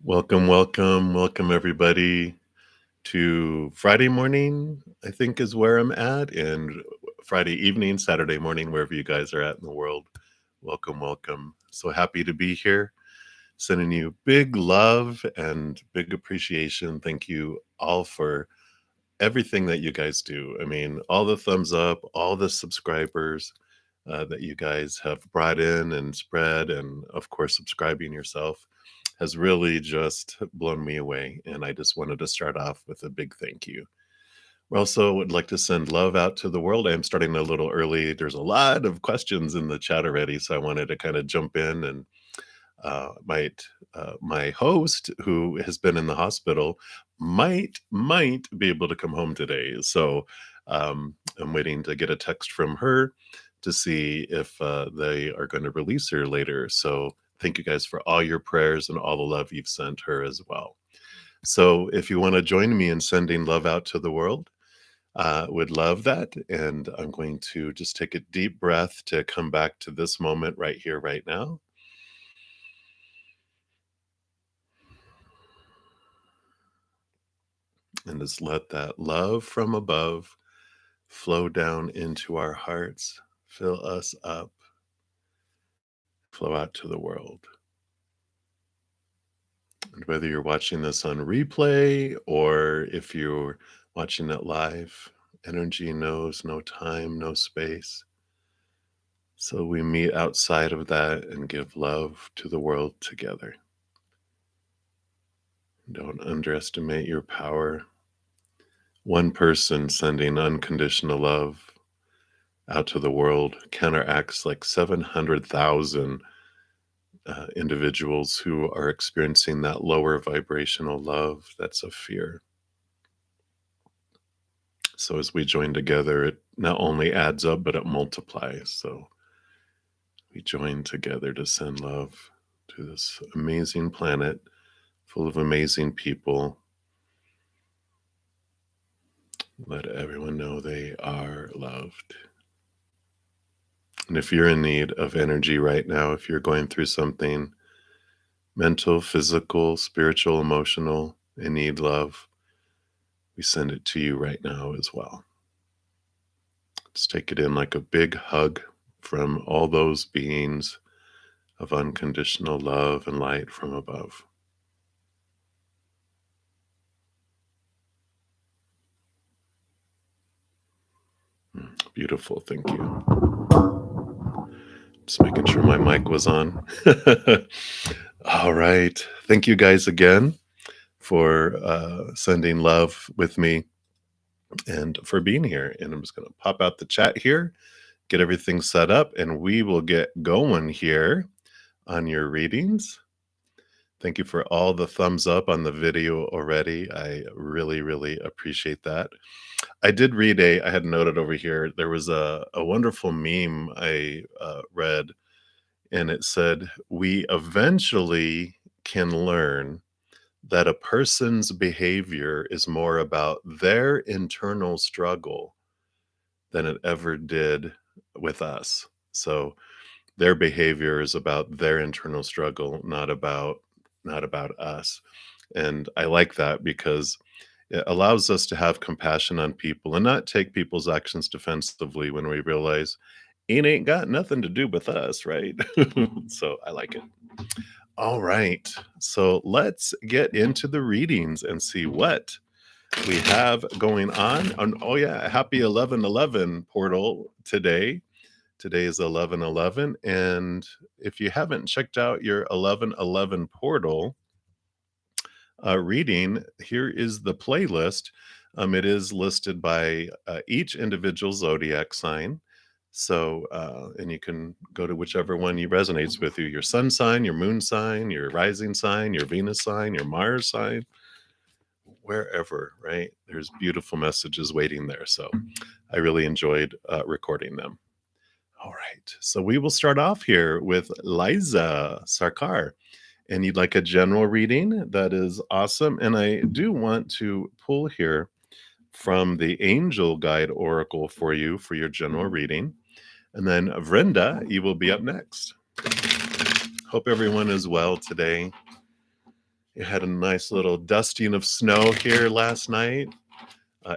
Welcome everybody to Friday morning, I think is where I'm at, and Friday evening, Saturday morning, wherever you guys are at in the world. Welcome. So happy to be here. Sending you big love and big appreciation. Thank you all for everything that you guys do. I mean, all the thumbs up, all the subscribers that you guys have brought in and spread, and of course, subscribing yourself has really just blown me away. And I just wanted to start off with a big thank you. We also would like to send love out to the world. I'm starting a little early. There's a lot of questions in the chat already, so I wanted to kind of jump in and might my host, who has been in the hospital, might be able to come home today. So I'm waiting to get a text from her to see if they are going to release her later. So thank you guys for all your prayers and all the love you've sent her as well. So if you want to join me in sending love out to the world, would love that. And I'm going to just take a deep breath to come back to this moment right here, right now. And just let that love from above flow down into our hearts, fill us up, flow out to the world. And whether you're watching this on replay or if you're watching it live, energy knows no time, no space. So we meet outside of that and give love to the world together. Don't underestimate your power. One person sending unconditional love out to the world counteracts like 700,000 individuals who are experiencing that lower vibrational love that's a fear. So as we join together, it not only adds up, but it multiplies. So we join together to send love to this amazing planet full of amazing people. Let everyone know they are loved. And if you're in need of energy right now, if you're going through something mental, physical, spiritual, emotional, and need love, we send it to you right now as well. Just take it in like a big hug from all those beings of unconditional love and light from above. Beautiful. Thank you. Just making sure my mic was on. All right. Thank you guys again for sending love with me and for being here. And I'm just going to pop out the chat here, get everything set up, and we will get going here on your readings. Thank you for all the thumbs up on the video already. I really appreciate that. I did read I had noted over here, there was a wonderful meme I read, and it said, we eventually can learn that a person's behavior is more about their internal struggle than it ever did with us. So their behavior is about their internal struggle, not about us. And I like that because it allows us to have compassion on people and not take people's actions defensively when we realize it ain't got nothing to do with us, right? So I like it. All right. So let's get into the readings and see what we have going on. Oh, yeah. Happy 11/11 portal today. Today is 11/11. And if you haven't checked out your 11/11 portal reading, here is the playlist. It is listed by each individual zodiac sign. So, and you can go to whichever one you resonates with you, your sun sign, your moon sign, your rising sign, your Venus sign, your Mars sign, wherever, right? There's beautiful messages waiting there. So I really enjoyed recording them. All right. So we will start off here with Liza Sarkar. And you'd like a general reading? That is awesome. And I do want to pull here from the Angel Guide Oracle for you for your general reading. And then Vrinda, you will be up next. Hope everyone is well today. You had a nice little dusting of snow here last night,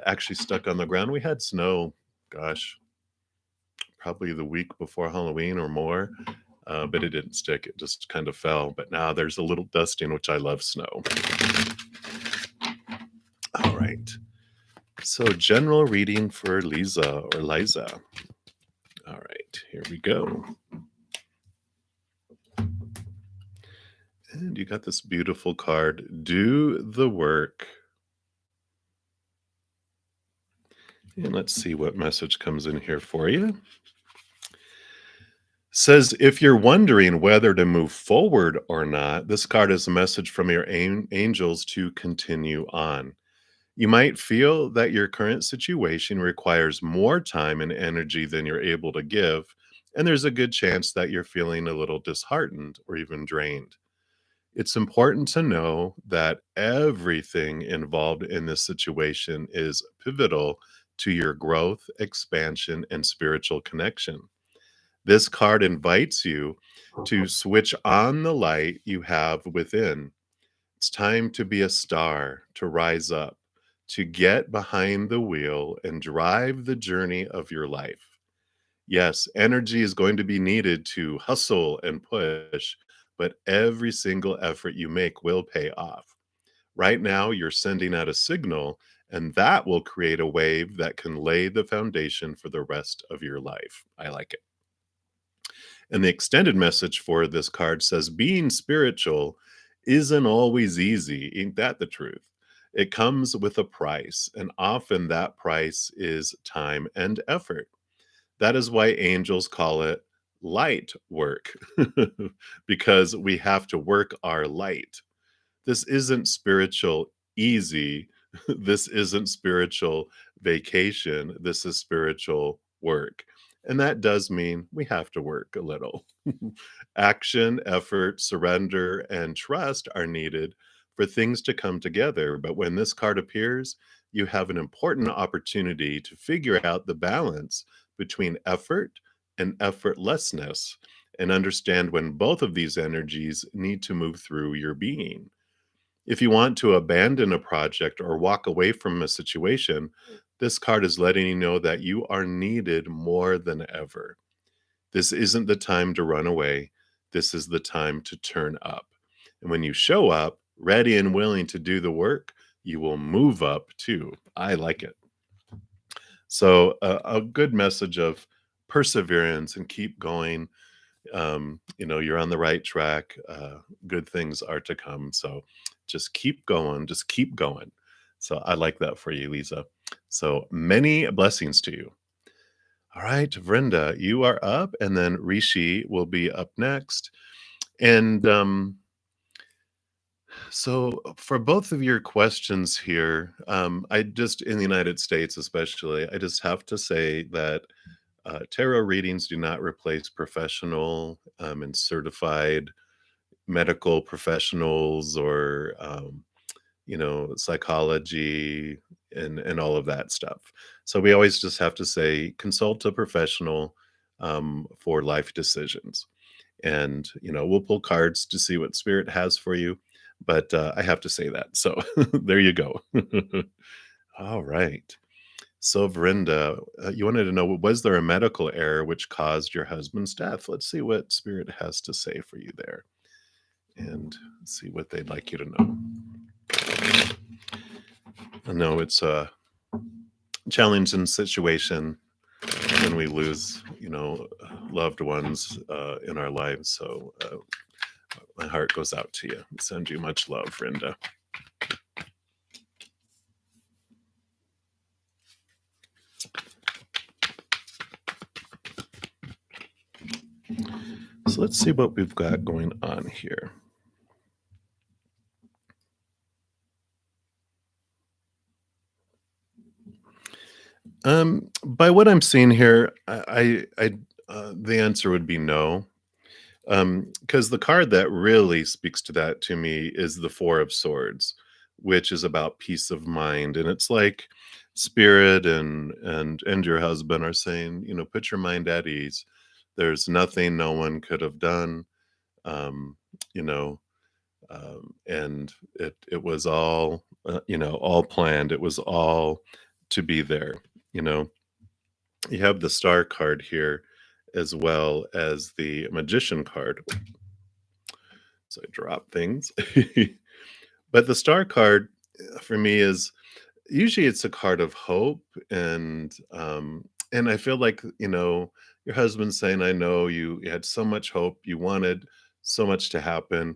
actually stuck on the ground. We had snow, gosh, probably the week before Halloween or more, but it didn't stick. It just kind of fell. But now there's a little dusting, which I love snow. All right. So, general reading for Lisa or Liza. All right, here we go. And you got this beautiful card, Do the Work. And let's see what message comes in here for you. Says, if you're wondering whether to move forward or not, this card is a message from your angels to continue on. You might feel that your current situation requires more time and energy than you're able to give, and there's a good chance that you're feeling a little disheartened or even drained. It's important to know that everything involved in this situation is pivotal to your growth, expansion, and spiritual connection. This card invites you to switch on the light you have within. It's time to be a star, to rise up, to get behind the wheel and drive the journey of your life. Yes, energy is going to be needed to hustle and push, but every single effort you make will pay off. Right now, you're sending out a signal, and that will create a wave that can lay the foundation for the rest of your life. I like it. And the extended message for this card says, being spiritual isn't always easy. Ain't that the truth? It comes with a price, and often that price is time and effort. That is why angels call it light work, because we have to work our light. This isn't spiritual easy. This isn't spiritual vacation. This is spiritual work. And that does mean we have to work a little. Action, effort, surrender, and trust are needed for things to come together. But when this card appears, you have an important opportunity to figure out the balance between effort and effortlessness and understand when both of these energies need to move through your being. If you want to abandon a project or walk away from a situation, this card is letting you know that you are needed more than ever. This isn't the time to run away. This is the time to turn up. And when you show up, ready and willing to do the work, you will move up too. I like it. So, a good message of perseverance and keep going. You're on the right track. Good things are to come. So just keep going. Just keep going. So I like that for you, Lisa. So many blessings to you. All right, Vrinda, you are up, and then Rishi will be up next. And so for both of your questions here, I just, in the United States especially, I just have to say that tarot readings do not replace professional and certified medical professionals or psychology and all of that stuff. So we always just have to say consult a professional for life decisions. And we'll pull cards to see what spirit has for you. But I have to say that. So there you go. All right. So, Verinda, you wanted to know, was there a medical error which caused your husband's death? Let's see what Spirit has to say for you there and see what they'd like you to know. I know it's a challenging situation when we lose, loved ones in our lives. So, my heart goes out to you. I send you much love, Verinda. So let's see what we've got going on here. By what I'm seeing here, the answer would be no. Because the card that really speaks to that to me is the Four of Swords, which is about peace of mind, and it's like spirit and your husband are saying, put your mind at ease. There's nothing no one could have done. Um, you know, and it was all all planned. It was all to be there. You know, you have the star card here as well as the magician card. So I drop things. But the star card for me is usually it's a card of hope and I feel like, your husband saying, "I know you had so much hope, you wanted so much to happen,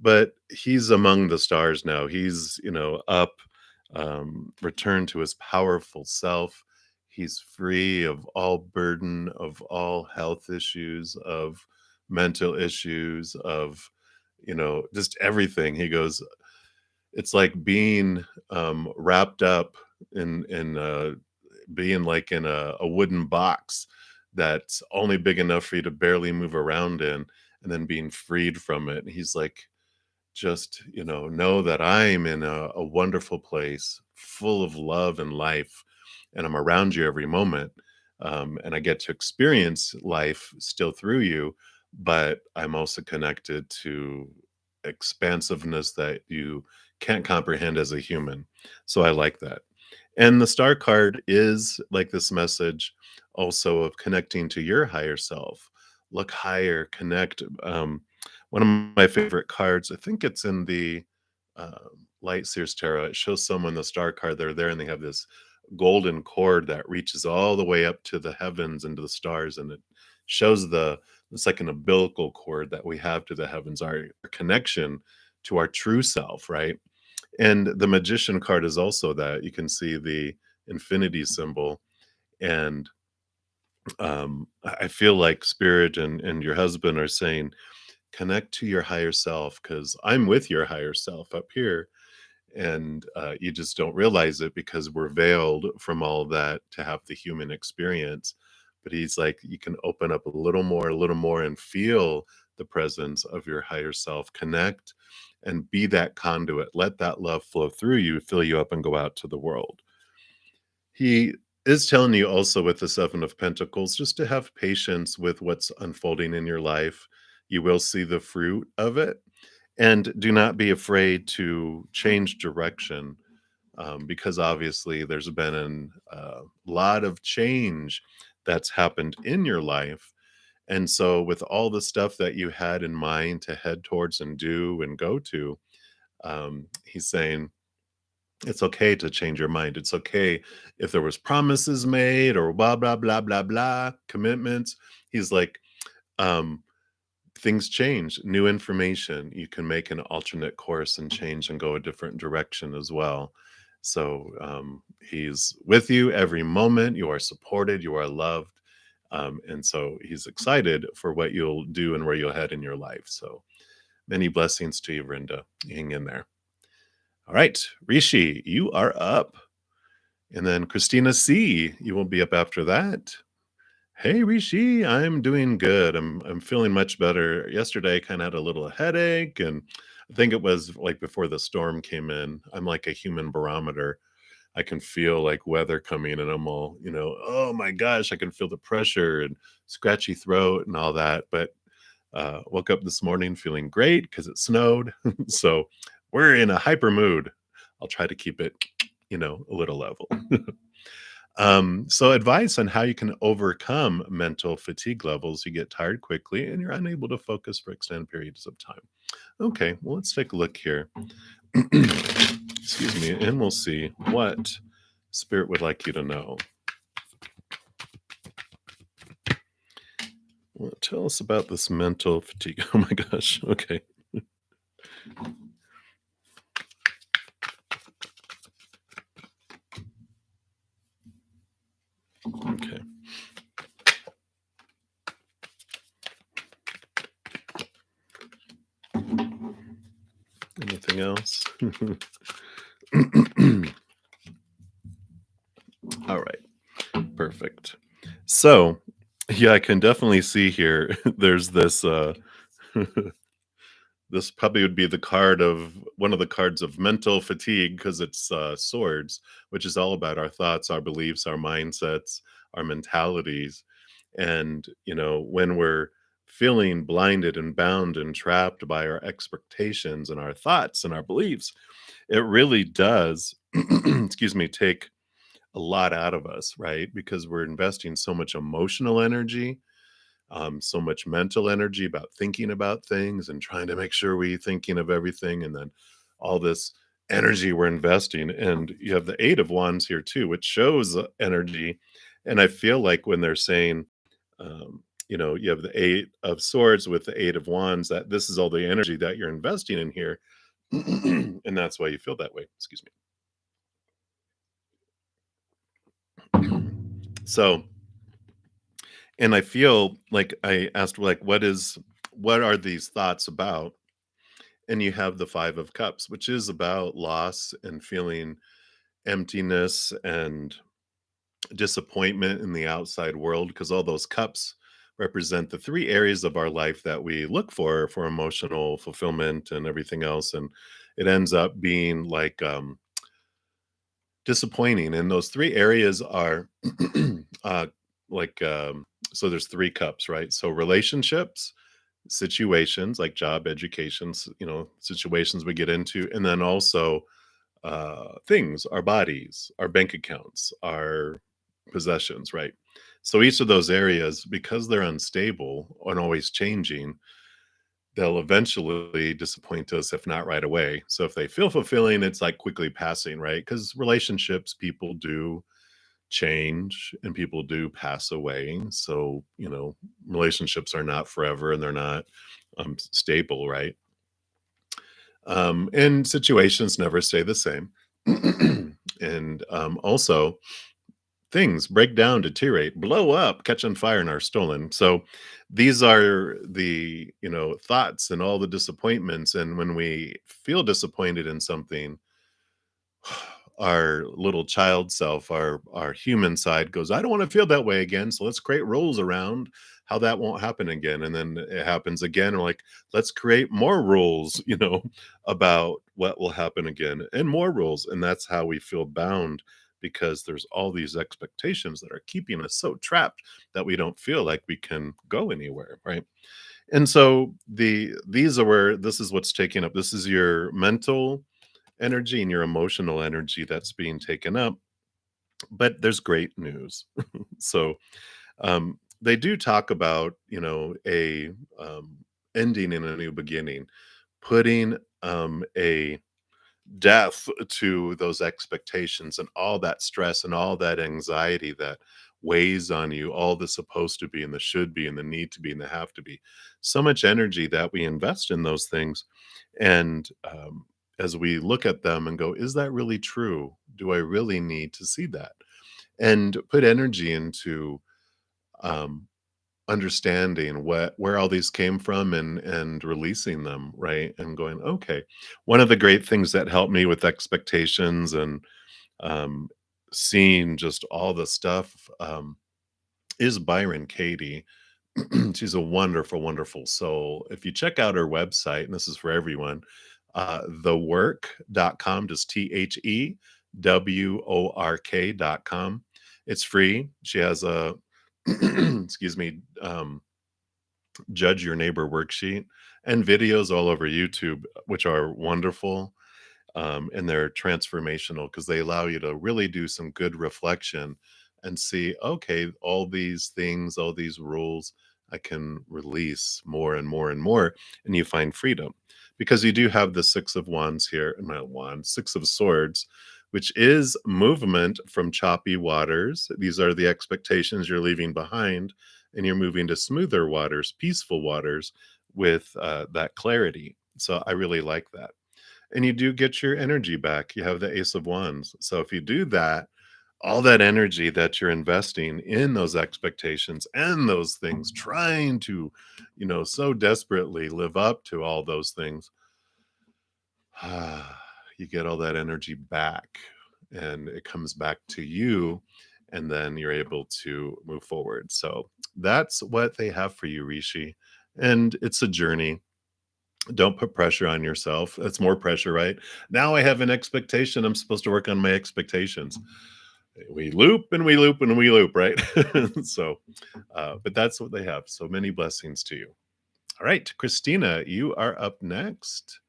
but he's among the stars now. He's, up, returned to his powerful self. He's free of all burden, of all health issues, of mental issues, of, just everything." He goes, it's like being, wrapped up in being like in a wooden box that's only big enough for you to barely move around in, and then being freed from it. He's like, "Just, know that I'm in a wonderful place, full of love and life, and I'm around you every moment, and I get to experience life still through you, but I'm also connected to expansiveness that you can't comprehend as a human." So I like that. And the star card is like this message also of connecting to your higher self. Look higher, connect. One of my favorite cards, I think it's in the Light Seers Tarot. It shows someone the star card. They're there and they have this golden cord that reaches all the way up to the heavens and to the stars. And it shows it's like an umbilical cord that we have to the heavens, our connection to our true self, right? And the magician card is also that. You can see the infinity symbol. And I feel like spirit and your husband are saying, connect to your higher self because I'm with your higher self up here. And you just don't realize it because we're veiled from all of that to have the human experience. But he's like, you can open up a little more, and feel the presence of your higher self. Connect and be that conduit. Let that love flow through you, fill you up, and go out to the world. He is telling you also with the Seven of Pentacles just to have patience with what's unfolding in your life. You will see the fruit of it. And do not be afraid to change direction because obviously there's been a lot of change that's happened in your life. And so, with all the stuff that you had in mind to head towards and do and go to, he's saying, it's okay to change your mind. It's okay if there was promises made or blah blah blah blah blah commitments. He's like, um, things change, new information. You can make an alternate course and change and go a different direction as well. So he's with you every moment. You are supported. You are loved. And so he's excited for what you'll do and where you'll head in your life. So many blessings to you, Vrinda. Hang in there. All right, Rishi, you are up. And then Christina C, you will be up after that. Hey Rishi, I'm doing good. I'm feeling much better. Yesterday I kind of had a little headache and I think it was like before the storm came in. I'm like a human barometer. I can feel like weather coming and I'm all, oh my gosh, I can feel the pressure and scratchy throat and all that. But woke up this morning feeling great because it snowed. So we're in a hyper mood. I'll try to keep it, a little level. So advice on how you can overcome mental fatigue levels. You get tired quickly and you're unable to focus for extended periods of time. Okay, well, let's take a look here. Excuse me, and we'll see what Spirit would like you to know. Well, tell us about this mental fatigue. Oh my gosh. Okay. Okay. Anything else? All right. Perfect. So, yeah, I can definitely see here there's this this probably would be the card of one of the cards of mental fatigue because it's swords, which is all about our thoughts, our beliefs, our mindsets, our mentalities. And when we're feeling blinded and bound and trapped by our expectations and our thoughts and our beliefs, it really does, excuse me, take a lot out of us, right? Because we're investing so much emotional energy, so much mental energy about thinking about things and trying to make sure we're thinking of everything, and then all this energy we're investing. And you have the Eight of Wands here too, which shows energy. And I feel like when they're saying, you have the Eight of Swords with the Eight of Wands, that this is all the energy that you're investing in here. And that's why you feel that way. Excuse me. So, and I feel like I asked, like, what are these thoughts about? And you have the Five of Cups, which is about loss and feeling emptiness and disappointment in the outside world, because all those cups represent the three areas of our life that we look for emotional fulfillment and everything else. And it ends up being like disappointing. And those three areas are uh, like, so there's three cups, right? So relationships, situations like job, educations, situations we get into, and then also things, our bodies, our bank accounts, our possessions, right? So each of those areas, because they're unstable and always changing, they'll eventually disappoint us if not right away. So if they feel fulfilling, it's like quickly passing, right? Because relationships, people do change and people do pass away. So, relationships are not forever and they're not stable, right? And situations never stay the same. And also, things break down, deteriorate, blow up, catch on fire, and are stolen. So these are the, thoughts and all the disappointments. And when we feel disappointed in something, our little child self, our human side goes, I don't want to feel that way again. So let's create rules around how that won't happen again. And then it happens again. We're like, let's create more rules, about what will happen again and more rules. And that's how we feel bound, because there's all these expectations that are keeping us so trapped that we don't feel like we can go anywhere. Right. And so these are where this is what's taking up. This is your mental energy and your emotional energy that's being taken up. But there's great news. So they do talk about, a ending and a new beginning, putting a death to those expectations and all that stress and all that anxiety that weighs on you, all the supposed to be and the should be and the need to be and the have to be. So much energy that we invest in those things. And as we look at them and go, is that really true? Do I really need to see that? And put energy into um, understanding where all these came from, and releasing them, right? And going, okay. One of the great things that helped me with expectations and um, seeing just all the stuff is Byron Katie. She's a wonderful, wonderful soul. If you check out her website, and this is for everyone, thework.com, just TheWork.com. It's free. She has a, excuse me, judge your neighbor worksheet and videos all over YouTube, which are wonderful. And they're transformational because they allow you to really do some good reflection and see, okay, all these things, all these rules, I can release more and more and more, and you find freedom. Because you do have the Six of Wands here, not wands, Six of Swords, which is movement from choppy waters. These are the expectations you're leaving behind, and you're moving to smoother waters, peaceful waters with that clarity. So I really like that. And you do get your energy back. You have the Ace of Wands. So if you do that, all that energy that you're investing in those expectations and those things, trying to, so desperately live up to all those things, you get all that energy back and it comes back to you. And then you're able to move forward. So that's what they have for you, Rishi. And it's a journey. Don't put pressure on yourself. That's more pressure, right? Now I have an expectation. I'm supposed to work on my expectations. We loop and we loop and we loop, right? So, but that's what they have. So many blessings to you. All right, Christina, you are up next.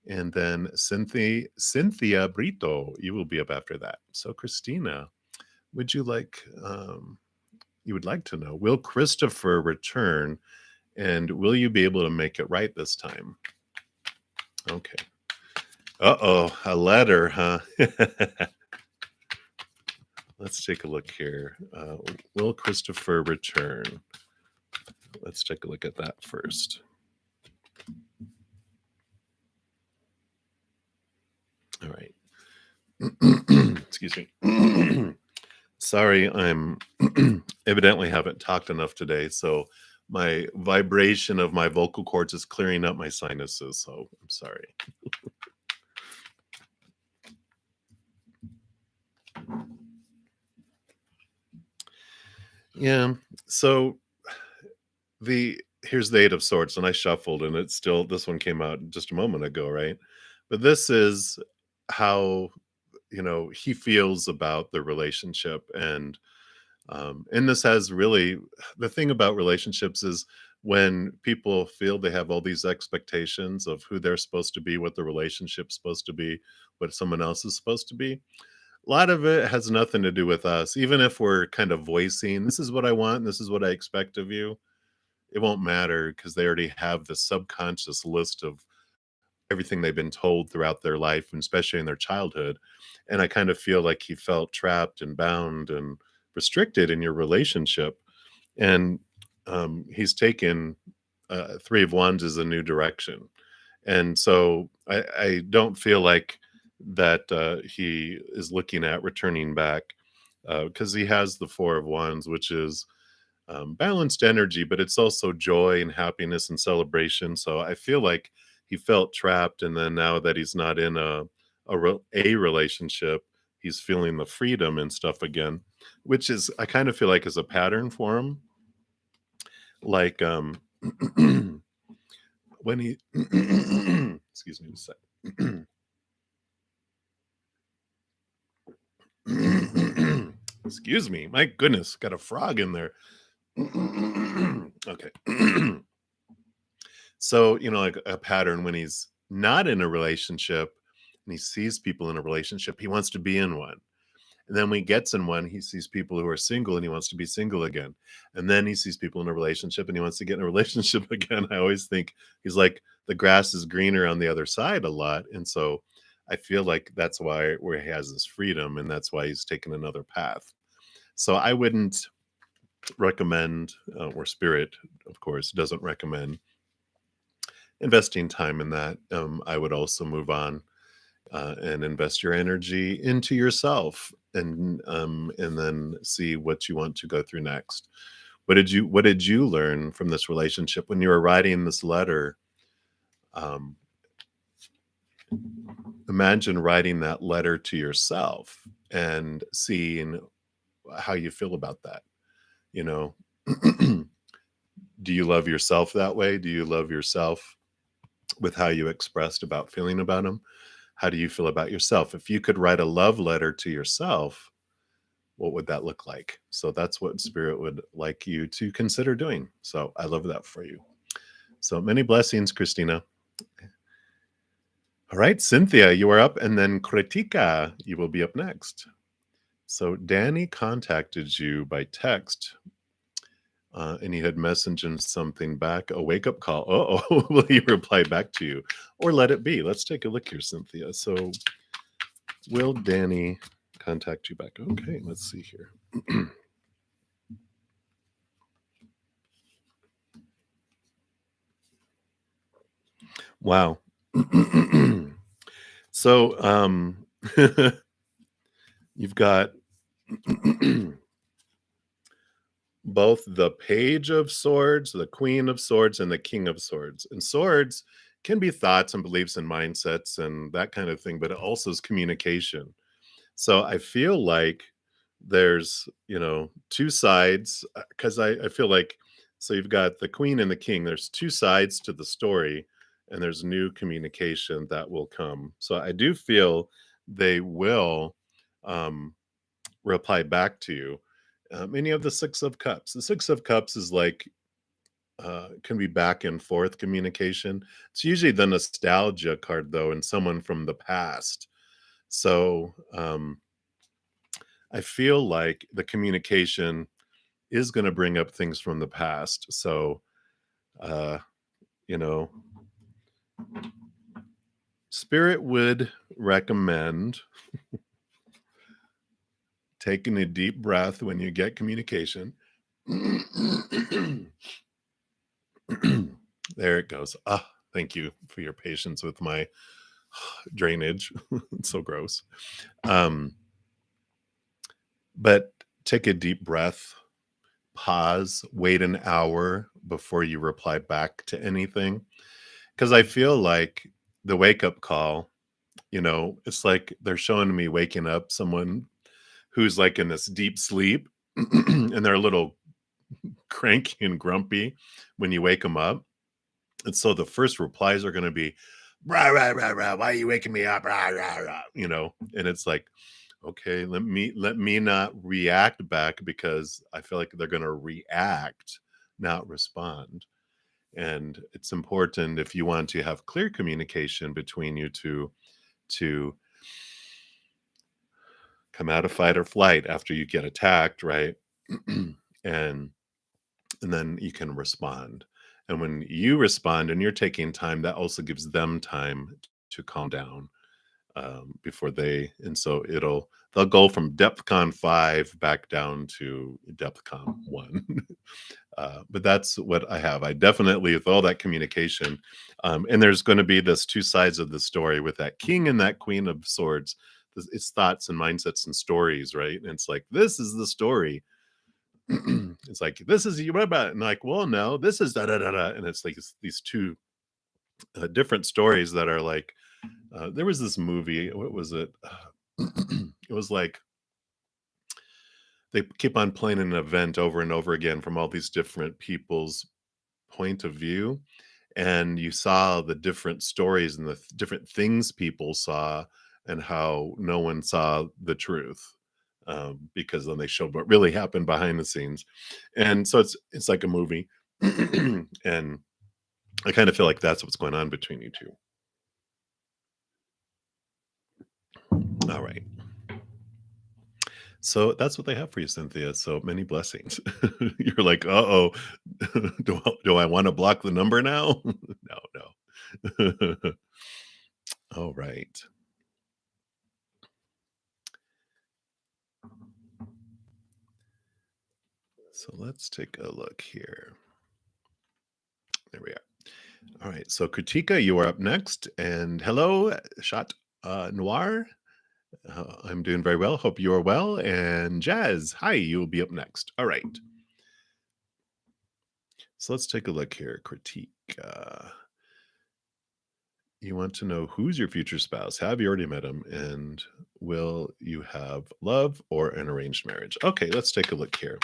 And then Cynthia Brito, you will be up after that. So, Christina, would you like, you would like to know, will Christopher return and will you be able to make it right this time? Okay. Uh-oh, a letter, huh? Let's take a look here. Will Christopher return? Let's take a look at that first. All right. Excuse me. Sorry, I'm evidently haven't talked enough today, so my vibration of my vocal cords is clearing up my sinuses, so I'm sorry. Yeah, so the here's the 8 of Swords, and I shuffled, and it's still this one came out just a moment ago, right? But this is how, he feels about the relationship, and this has really the thing about relationships is when people feel they have all these expectations of who they're supposed to be, what the relationship's supposed to be, what someone else is supposed to be. A lot of it has nothing to do with us. Even if we're kind of voicing, this is what I want, this is what I expect of you, it won't matter because they already have the subconscious list of everything they've been told throughout their life, and especially in their childhood. And I kind of feel like he felt trapped and bound and restricted in your relationship. And he's taken 3 of Wands as a new direction. And so I don't feel like that he is looking at returning back because he has the 4 of Wands, which is balanced energy, but it's also joy and happiness and celebration. So I feel like he felt trapped, and then now that he's not in a relationship, he's feeling the freedom and stuff again, which is I kind of feel like is a pattern for him. Like when he excuse me a sec. Excuse me, my goodness, got a frog in there. Okay. So, like a pattern when he's not in a relationship and he sees people in a relationship, he wants to be in one. And then when he gets in one, he sees people who are single and he wants to be single again. And then he sees people in a relationship and he wants to get in a relationship again. I always think he's like the grass is greener on the other side a lot. And so I feel like that's why where he has this freedom and that's why he's taken another path. So I wouldn't recommend, or spirit, of course, doesn't recommend investing time in that. I would also move on and invest your energy into yourself, and then see what you want to go through next. What did you learn from this relationship when you were writing this letter? Um, Imagine writing that letter to yourself and seeing how you feel about that. You know, do you love yourself that way? Do you love yourself with how you expressed about feeling about him? How do you feel about yourself? If you could write a love letter to yourself, what would that look like? So that's what spirit would like you to consider doing. So I love that for you. So many blessings, Christina. All right, Cynthia, you are up, and then Kritika, you will be up next. So Danny contacted you by text, and he had messaged something back, a wake up call. Oh, will he reply back to you, or let it be? Let's take a look here, Cynthia. So will Danny contact you back? Okay, let's see here. Wow. So, you've got both the Page of Swords, the Queen of Swords, and the King of Swords. And swords can be thoughts and beliefs and mindsets and that kind of thing, but it also is communication. So I feel like there's, 2 sides because I feel like so you've got the queen and the king. There's 2 sides to the story, and there's new communication that will come. So I do feel they will, um, reply back to you. And you have the Six of Cups. The Six of Cups is like can be back and forth communication. It's usually the nostalgia card though, and someone from the past. So I feel like the communication is going to bring up things from the past. So uh, you know, Spirit would recommend taking a deep breath when you get communication. There it goes. Ah, thank you for your patience with my drainage. It's so gross. Um, but take a deep breath, pause, wait an hour before you reply back to anything. Because I feel like the wake up call, it's like they're showing me waking up someone who's like in this deep sleep and they're a little cranky and grumpy when you wake them up. And so the first replies are going to be, rah, rah, rah, rah, why are you waking me up? Rah, rah, rah, and it's like, okay, let me not react back because I feel like they're going to react, not respond. And it's important if you want to have clear communication between you to come out of fight or flight after you get attacked, right? and and then you can respond. And when you respond and you're taking time, that also gives them time to calm down before they. And so they'll go from DEFCON 5 back down to DEFCON 1. But that's what I have. I definitely, with all that communication, and there's going to be this two sides of the story with that king and that queen of swords. It's thoughts and mindsets and stories, right? And it's like, this is the story. It's like, this is what about it? And like, well, no, this is da da da da. And it's like these two different stories that are like, there was this movie, what was it? It was like they keep on playing an event over and over again from all these different people's point of view, and you saw the different stories and the different things people saw and how no one saw the truth, because then they showed what really happened behind the scenes. And so it's like a movie. And I kind of feel like that's what's going on between you two. All right. So that's what they have for you, Cynthia. So many blessings. You're like, uh-oh, do I want to block the number now? No, no. All right. So let's take a look here. There we are. All right. So Kritika, you are up next. And hello, Chat Noir. I'm doing very well. Hope you are well. And Jazz, hi, you will be up next. All right. So let's take a look here. Critique. You want to know who's your future spouse? Have you already met him? And will you have love or an arranged marriage? Okay, let's take a look here.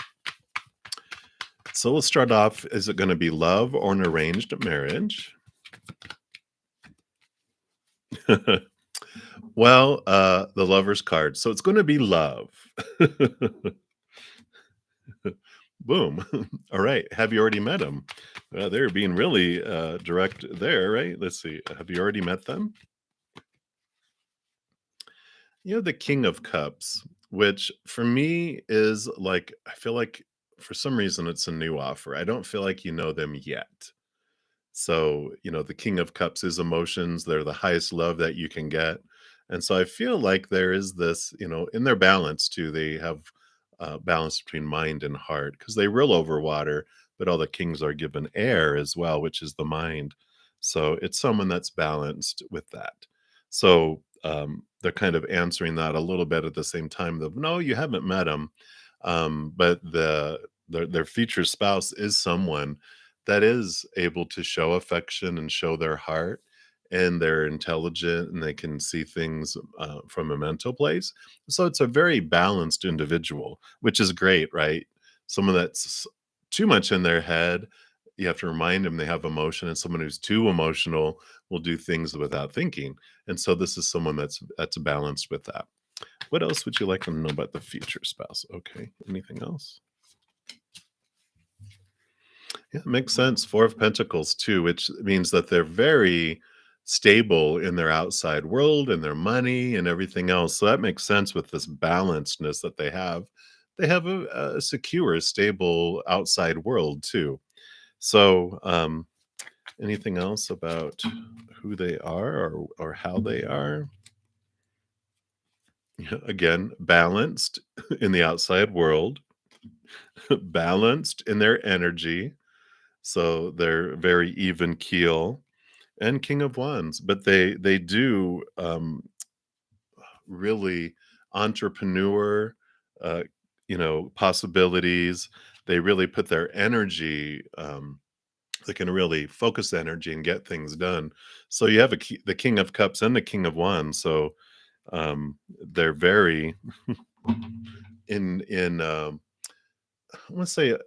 So let's start off. Is it going to be love or an arranged marriage? Well, the lover's card. So it's going to be love. Boom. All right. Have you already met them? They're being really direct there, right? Let's see. Have you already met them? The King of Cups, which for me is like, I feel like for some reason it's a new offer. I don't feel like you know them yet. So, the King of Cups is emotions. They're the highest love that you can get. And so I feel like there is this, in their balance too, they have balance between mind and heart because they rule over water, but all the kings are given air as well, which is the mind. So it's someone that's balanced with that. So they're kind of answering that a little bit at the same time. No, you haven't met him, but their future spouse is someone that is able to show affection and show their heart, and they're intelligent and they can see things from a mental place. So it's a very balanced individual, which is great, right? Someone that's too much in their head, you have to remind them they have emotion, and someone who's too emotional will do things without thinking. And so this is someone that's balanced with that. What else would you like to know about the future spouse? Okay. Anything else? Yeah, makes sense. Four of Pentacles too, which means that they're very stable in their outside world and their money and everything else. So that makes sense with this balancedness that they have. They have a secure, stable outside world too. So, anything else about who they are or how they are? Yeah, again, balanced in the outside world, balanced in their energy. So they're very even keel and King of Wands, but they do really entrepreneur, uh, possibilities. They really put their energy. They can really focus energy and get things done. So you have the King of Cups and the King of Wands. So they're very in I want to say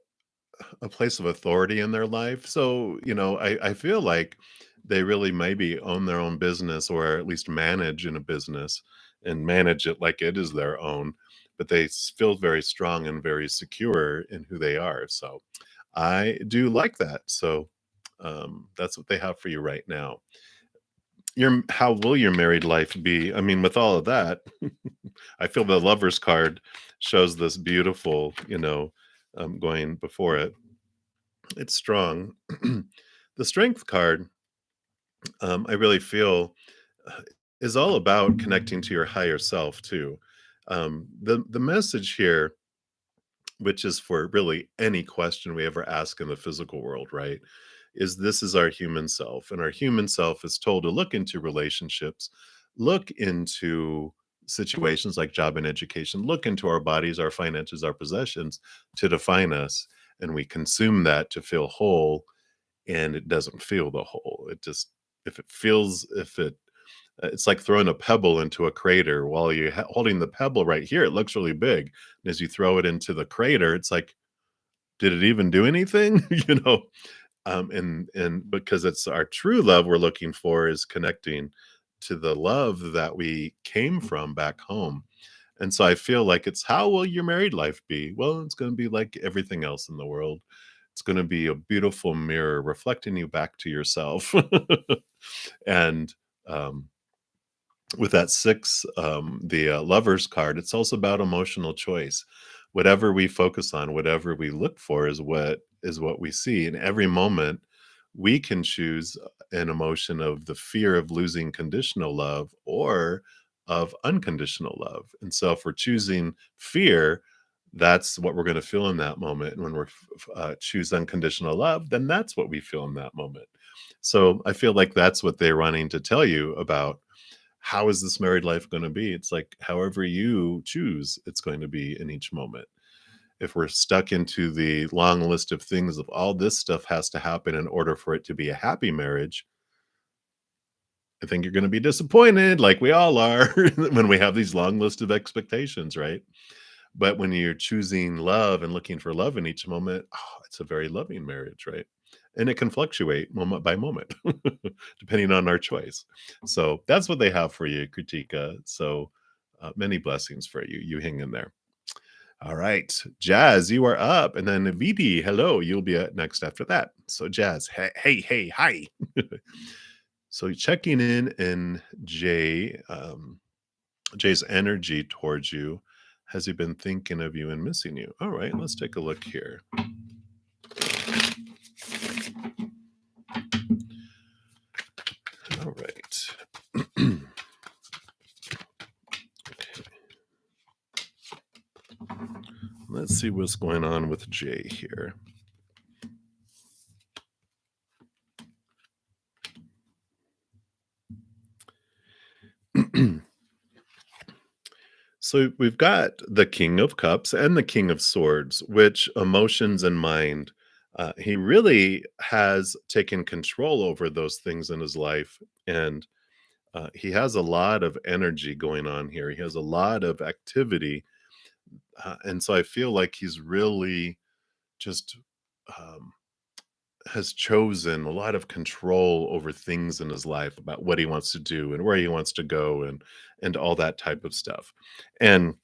a place of authority in their life. So, I feel like they really maybe own their own business or at least manage in a business and manage it like it is their own, but they feel very strong and very secure in who they are. So I do like that. So that's what they have for you right now. How will your married life be? I mean, with all of that, I feel the lover's card shows this beautiful, going before it. It's strong. The strength card, I really feel, uh, is all about connecting to your higher self too. The message here, which is for really any question we ever ask in the physical world, right? Is this is our human self, and our human self is told to look into relationships, look into situations like job and education, look into our bodies, our finances, our possessions to define us, and we consume that to feel whole and it doesn't feel the whole. It just if it it's like throwing a pebble into a crater while you holding the pebble right here, it looks really big. And as you throw it into the crater, it's like, did it even do anything? And because it's our true love we're looking for is connecting to the love that we came from back home. And so I feel like it's how will your married life be? Well, it's going to be like everything else in the world. It's going to be a beautiful mirror reflecting you back to yourself. And um, with that six, the lovers card, it's also about emotional choice. Whatever we focus on, whatever we look for, is what we see. In every moment, we can choose an emotion of the fear of losing conditional love or of unconditional love. And so, if we're choosing fear, that's what we're going to feel in that moment. And when choose unconditional love, then that's what we feel in that moment. So I feel like that's what they're wanting to tell you about how is this married life going to be? It's like however you choose, it's going to be in each moment. If we're stuck into the long list of things of all this stuff has to happen in order for it to be a happy marriage, I think you're going to be disappointed, like we all are, when we have these long list of expectations, right? But when you're choosing love and looking for love in each moment, oh, it's a very loving marriage, right? And it can fluctuate moment by moment, depending on our choice. So that's what they have for you, Kritika. So many blessings for you. You hang in there. All right, Jazz, you are up, and then VD, hello, you'll be next after that. So Jazz, hey, hey, hey, hi. So checking in, and Jay's energy towards you. Has he been thinking of you and missing you? All right, let's take a look here. All right. Let's see what's going on with Jay here. So we've got the King of Cups and the King of Swords, which emotions and mind. He really has taken control over those things in his life. And he has a lot of energy going on here. He has a lot of activity. And so I feel like he's really just um, has chosen a lot of control over things in his life about what he wants to do and where he wants to go and all that type of stuff. And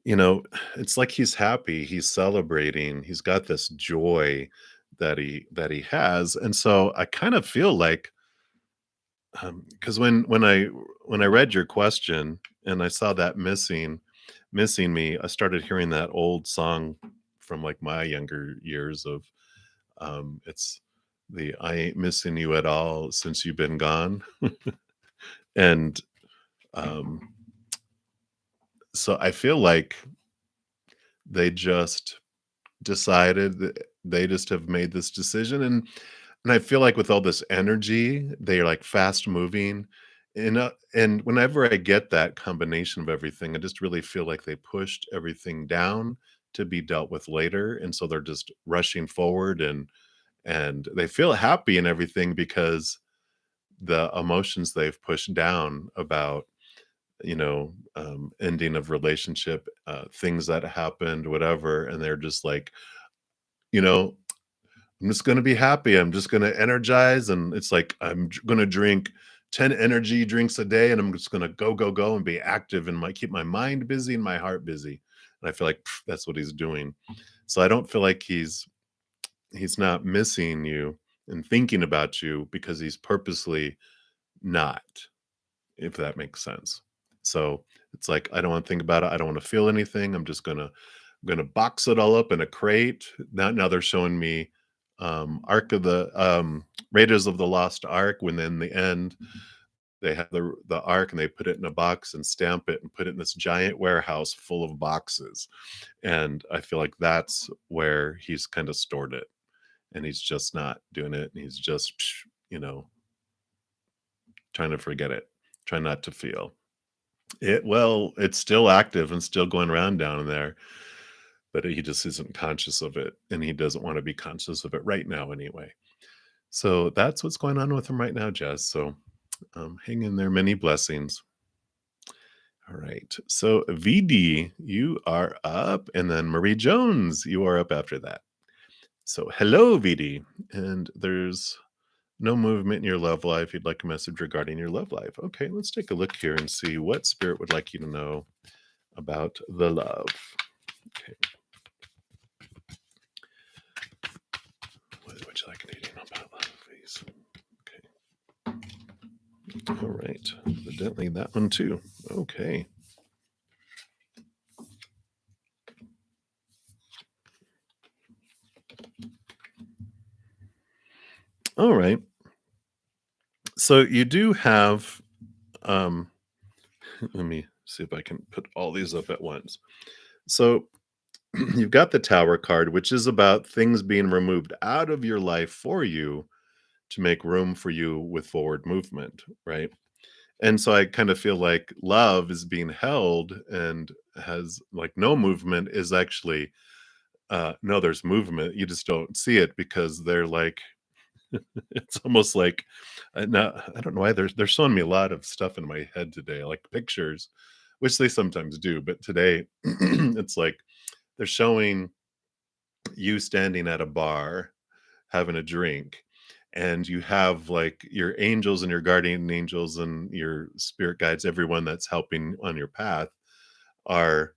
you know, it's like he's happy, he's celebrating, he's got this joy that he has. And so I kind of feel like because when I read your question and I saw that missing me, I started hearing that old song from like my younger years of it's the I ain't missing you at all since you've been gone. And um so I feel like they just decided that they just have made this decision, and I feel like with all this energy, they're, like, fast moving, and whenever I get that combination of everything, I just really feel like they pushed everything down to be dealt with later, and so they're just rushing forward, and they feel happy and everything because the emotions they've pushed down about, ending of relationship, things that happened, whatever, and they're just like, you know, I'm just gonna be happy. I'm just gonna energize, and it's like gonna drink 10 energy drinks a day, and I'm just gonna go, go, go, and be active, and keep my mind busy and my heart busy. And I feel like that's what he's doing. So I don't feel like he's not missing you and thinking about you because he's purposely not, if that makes sense. So it's like I don't want to think about it. I don't want to feel anything. I'm gonna box it all up in a crate. Now they're showing me Ark of the Raiders of the Lost Ark when in the end they have the ark and they put it in a box and stamp it and put it in this giant warehouse full of boxes. And I feel like that's where he's kind of stored it. And he's just not doing it. And he's just, trying to forget it, trying not to feel. Well, it's still active and still going around down in there, but he just isn't conscious of it, and he doesn't wanna be conscious of it right now anyway. So that's what's going on with him right now, Jess, so, hang in there, many blessings. Alright, so VD, you are up, and then Marie Jones, you are up after that. So hello, VD, and there's no movement in your love life, you'd like a message regarding your love life. Okay, let's take a look here and see what spirit would like you to know about the love. Okay. What would you like to know about love, please? Okay. All right. Evidently that one too. Okay. All right. So you do have um let me see if I can put all these up at once. So you've got the tower card, which is about things being removed out of your life for you to make room for you with forward movement, right? And so I kind of feel like love is being held and has like no movement is actually no, there's movement. You just don't see it because they're like it's almost like now I don't know why they're showing me a lot of stuff in my head today, like pictures, which they sometimes do, but today it's like they're showing you standing at a bar having a drink, and you have like your angels and your guardian angels and your spirit guides, everyone that's helping on your path are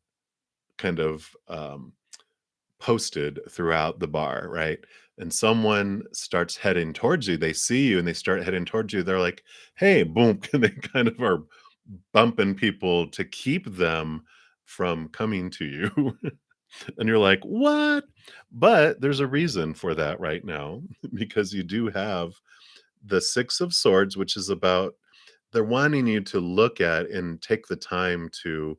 kind of posted throughout the bar, right? And someone starts heading towards you. They see you and they start heading towards you. They're like, hey, boom. And they kind of are bumping people to keep them from coming to you. And you're like, what? But there's a reason for that right now because you do have the Six of Swords, which is about they're wanting you to look at and take the time to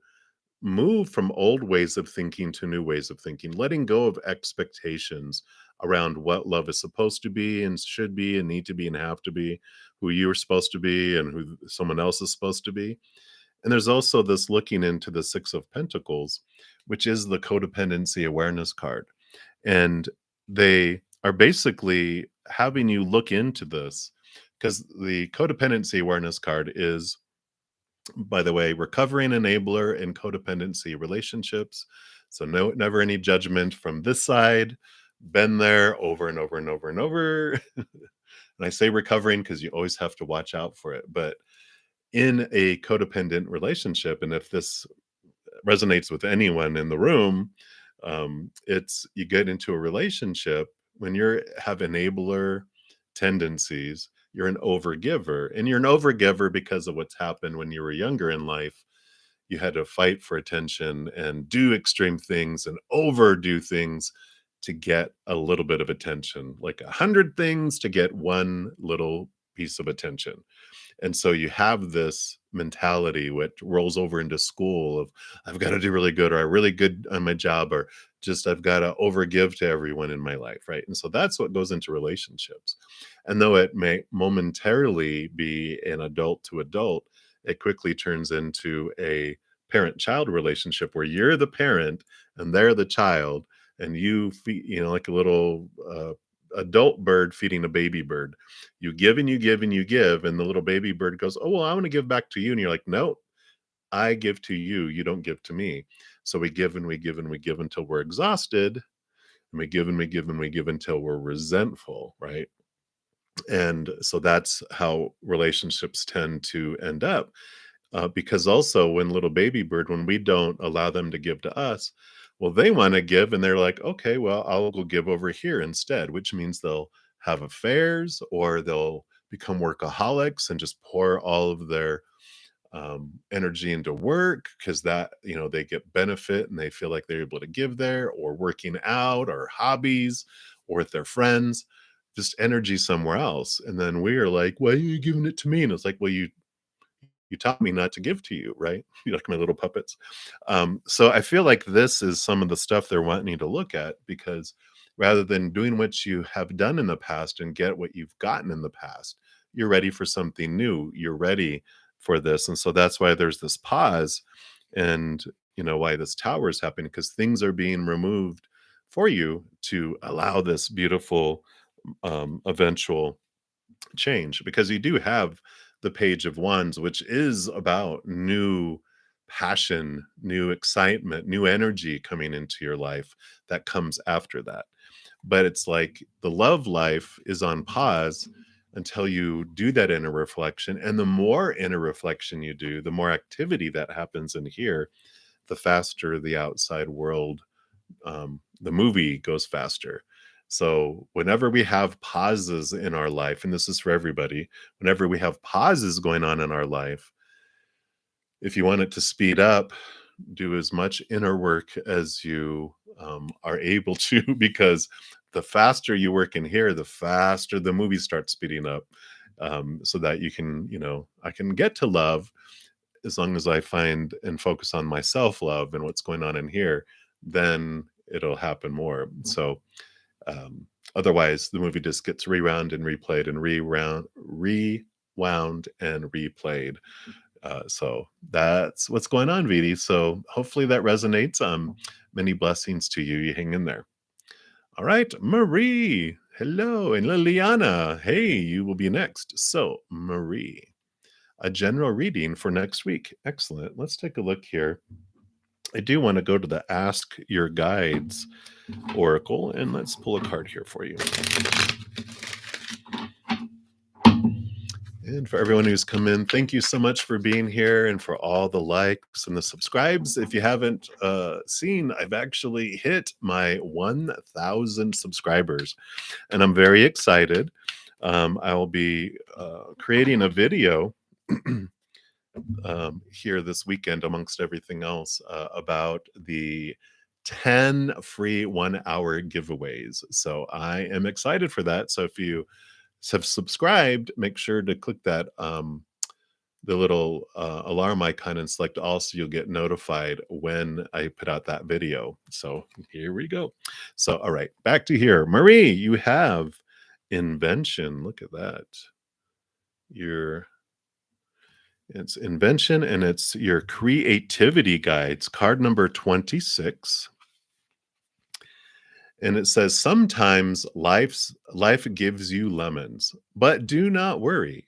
move from old ways of thinking to new ways of thinking, letting go of expectations around what love is supposed to be and should be and need to be and have to be, who you're supposed to be and who someone else is supposed to be. And there's also this looking into the Six of Pentacles, which is the codependency awareness card. And they are basically having you look into this because the codependency awareness card is, by the way, recovering enabler in codependency relationships. So no, never any judgment from this side. Been there over and over and over and over. And I say recovering because you always have to watch out for it. But in a codependent relationship, and if this resonates with anyone in the room, it's you get into a relationship when you have enabler tendencies. You're an overgiver, and you're an overgiver because of what's happened when you were younger in life. You had to fight for attention and do extreme things and overdo things to get a little bit of attention, like 100 things to get one little piece of attention. And so you have this mentality which rolls over into school of I've got to do really good, or I'm really good on my job, or just I've got to overgive to everyone in my life, right? And so that's what goes into relationships. And though it may momentarily be an adult to adult, it quickly turns into a parent child relationship where you're the parent and they're the child, and you feed, like a little adult bird feeding a baby bird. You give and you give and you give, and the little baby bird goes, "Oh, well, I want to give back to you." And you're like, "No, I give to you. You don't give to me." So we give and we give and we give until we're exhausted, and we give and we give and we give until we're resentful, right? And so that's how relationships tend to end up. Because also, when little baby bird, when we don't allow them to give to us, well, they want to give, and they're like, okay, well, I'll go give over here instead, which means they'll have affairs or they'll become workaholics and just pour all of their energy into work because that, they get benefit and they feel like they're able to give there, or working out, or hobbies, or with their friends, just energy somewhere else. And then we are like, why are you giving it to me? And it's like, well, you taught me not to give to you, right? You like my little puppets. So I feel like this is some of the stuff they're wanting you to look at, because rather than doing what you have done in the past and get what you've gotten in the past, you're ready for something new. You're ready for this. And so that's why there's this pause, and why this tower is happening, because things are being removed for you to allow this beautiful eventual change, because you do have the page of wands, which is about new passion, new excitement, new energy coming into your life that comes after that. But it's like the love life is on pause until you do that inner reflection, and the more inner reflection you do, the more activity that happens in here, the faster the outside world, the movie goes faster. So whenever we have pauses in our life, and this is for everybody, whenever we have pauses going on in our life, if you want it to speed up, do as much inner work as you are able to, because the faster you work in here, the faster the movie starts speeding up. So that you can, I can get to love as long as I find and focus on my self love and what's going on in here, then it'll happen more. So otherwise, the movie just gets rewound and replayed and rewound and replayed. So that's what's going on, Vidi. So hopefully that resonates. Many blessings to you. You hang in there. All right, Marie. Hello. And Liliana. Hey, you will be next. So, Marie, a general reading for next week. Excellent. Let's take a look here. I do want to go to the Ask Your Guides Oracle, and let's pull a card here for you. And for everyone who's come in, thank you so much for being here and for all the likes and the subscribes. If you haven't seen, I've actually hit my 1,000 subscribers, and I'm very excited. I will be creating a video here this weekend, amongst everything else, about the 10 free 1 hour giveaways. So I am excited for that. So if you have subscribed, make sure to click that the little alarm icon and select all, so you'll get notified when I put out that video. So here we go. So all right, back to here. Marie, you have invention. Look at that. It's invention, and it's your creativity guides, card number 26. And it says, sometimes life gives you lemons, but do not worry.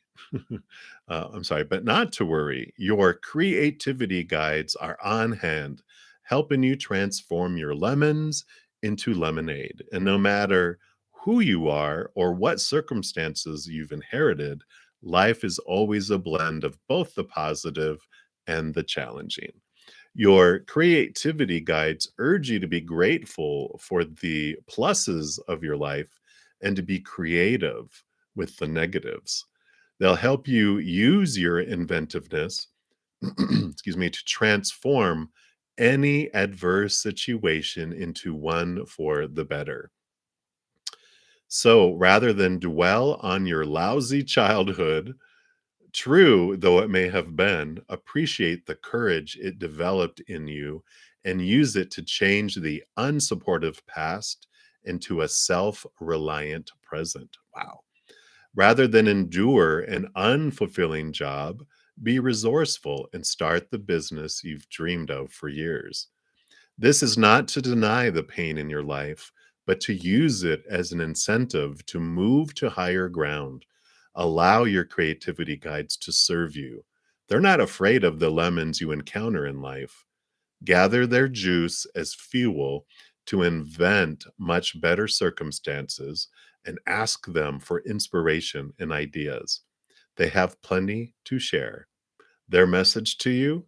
I'm sorry, but not to worry. Your creativity guides are on hand, helping you transform your lemons into lemonade. And no matter who you are or what circumstances you've inherited, life is always a blend of both the positive and the challenging. Your creativity guides urge you to be grateful for the pluses of your life and to be creative with the negatives. They'll help you use your inventiveness, excuse me, to transform any adverse situation into one for the better. So rather than dwell on your lousy childhood, true though it may have been, appreciate the courage it developed in you and use it to change the unsupportive past into a self reliant present. Wow. Rather than endure an unfulfilling job, be resourceful and start the business you've dreamed of for years. This is not to deny the pain in your life, but to use it as an incentive to move to higher ground. Allow your creativity guides to serve you. They're not afraid of the lemons you encounter in life. Gather their juice as fuel to invent much better circumstances and ask them for inspiration and ideas. They have plenty to share. Their message to you: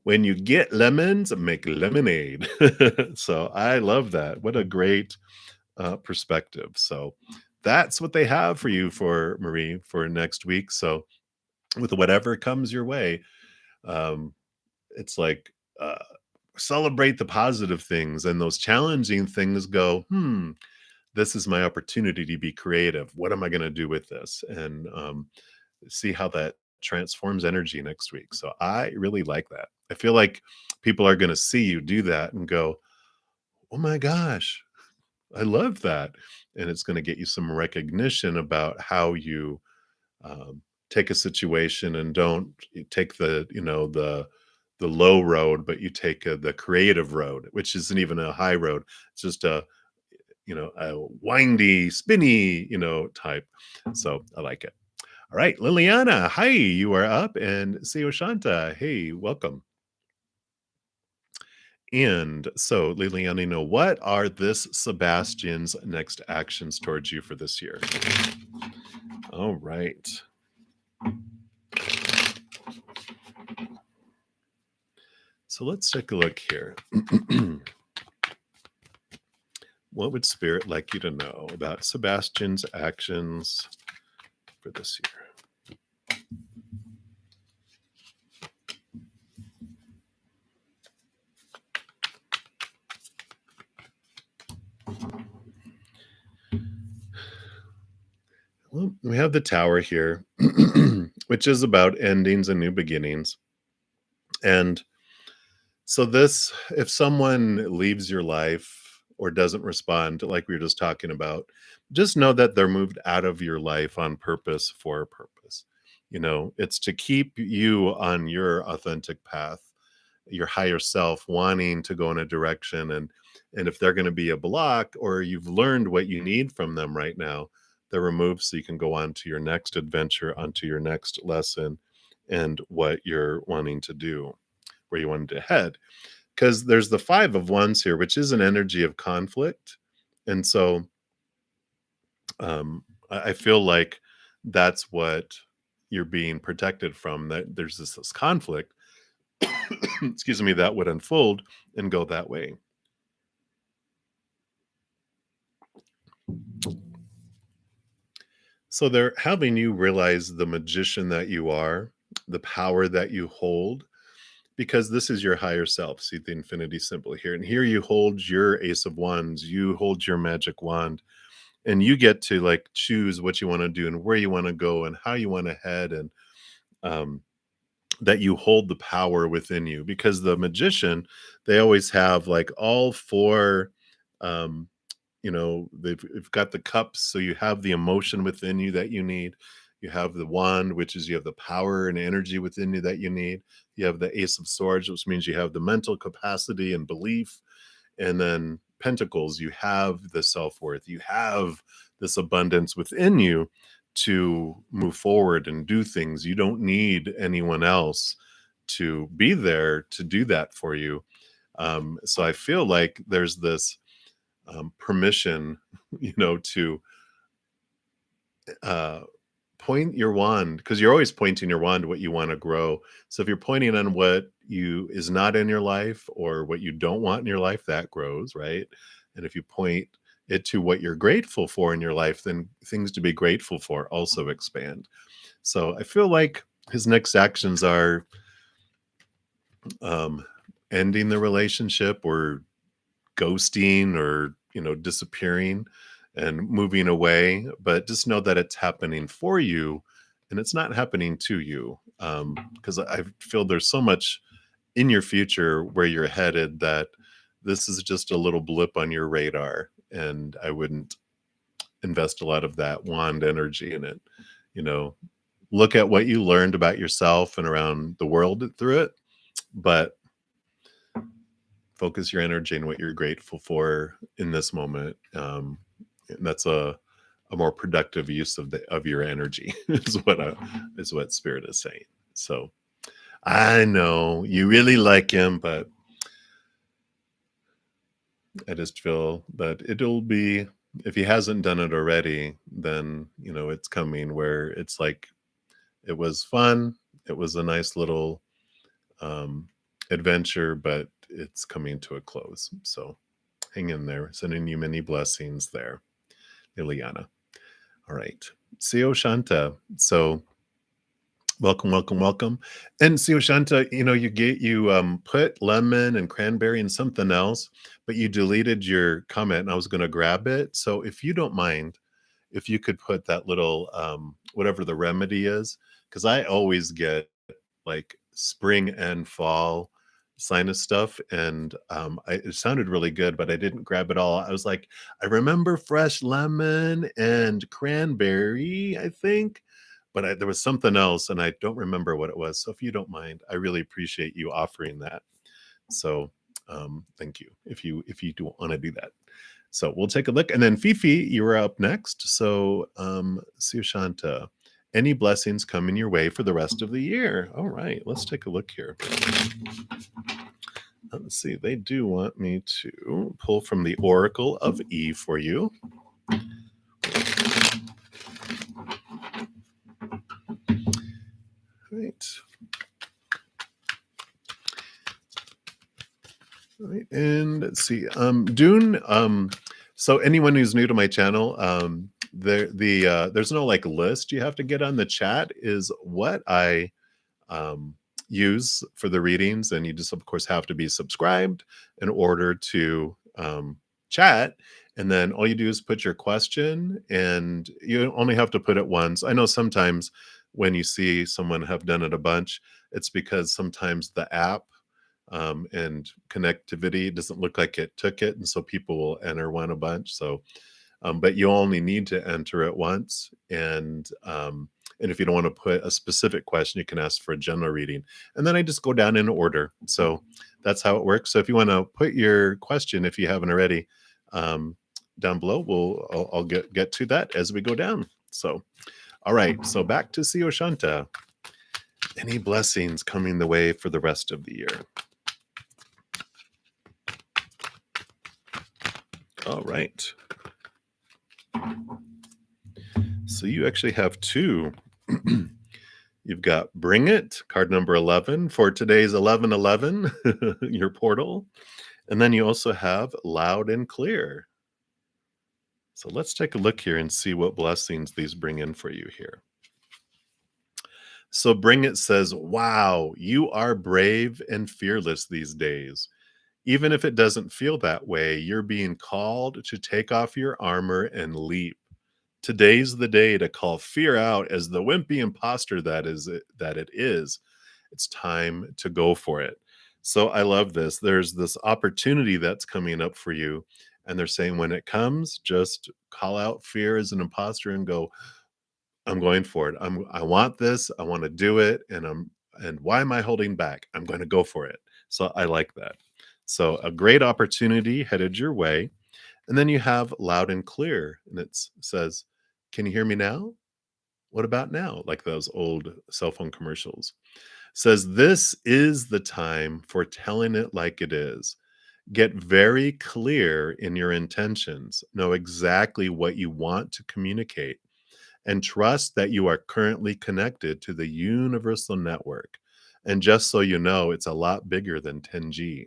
when you get lemons, make lemonade. So I love that. What a great perspective. So that's what they have for you, for Marie, for next week. So with whatever comes your way, um, it's like, uh, celebrate the positive things, and those challenging things go, this is my opportunity to be creative. What am I going to do with this? And see how that transforms energy next week. So I really like that. I feel like people are going to see you do that and go, oh my gosh, I love that. And it's going to get you some recognition about how you take a situation and don't take the low road, but you take the creative road, which isn't even a high road. It's just a windy, spinny, type. So I like it. All right, Liliana, hi, you are up, and Seo Shanta, hey, welcome. And so, Liliana, what are this Sebastian's next actions towards you for this year? All right. So let's take a look here. What would Spirit like you to know about Sebastian's actions for this year? Well, we have the Tower here, which is about endings and new beginnings. And so this, if someone leaves your life or doesn't respond, like we were just talking about, just know that they're moved out of your life on purpose for a purpose. It's to keep you on your authentic path, your higher self wanting to go in a direction. And if they're going to be a block, or you've learned what you need from them right now, they're removed so you can go on to your next adventure, onto your next lesson, and what you're wanting to do, where you wanted to head. Because there's the Five of Wands here, which is an energy of conflict. And so I feel like that's what you're being protected from, that there's this conflict, excuse me, that would unfold and go that way. So they're having you realize the magician that you are, the power that you hold, because this is your higher self. See the infinity symbol here. And here you hold your Ace of Wands, you hold your magic wand, and you get to like choose what you want to do and where you want to go and how you want to head. And um, that you hold the power within you, because the magician, they always have like all four, um, they've got the cups, so you have the emotion within you that you need. You have the wand, which is you have the power and energy within you that you need. You have the Ace of Swords, which means you have the mental capacity and belief. And then Pentacles, you have the self-worth, you have this abundance within you to move forward and do things. You don't need anyone else to be there to do that for you. So I feel like there's this permission, to uh, point your wand, because you're always pointing your wand what you want to grow. So if you're pointing on what you is not in your life or what you don't want in your life, that grows, right? And if you point it to what you're grateful for in your life, then things to be grateful for also expand. So I feel like his next actions are um, ending the relationship or ghosting or disappearing and moving away, but just know that it's happening for you and it's not happening to you, because I feel there's so much in your future where you're headed that this is just a little blip on your radar, and I wouldn't invest a lot of that wand energy in it. you know Look at what you learned about yourself and around the world through it, but focus your energy on what you're grateful for in this moment. And that's a more productive use of your energy is what spirit is saying. So I know you really like him, but I just feel that it'll be, if he hasn't done it already, then it's coming, where it's like it was fun, it was a nice little um adventure, but it's coming to a close. So hang in there. Sending you many blessings there, Liliana. All right. Sio Shanta. So welcome, welcome, welcome. And Sio Shanta, you put lemon and cranberry and something else, but you deleted your comment and I was gonna grab it. So if you don't mind, if you could put that little whatever the remedy is, because I always get like spring and fall sinus stuff, and it sounded really good, but I didn't grab it all. I was like, I remember fresh lemon and cranberry, I think, but there was something else and I don't remember what it was. So if you don't mind, I really appreciate you offering that. So thank you if you do want to do that. So we'll take a look. And then Fifi, you were up next. So Sushanta, any blessings coming your way for the rest of the year? All right, let's take a look here. Let's see. They do want me to pull from the Oracle of E for you. Right. Right. And let's see. Dune, so anyone who's new to my channel, there's no like list you have to get on. The chat is what I um, use for the readings, and you just of course have to be subscribed in order to chat. And then all you do is put your question, and you only have to put it once. I know sometimes when you see someone have done it a bunch, it's because sometimes the app and connectivity doesn't look like it took it, and so people will enter one a bunch. So but you only need to enter it once. And if you don't want to put a specific question, you can ask for a general reading. And then I just go down in order. So that's how it works. So if you want to put your question, if you haven't already, down below, I'll get to that as we go down. So, all right. So back to Sio Shanta. Any blessings coming the way for the rest of the year? All right. So you actually have two. You've got Bring It, card number 11 for today's 1111, your portal. And then you also have Loud and Clear. So let's take a look here and see what blessings these bring in for you here. So Bring It says, wow, you are brave and fearless these days. Even if it doesn't feel that way, you're being called to take off your armor and leap. Today's the day to call fear out as the wimpy imposter that it is. It's time to go for it. So I love this. There's this opportunity that's coming up for you, and they're saying when it comes, just call out fear as an imposter and go, I'm going for it. I want this. I want to do it, and why am I holding back? I'm going to go for it. So I like that. So a great opportunity headed your way. And then you have Loud and Clear, and it says, can you hear me now? What about now? Like those old cell phone commercials. Says, this is the time for telling it like it is. Get very clear in your intentions. Know exactly what you want to communicate and trust that you are currently connected to the universal network. And just so you know, it's a lot bigger than 10G.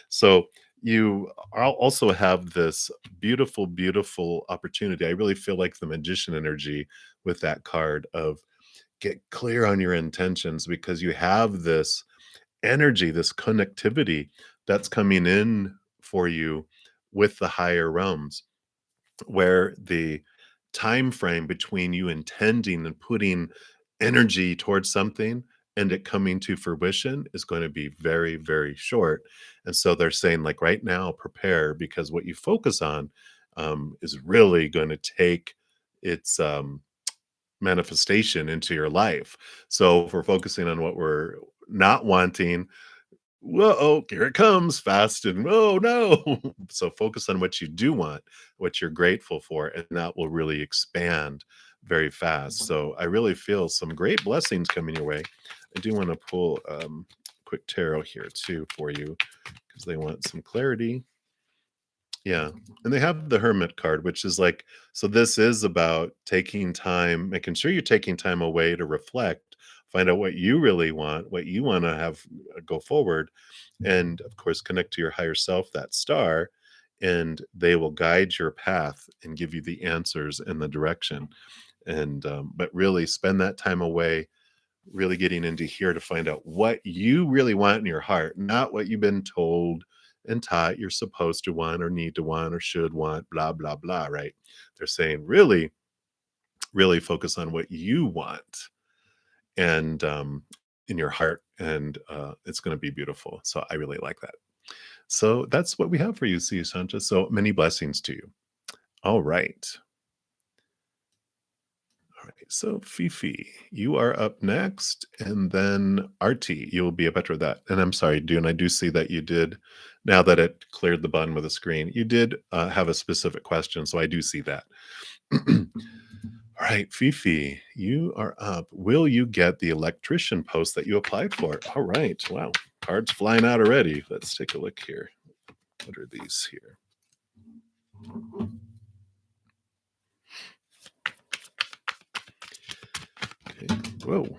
So you also have this beautiful, beautiful opportunity. I really feel like the magician energy with that card of get clear on your intentions because you have this energy, this connectivity that's coming in for you with the higher realms where the time frame between you intending and putting energy towards something and it coming to fruition is going to be very very short. And so they're saying like right now prepare because what you focus on is really going to take its manifestation into your life. So if we're focusing on what we're not wanting, whoa, oh, here it comes fast and oh no. So focus on what you do want, what you're grateful for, and that will really expand very fast. So I really feel some great blessings coming your way. I do want to pull quick tarot here too for you because they want some clarity. Yeah, and they have the hermit card, which is like, so this is about taking time, making sure you're taking time away to reflect, find out what you really want, what you want to have go forward, and of course connect to your higher self, that star, and they will guide your path and give you the answers and the direction. And but really spend that time away really getting into here to find out what you really want in your heart, not what you've been told and taught you're supposed to want or need to want or should want, blah, blah, blah, right? They're saying really, really focus on what you want and in your heart, and it's going to be beautiful. So I really like that. So that's what we have for you, C. Santa. So many blessings to you. All right. All right, so Fifi, you are up next, and then Artie, you will be a better at that. And I'm sorry, Dune, I do see that you did, now that it cleared the button with the screen, you did have a specific question, so I do see that. All right, Fifi, you are up. Will you get the electrician post that you applied for? All right, wow, cards flying out already. Let's take a look here. What are these here? Okay, whoa.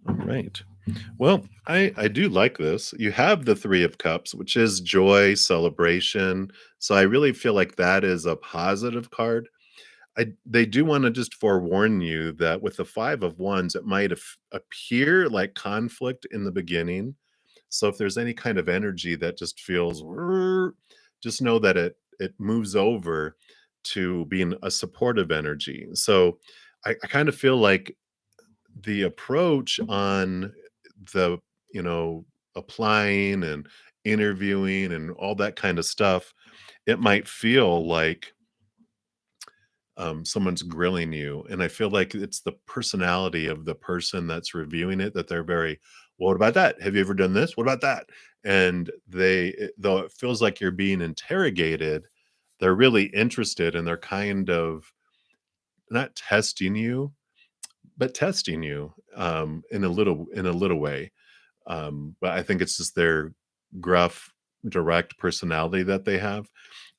All right. Well, I do like this. You have the 3 of cups, which is joy, celebration. So I really feel like that is a positive card. They do wanna just forewarn you that with the 5 of wands, it might appear like conflict in the beginning. So if there's any kind of energy that just feels, "Rrr," just know that it moves over to being a supportive energy. So I kind of feel like the approach on the, you know, applying and interviewing and all that kind of stuff, it might feel like someone's grilling you. And I feel like it's the personality of the person that's reviewing it that they're very, well, what about that? Have you ever done this? What about that? And though it feels like you're being interrogated, they're really interested and they're kind of not testing you, but testing you in a little way. But I think it's just their gruff, direct personality that they have.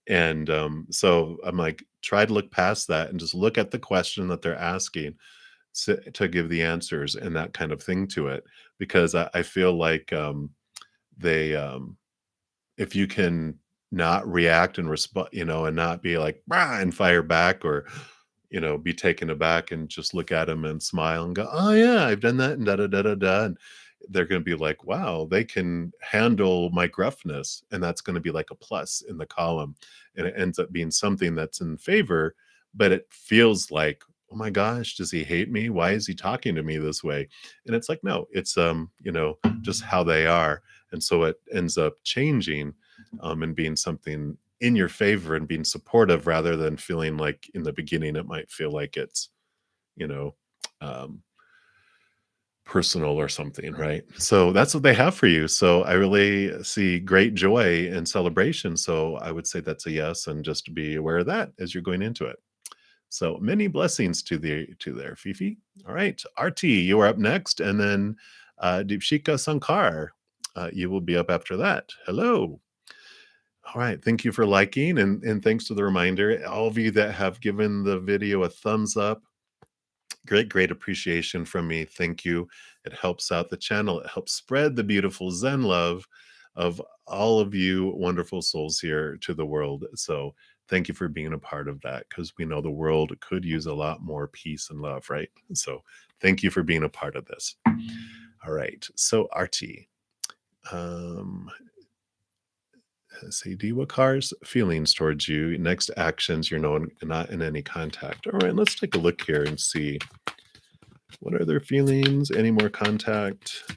And so I'm like, try to look past that and just look at the question that they're asking to give the answers and that kind of thing to it. Because I feel like they, if you can not react and respond, you know, and not be like, "Rah," and fire back or, you know, be taken aback and just look at them and smile and go, "Oh yeah, I've done that," and da da da da da. And they're going to be like, "Wow, they can handle my gruffness," and that's going to be like a plus in the column, and it ends up being something that's in favor, but it feels like, "Oh my gosh, does he hate me? Why is he talking to me this way?" And it's like, no, it's you know, just how they are, and so it ends up changing and being something in your favor and being supportive rather than feeling like in the beginning it might feel like it's, you know, um, personal or something, right? So that's what they have for you. So I really see great joy and celebration. So I would say that's a yes, and just be aware of that as you're going into it. So many blessings to there, Fifi. All right, RT, you are up next, and then Deepshika Sankar, you will be up after that. Hello. All right, thank you for liking, and thanks to the reminder. All of you that have given the video a thumbs up, great appreciation from me. Thank you. It helps out the channel. It helps spread the beautiful Zen love of all of you wonderful souls here to the world. So thank you for being a part of that, because we know the world could use a lot more peace and love, right? So thank you for being a part of this. All right. So RT, um, say Diwakar's feelings towards you. Next actions, you're not in any contact. All right, let's take a look here and see what are their feelings. Any more contact?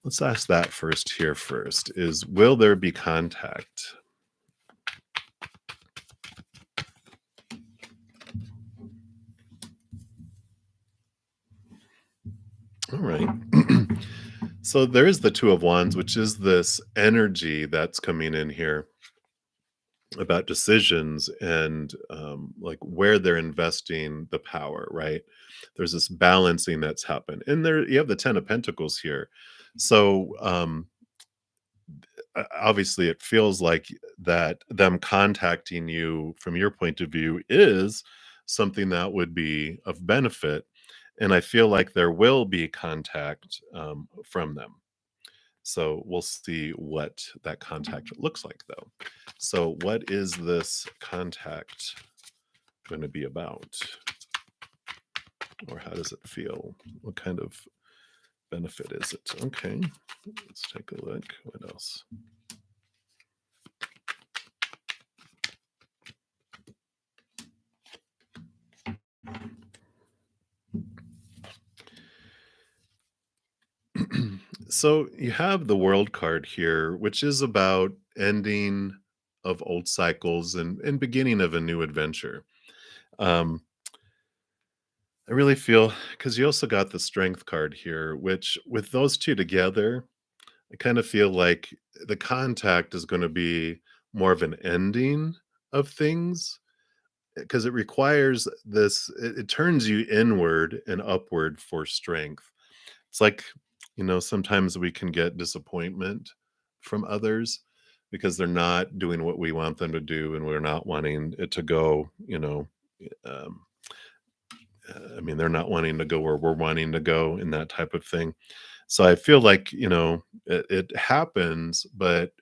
Let's ask that first here first is, will there be contact? All right. So there is the Two of Wands, which is this energy that's coming in here about decisions and like where they're investing the power, right? There's this balancing that's happened. And there you have the Ten of Pentacles here. So obviously it feels like that them contacting you from your point of view is something that would be of benefit, and I feel like there will be contact from them. So we'll see what that contact looks like, though. So what is this contact going to be about, or how does it feel? What kind of benefit is it? Okay, let's take a look. What else? So you have the World card here, which is about ending of old cycles and beginning of a new adventure. Um, I really feel, because you also got the Strength card here, which with those two together, I kind of feel like the contact is going to be more of an ending of things, because it requires this, it turns you inward and upward for strength. It's like, sometimes we can get disappointment from others because they're not doing what we want them to do, and we're not wanting it to go, um, I mean, they're not wanting to go where we're wanting to go, and that type of thing. So I feel like, it happens, but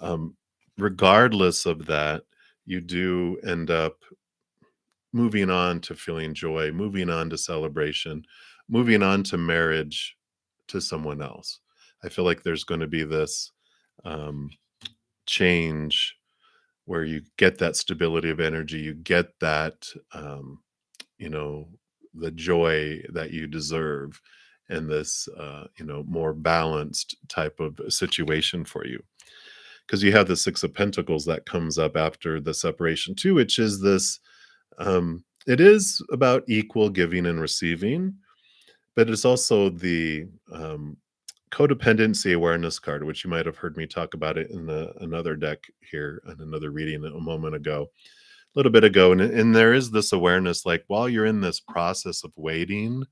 um, regardless of that, you do end up moving on to feeling joy, moving on to celebration, moving on to marriage to someone else. I feel like there's going to be this um, change where you get that stability of energy, you get that, you know, the joy that you deserve, and this, more balanced type of situation for you. Because you have the Six of Pentacles that comes up after the separation too, which is this, it is about equal giving and receiving, but it's also the codependency awareness card, which you might have heard me talk about it in another deck here and another reading a moment ago, a little bit ago. And there is this awareness, like while you're in this process of waiting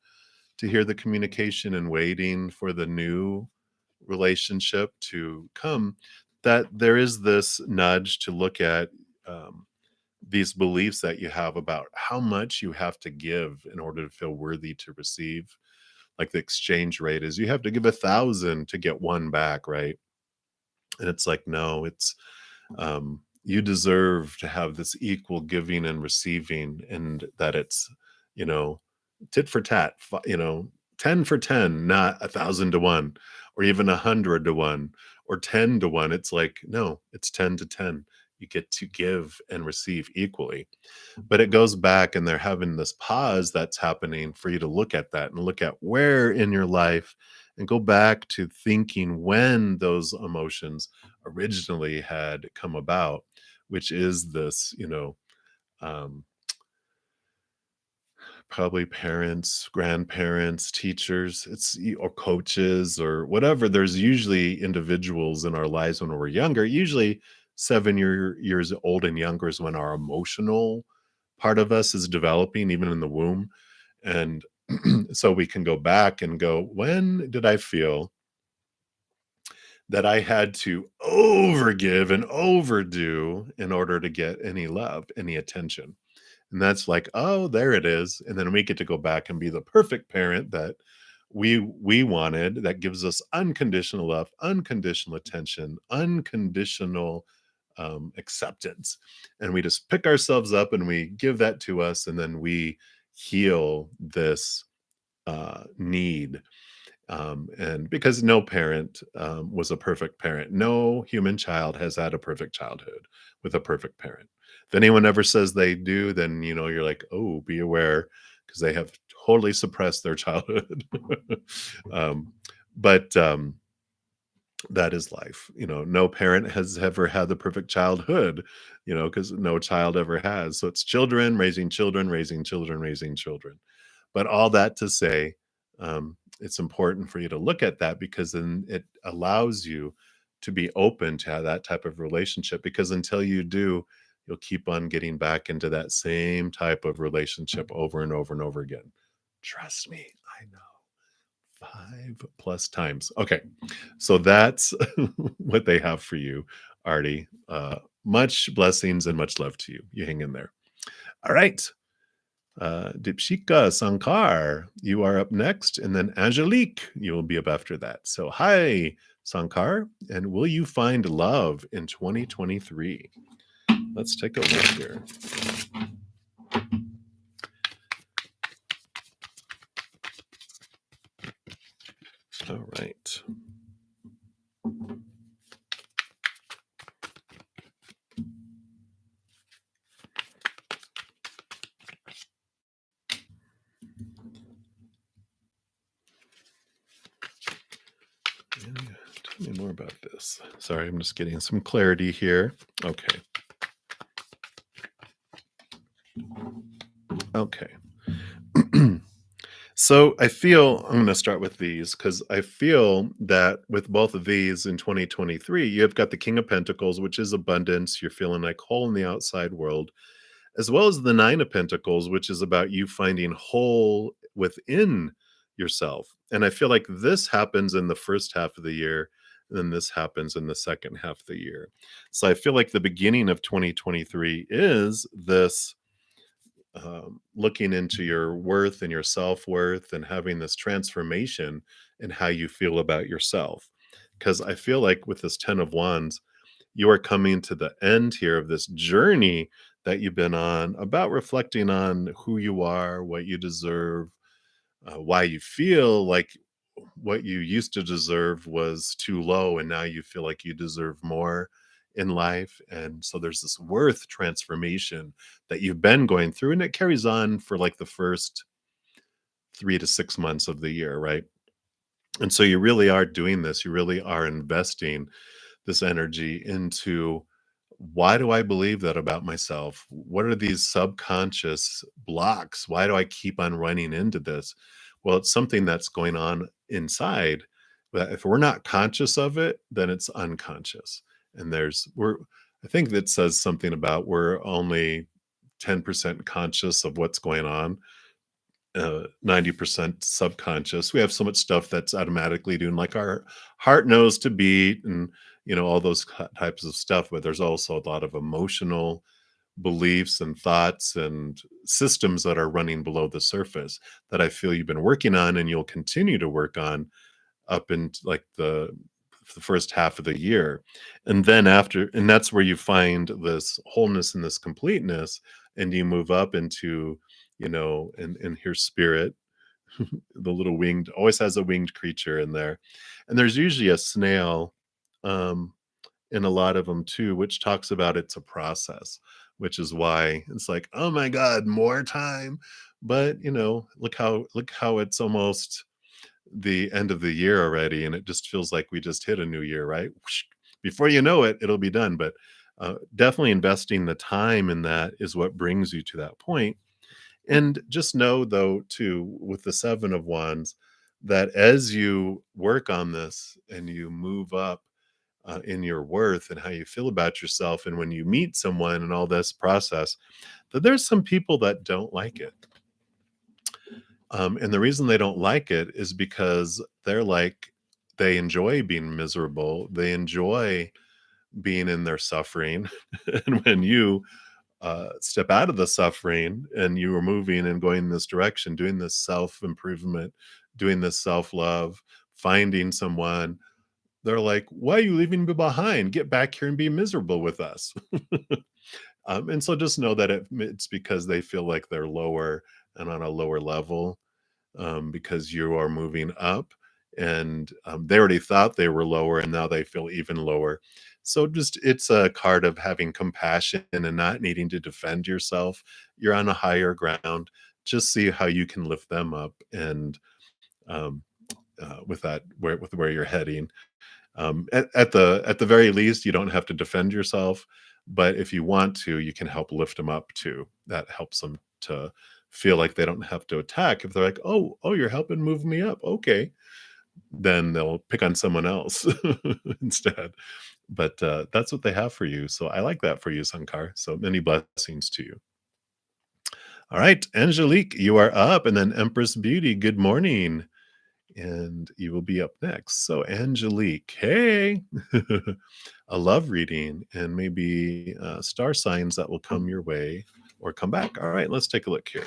to hear the communication and waiting for the new relationship to come, that there is this nudge to look at these beliefs that you have about how much you have to give in order to feel worthy to receive. Like the exchange rate is, you have to give 1,000 to get one back, right? And it's like, no, it's you deserve to have this equal giving and receiving, and that it's, you know, tit for tat, 10 for 10, not 1,000 to 1, or even 100 to 1, or 10 to 1. It's like, no, it's 10 to 10. You get to give and receive equally. But it goes back, and they're having this pause that's happening for you to look at that and look at where in your life, and go back to thinking when those emotions originally had come about, which is this, um, probably parents, grandparents, teachers, or coaches or whatever. There's usually individuals in our lives when we're younger, usually 7 years old and younger is when our emotional part of us is developing even in the womb. And so we can go back and go, when did I feel that I had to overgive and overdo in order to get any love, any attention? And that's like, oh, there it is. And then we get to go back and be the perfect parent that we wanted, that gives us unconditional love, unconditional attention, unconditional acceptance. And we just pick ourselves up and we give that to us, and then we heal this need. And because no parent was a perfect parent, no human child has had a perfect childhood with a perfect parent. If anyone ever says they do, then you're like, oh, be aware, because they have totally suppressed their childhood. um, but that is life. No parent has ever had the perfect childhood, because no child ever has. So it's children raising children, raising children, raising children. But all that to say, it's important for you to look at that, because then it allows you to be open to have that type of relationship. Because until you do, you'll keep on getting back into that same type of relationship over and over and over again. Trust me, I know. 5 plus times. Okay. So that's what they have for you, Artie. Much blessings and much love to you. You hang in there. All right. Dipshika Sankar, you are up next. And then Angelique, you will be up after that. So, hi, Sankar. And will you find love in 2023? Let's take a look here. All right. Yeah, tell me more about this. Sorry, I'm just getting some clarity here. Okay. Okay. So I feel I'm going to start with these, because I feel that with both of these in 2023, you've got the King of Pentacles, which is abundance. You're feeling like whole in the outside world, as well as the Nine of Pentacles, which is about you finding whole within yourself. And I feel like this happens in the first half of the year, and then this happens in the second half of the year. So I feel like the beginning of 2023 is this looking into your worth and your self-worth, and having this transformation in how you feel about yourself. Because I feel like with this 10 of wands, you are coming to the end here of this journey that you've been on, about reflecting on who you are, what you deserve, why you feel like what you used to deserve was too low, and now you feel like you deserve more in life. And so there's this worth transformation that you've been going through, and it carries on for like the first 3 to 6 months of the year, right? And so you really are doing this, you really are investing this energy into, why do I believe that about myself? What are these subconscious blocks? Why do I keep on running into this? Well, it's something that's going on inside. But if we're not conscious of it, then it's unconscious. And I think that says something about, we're only 10% conscious of what's going on, 90% subconscious. We have so much stuff that's automatically doing, like our heart knows to beat, and all those types of stuff. But there's also a lot of emotional beliefs and thoughts and systems that are running below the surface, that I feel you've been working on, and you'll continue to work on up in like the first half of the year. And then after, and that's where you find this wholeness and this completeness, and you move up into, and here's spirit. The little winged, always has a winged creature in there. And there's usually a snail um in a lot of them too, which talks about it's a process, which is why it's like, oh my god, more time. But look how it's almost the end of the year already, and it just feels like we just hit a new year, right? Whoosh. Before you know it, it'll be done. But definitely investing the time in that is what brings you to that point. And just know, though, too, with the Seven of Wands, that as you work on this and you move up in your worth and how you feel about yourself, and when you meet someone and all this process, that there's some people that don't like it. And the reason they don't like it is because they're like, they enjoy being miserable. They enjoy being in their suffering. And when you step out of the suffering and you are moving and going in this direction, doing this self improvement, doing this self love, finding someone, they're like, why are you leaving me behind? Get back here and be miserable with us. And so just know that it's because they feel like they're lower and on a lower level, because you are moving up, and they already thought they were lower and now they feel even lower. So just it's a card of having compassion and not needing to defend yourself. You're on a higher ground. Just see how you can lift them up, and um, with that, where you're heading. At the very least, you don't have to defend yourself, but if you want to, you can help lift them up too. That helps them to feel like they don't have to attack. If they're like, "Oh, you're helping move me up," okay, then they'll pick on someone else instead. But that's what they have for you. So I like that for you, Sankar. So many blessings to you. All right, Angelique, you are up, and then Empress Beauty. Good morning, and you will be up next. So, Angelique, hey, a love reading and maybe star signs that will come your way or come back. All right, let's take a look here.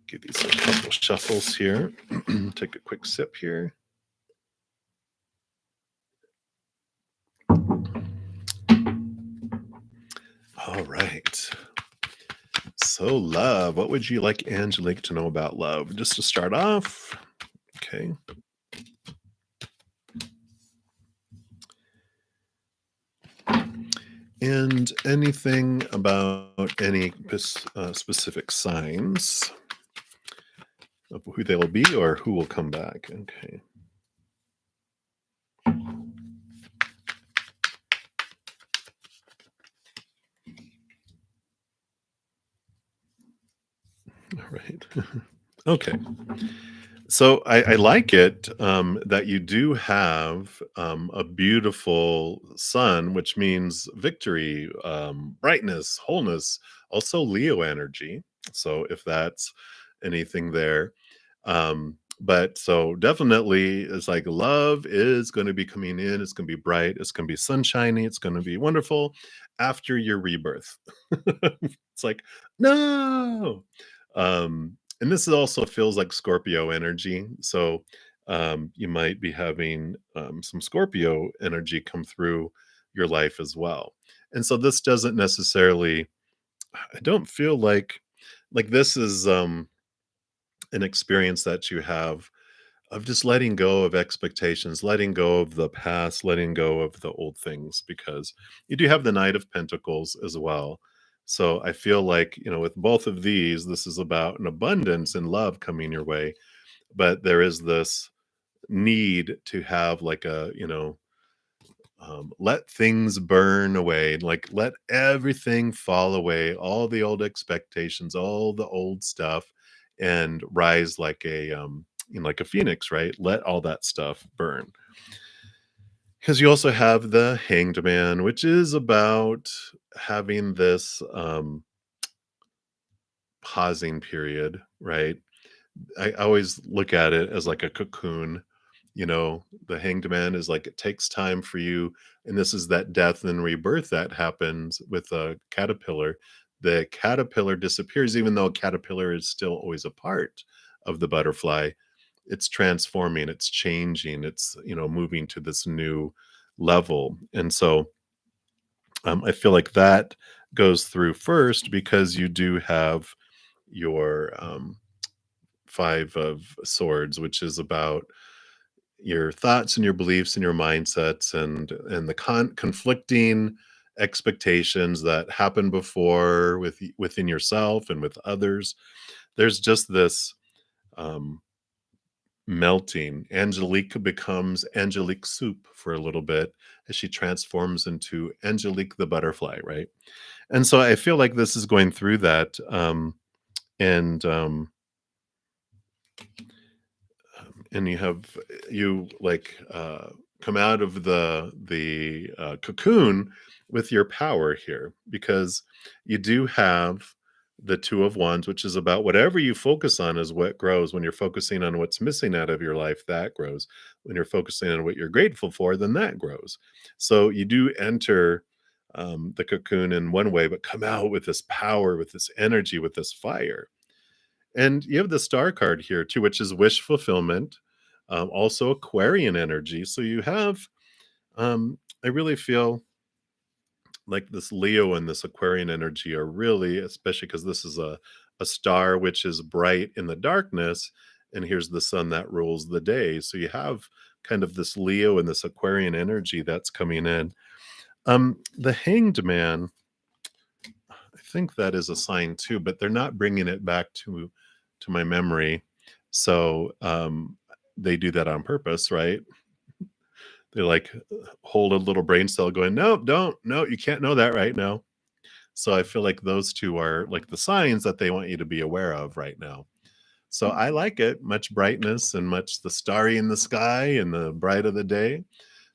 Give these a couple shuffles here. Take a quick sip here. All right. So, love. What would you like Angelique to know about love? Just to start off. Okay. And anything about any specific signs of who they will be or who will come back? Okay. All right. Okay. So I like it, that you do have a beautiful sun, which means victory, brightness, wholeness, also Leo energy. So if that's anything there. But so definitely it's like love is going to be coming in. It's going to be bright. It's going to be sunshiny. It's going to be wonderful after your rebirth. It's like, no. And this also feels like Scorpio energy. So you might be having some Scorpio energy come through your life as well. And so this doesn't necessarily, I don't feel like this is an experience that you have of just letting go of expectations, letting go of the past, letting go of the old things, because you do have the Knight of Pentacles as well. So I feel like, with both of these, this is about an abundance and love coming your way. But there is this need to have like let things burn away, like let everything fall away, all the old expectations, all the old stuff, and rise like like a phoenix, right? Let all that stuff burn. Because you also have the Hanged Man, which is about having this pausing period, right? I always look at it as like a cocoon. The Hanged Man is like it takes time for you, and this is that death and rebirth that happens with a caterpillar. The caterpillar disappears, even though a caterpillar is still always a part of the butterfly. It's transforming, it's changing, it's moving to this new level. And so I feel like that goes through first because you do have your Five of Swords, which is about your thoughts and your beliefs and your mindsets, and the conflicting expectations that happened before within yourself and with others. There's just this um, melting. Angelique becomes Angelique Soup for a little bit as she transforms into Angelique the butterfly, right? And so I feel like this is going through that. And and you have you like come out of the cocoon with your power here, because you do have the Two of Wands, which is about whatever you focus on is what grows. When you're focusing on what's missing out of your life, that grows. When you're focusing on what you're grateful for, then that grows. So you do enter the cocoon in one way, but come out with this power, with this energy, with this fire. And you have the star card here too, which is wish fulfillment, also Aquarian energy. So you have, I really feel like this Leo and this Aquarian energy are really, especially because this is a star which is bright in the darkness, and here's the sun that rules the day. So you have kind of this Leo and this Aquarian energy that's coming in. The Hanged Man, I think that is a sign too, but they're not bringing it back to my memory. So they do that on purpose, right? They like hold a little brain cell going, no, don't, no, you can't know that right now. So I feel like those two are like the signs that they want you to be aware of right now. So I like it, much brightness and much the starry in the sky and the bright of the day.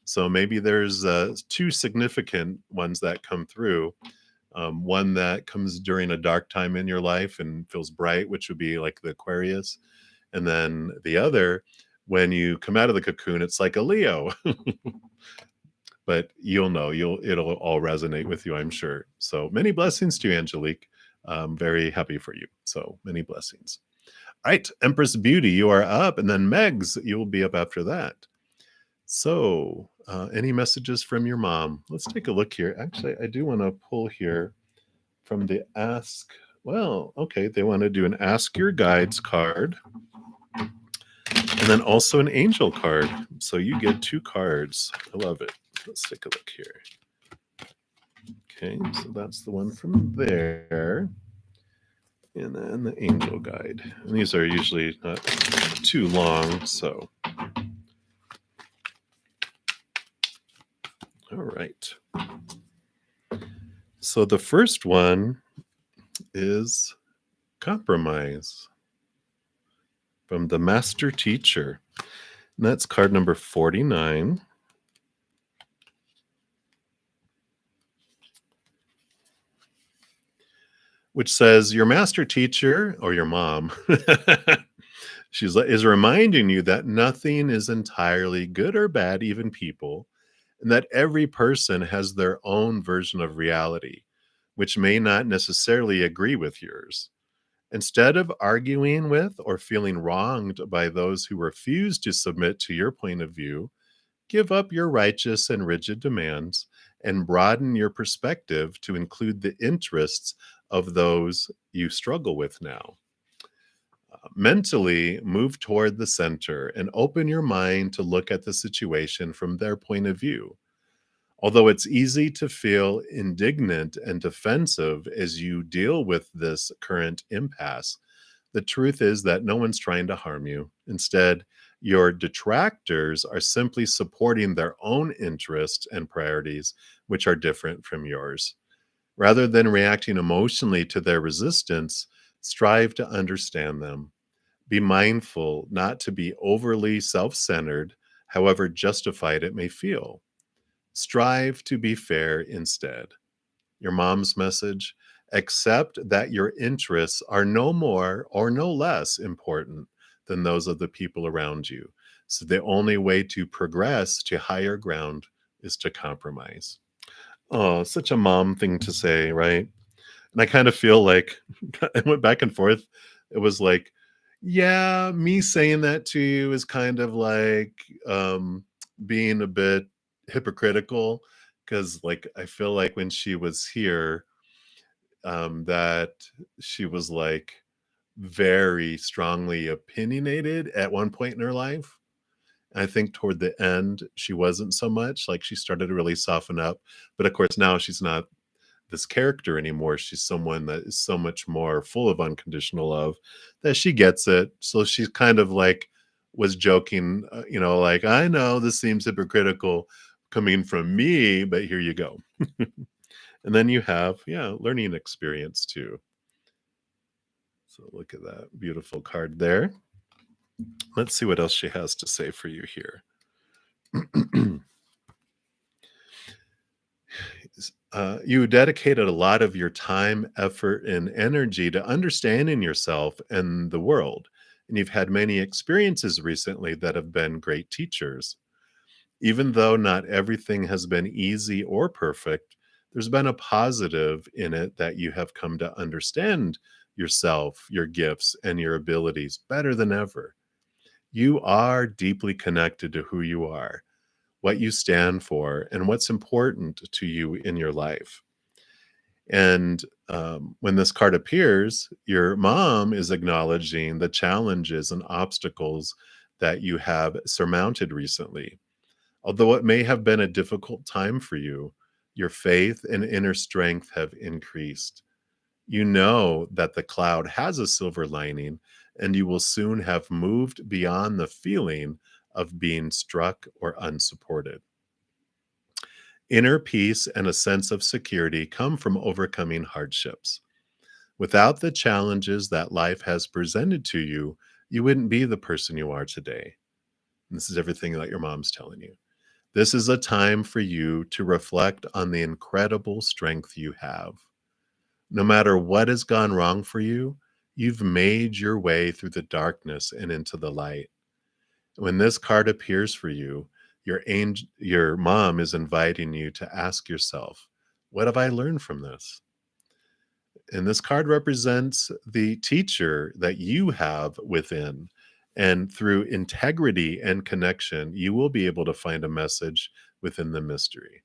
So maybe there's two significant ones that come through. One that comes during a dark time in your life and feels bright, which would be like the Aquarius. And then the other, when you come out of the cocoon, it's like a Leo. But you'll know, it'll all resonate with you, I'm sure. So many blessings to you, Angelique. I'm very happy for you. So many blessings. All right, Empress Beauty, you are up, and then Megs, you will be up after that. So, any messages from your mom? Let's take a look here. Actually, I do want to pull here from the Ask. Well, okay, they want to do an Ask Your Guides card, and then also an Angel card. So you get two cards. I love it. Let's take a look here. Okay, so that's the one from there. And then the Angel Guide. And these are usually not too long, so. All right. So the first one is compromise from the Master Teacher. And that's card number 49. Which says your master teacher or your mom is reminding you that nothing is entirely good or bad, even people, and that every person has their own version of reality, which may not necessarily agree with yours. Instead of arguing with or feeling wronged by those who refuse to submit to your point of view, give up your righteous and rigid demands and broaden your perspective to include the interests of those you struggle with now. Mentally, move toward the center and open your mind to look at the situation from their point of view. Although it's easy to feel indignant and defensive as you deal with this current impasse, the truth is that no one's trying to harm you. Instead, your detractors are simply supporting their own interests and priorities, which are different from yours. Rather than reacting emotionally to their resistance, strive to understand them. Be mindful not to be overly self centered, however justified it may feel. Strive to be fair instead. Your mom's message: accept that your interests are no more or no less important than those of the people around you. So the only way to progress to higher ground is to compromise. Oh, such a mom thing to say, right? And I kind of feel like I went back and forth. It was like, yeah, me saying that to you is kind of like being a bit hypocritical, because like I feel like when she was here, that she was like very strongly opinionated at one point in her life. I think toward the end, she wasn't so much. Like she started to really soften up. But of course, now she's not this character anymore. She's someone that is so much more full of unconditional love that she gets it. So she's kind of like was joking, like, I know this seems hypocritical coming from me, but here you go. And then you have, yeah, learning experience too. So look at that beautiful card there. Let's see what else she has to say for you here. You dedicated a lot of your time, effort, and energy to understanding yourself and the world. And you've had many experiences recently that have been great teachers. Even though not everything has been easy or perfect, there's been a positive in it that you have come to understand yourself, your gifts, and your abilities better than ever. You are deeply connected to who you are, what you stand for, and what's important to you in your life. And when this card appears, your mom is acknowledging the challenges and obstacles that you have surmounted recently. Although it may have been a difficult time for you, your faith and inner strength have increased. You know that the cloud has a silver lining, and you will soon have moved beyond the feeling of being struck or unsupported. Inner peace and a sense of security come from overcoming hardships. Without the challenges that life has presented to you, you wouldn't be the person you are today. And this is everything that your mom's telling you. This is a time for you to reflect on the incredible strength you have. No matter what has gone wrong for you, you've made your way through the darkness and into the light. When this card appears for you, your mom is inviting you to ask yourself, what have I learned from this? And this card represents the teacher that you have within. And through integrity and connection, you will be able to find a message within the mystery.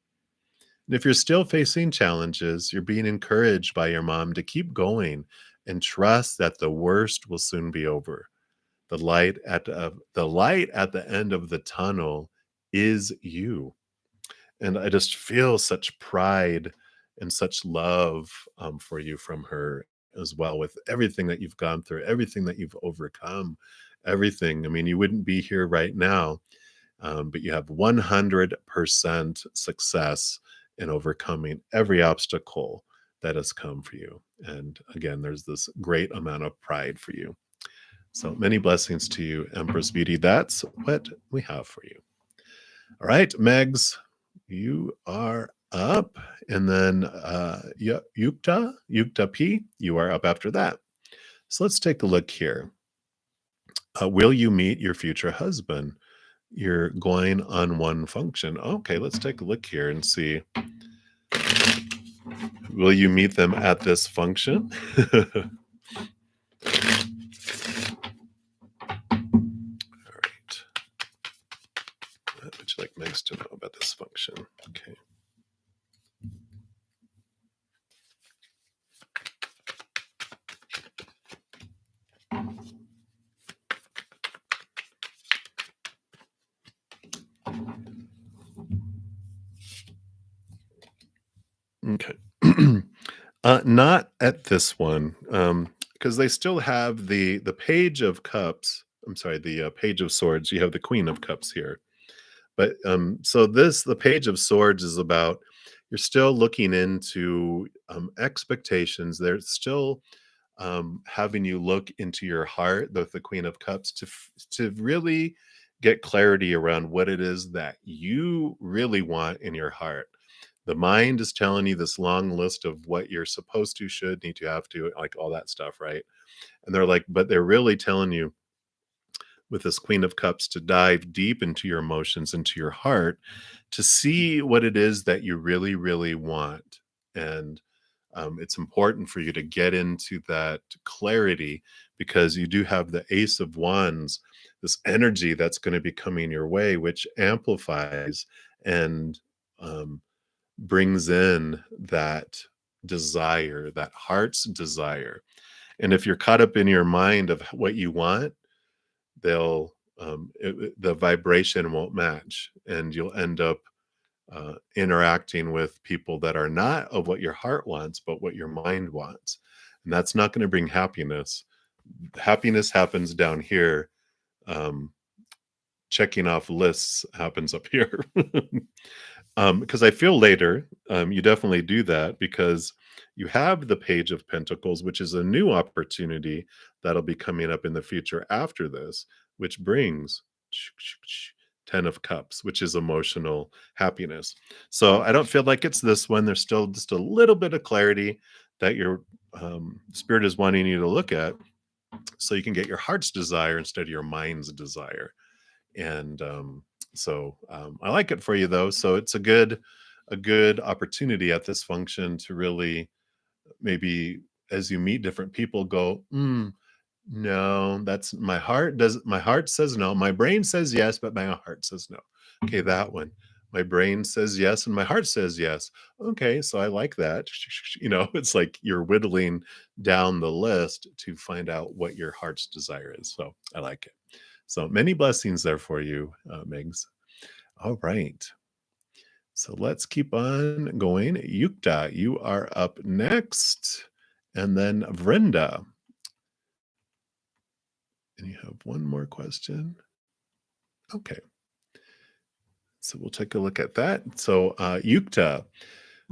And if you're still facing challenges, you're being encouraged by your mom to keep going and trust that the worst will soon be over. The light at the end of the tunnel is you. And I just feel such pride and such love for you from her as well, with everything that you've gone through, everything that you've overcome, everything. I mean, you wouldn't be here right now, but you have 100% success in overcoming every obstacle that has come for you. And again, there's this great amount of pride for you. So many blessings to you, Empress Beauty. That's what we have for you. All right, Megs, you are up. And then Yukta P, you are up after that. So let's take a look here. Will you meet your future husband? You're going on one function. Okay, let's take a look here and see. Will you meet them at this function? All right. What would you like Megs to know about this function? Okay. Okay. Not at this one, because they still have the Page of Cups. I'm sorry, the Page of Swords. You have the Queen of Cups here, but so the Page of Swords is about you're still looking into expectations. They're still having you look into your heart, the Queen of Cups, to really get clarity around what it is that you really want in your heart. The mind is telling you this long list of what you're supposed to, should, need to, have to, like all that stuff, right? And they're like, but they're really telling you with this Queen of Cups to dive deep into your emotions, into your heart, to see what it is that you really, really want. And it's important for you to get into that clarity because you do have the Ace of Wands, this energy that's going to be coming your way, which amplifies and brings in that desire, that heart's desire. And if you're caught up in your mind of what you want, the vibration won't match, and you'll end up interacting with people that are not of what your heart wants, but what your mind wants. And that's not going to bring happiness. Happiness happens down here. Um, Checking off lists happens up here. Because I feel later, you definitely do that because you have the Page of Pentacles, which is a new opportunity that'll be coming up in the future after this, which brings 10 of Cups, which is emotional happiness. So I don't feel like it's this one. There's still just a little bit of clarity that your spirit is wanting you to look at so you can get your heart's desire instead of your mind's desire. And I like it for you though. So it's a good opportunity at this function to really maybe as you meet different people go, no, that's my heart says no. My brain says yes, but my heart says no. Okay, that one. My brain says yes and my heart says yes. Okay, so I like that. It's like you're whittling down the list to find out what your heart's desire is. So I like it. So many blessings there for you, Megs. All right. So let's keep on going. Yukta, you are up next. And then Vrenda. And you have one more question. Okay. So we'll take a look at that. So, Yukta,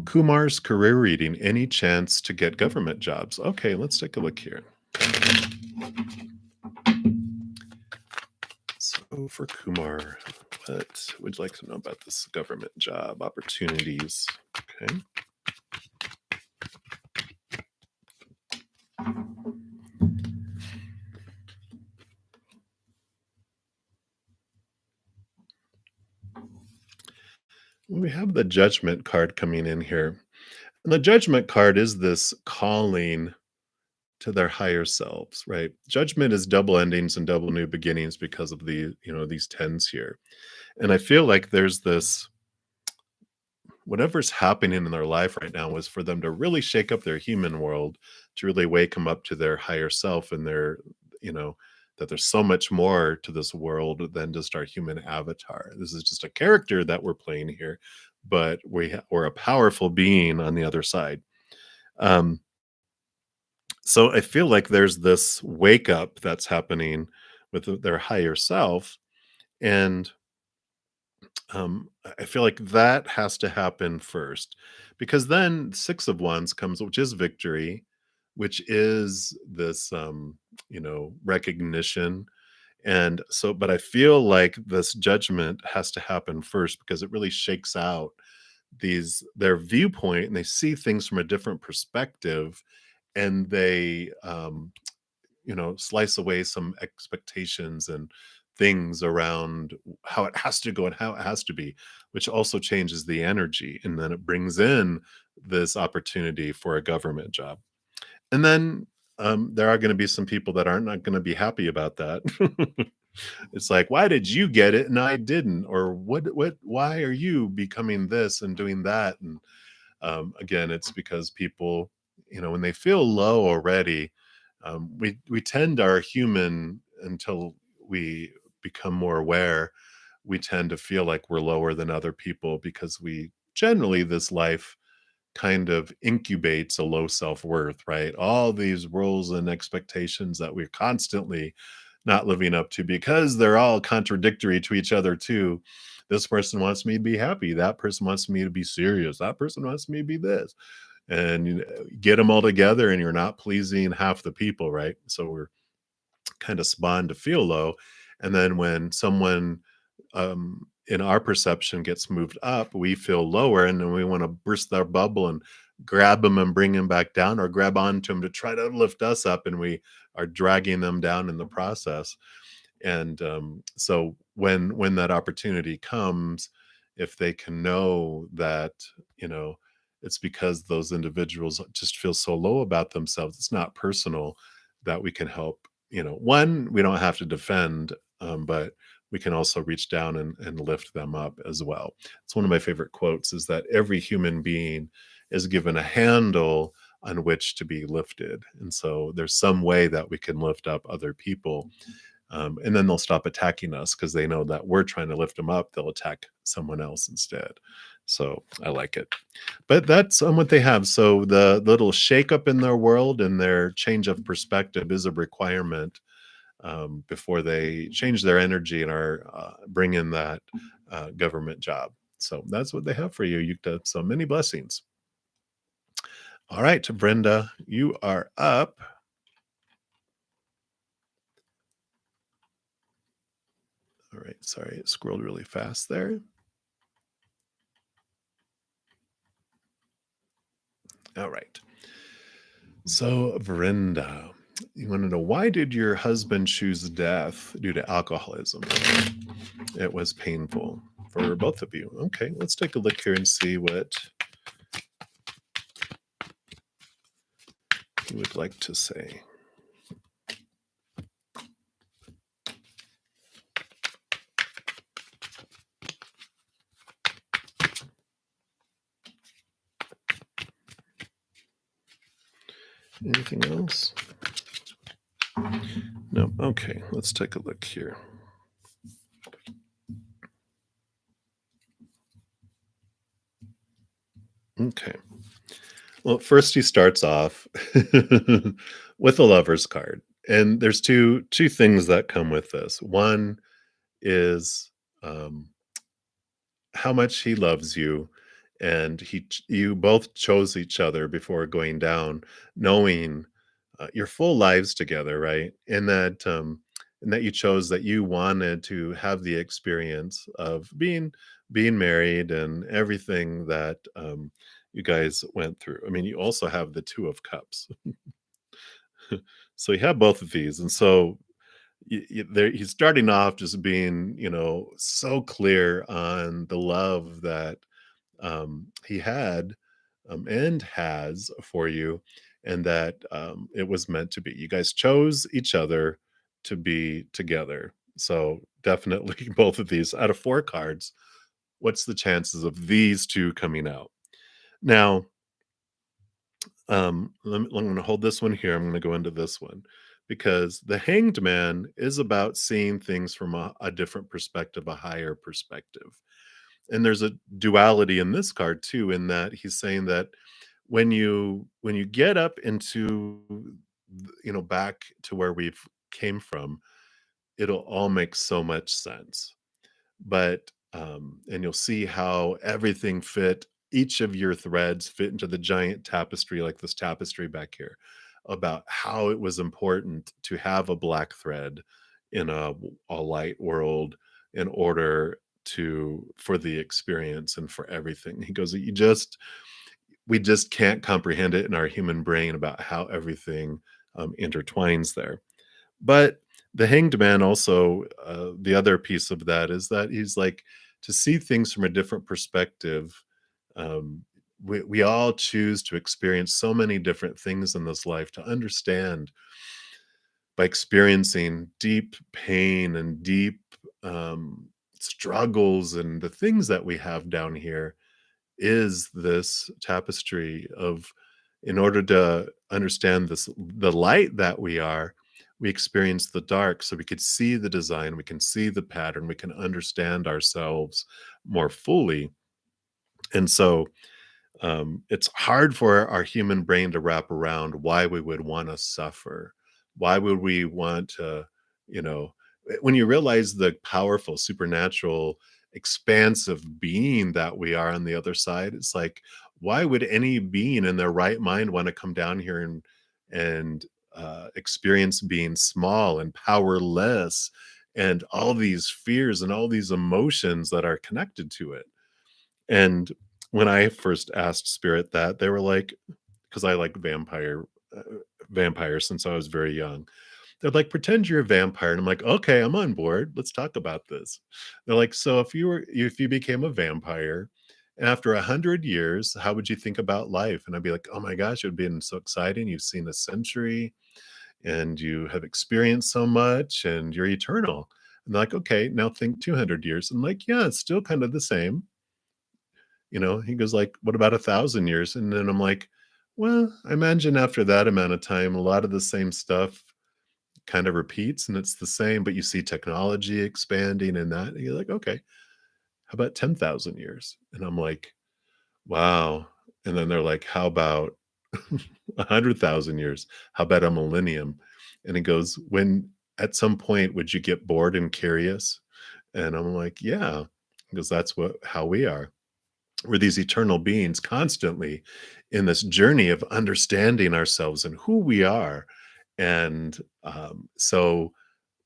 Kumar's career reading, any chance to get government jobs? Okay, let's take a look here. So, for Kumar, what would you like to know about this government job opportunities? Okay. We have the judgment card coming in here. And the judgment card is this calling to their higher selves, right? Judgment is double endings and double new beginnings because of these tens here. And I feel like there's this whatever's happening in their life right now is for them to really shake up their human world, to really wake them up to their higher self and you know, that there's so much more to this world than just our human avatar. This is just a character that we're playing here, but we're a powerful being on the other side. Um, so I feel like there's this wake up that's happening with their higher self, and I feel like that has to happen first, because then Six of Wands comes, which is victory, which is this, recognition. And so, but I feel like this judgment has to happen first because it really shakes out their viewpoint and they see things from a different perspective and they slice away some expectations and things around how it has to go and how it has to be, which also changes the energy. And then it brings in this opportunity for a government job. And then there are going to be some people that aren't not going to be happy about that. It's like, why did you get it and I didn't? Or why are you becoming this and doing that? And again, it's because people, when they feel low already, we tend our human until we become more aware. We tend to feel like we're lower than other people because we generally this life kind of incubates a low self-worth, right? All these rules and expectations that we're constantly not living up to because they're all contradictory to each other too. This person wants me to be happy, that person wants me to be serious, that person wants me to be this, and get them all together and you're not pleasing half the people, right? So we're kind of spawned to feel low. And then when someone in our perception gets moved up, we feel lower, and then we want to burst their bubble and grab them and bring them back down, or grab onto them to try to lift us up, and we are dragging them down in the process. And so when that opportunity comes, if they can know that, you know it's because those individuals just feel so low about themselves, it's not personal, that we can help. One, we don't have to defend, but we can also reach down and lift them up as well. It's one of my favorite quotes, is that every human being is given a handle on which to be lifted, and so there's some way that we can lift up other people, and then they'll stop attacking us because they know that we're trying to lift them up. They'll attack someone else instead. So I like it. But that's what they have. So the little shakeup in their world and their change of perspective is a requirement, before they change their energy and are bring in that government job. So that's what they have for you, Yukta. So many blessings. All right, Brenda, you are up. All right. Sorry, it scrolled really fast there. All right. So, Verinda, you want to know, why did your husband choose death due to alcoholism? It was painful for both of you. Okay, let's take a look here and see what you would like to say. Anything else? No. Okay, let's take a look here. Okay. Well, first he starts off with a lover's card. And there's two things that come with this. One is um, how much he loves you, and you both chose each other before going down, knowing your full lives together, right? And that you chose, that you wanted to have the experience of being married and everything that you guys went through. I mean, you also have the Two of Cups. So you have both of these, and so he's starting off just being, so clear on the love that he had and has for you, and that it was meant to be. You guys chose each other to be together. So definitely both of these out of four cards. What's the chances of these two coming out? Now, I'm going to hold this one here. I'm going to go into this one because the Hanged Man is about seeing things from a different perspective, a higher perspective. And there's a duality in this card too, in that he's saying that when you get up into back to where we've came from, it'll all make so much sense. But and you'll see how everything fit, each of your threads fit into the giant tapestry, like this tapestry back here, about how it was important to have a black thread in a light world in order to for the experience and for everything. He goes, we just can't comprehend it in our human brain about how everything intertwines there. But the Hanged Man also, the other piece of that is that he's like, to see things from a different perspective. We all choose to experience so many different things in this life, to understand by experiencing deep pain and deep struggles and the things that we have down here, is this tapestry of, in order to understand this, the light that we are, we experience the dark, so we could see the design, we can see the pattern, we can understand ourselves more fully. And so it's hard for our human brain to wrap around why we would want to suffer. Why would we want to, you know, when you realize the powerful, supernatural, expansive being that we are on the other side, it's like, why would any being in their right mind want to come down here and experience being small and powerless and all these fears and all these emotions that are connected to it? And when I first asked Spirit that, they were like, because I like uh, vampires since I was very young. They're like, "Pretend you're a vampire," and I'm like, "Okay, I'm on board. Let's talk about this." They're like, "So if you became a vampire, and after 100 years, how would you think about life?" And I'd be like, "Oh my gosh, it would be so exciting. You've seen a century, and you have experienced so much, and you're eternal." And they're like, "Okay, now think 200 years." I'm like, "Yeah, it's still kind of the same." He goes like, "What about 1,000 years?" And then I'm like, "Well, I imagine after that amount of time, a lot of the same stuff kind of repeats and it's the same, but you see technology expanding and that." And you're like, "Okay, how about 10,000 years?" And I'm like, "Wow." And then they're like, "How about 100,000 years? How about a millennium?" And he goes, "When at some point would you get bored and curious?" And I'm like, "Yeah." Because that's how we are. We're these eternal beings constantly in this journey of understanding ourselves and who we are. And so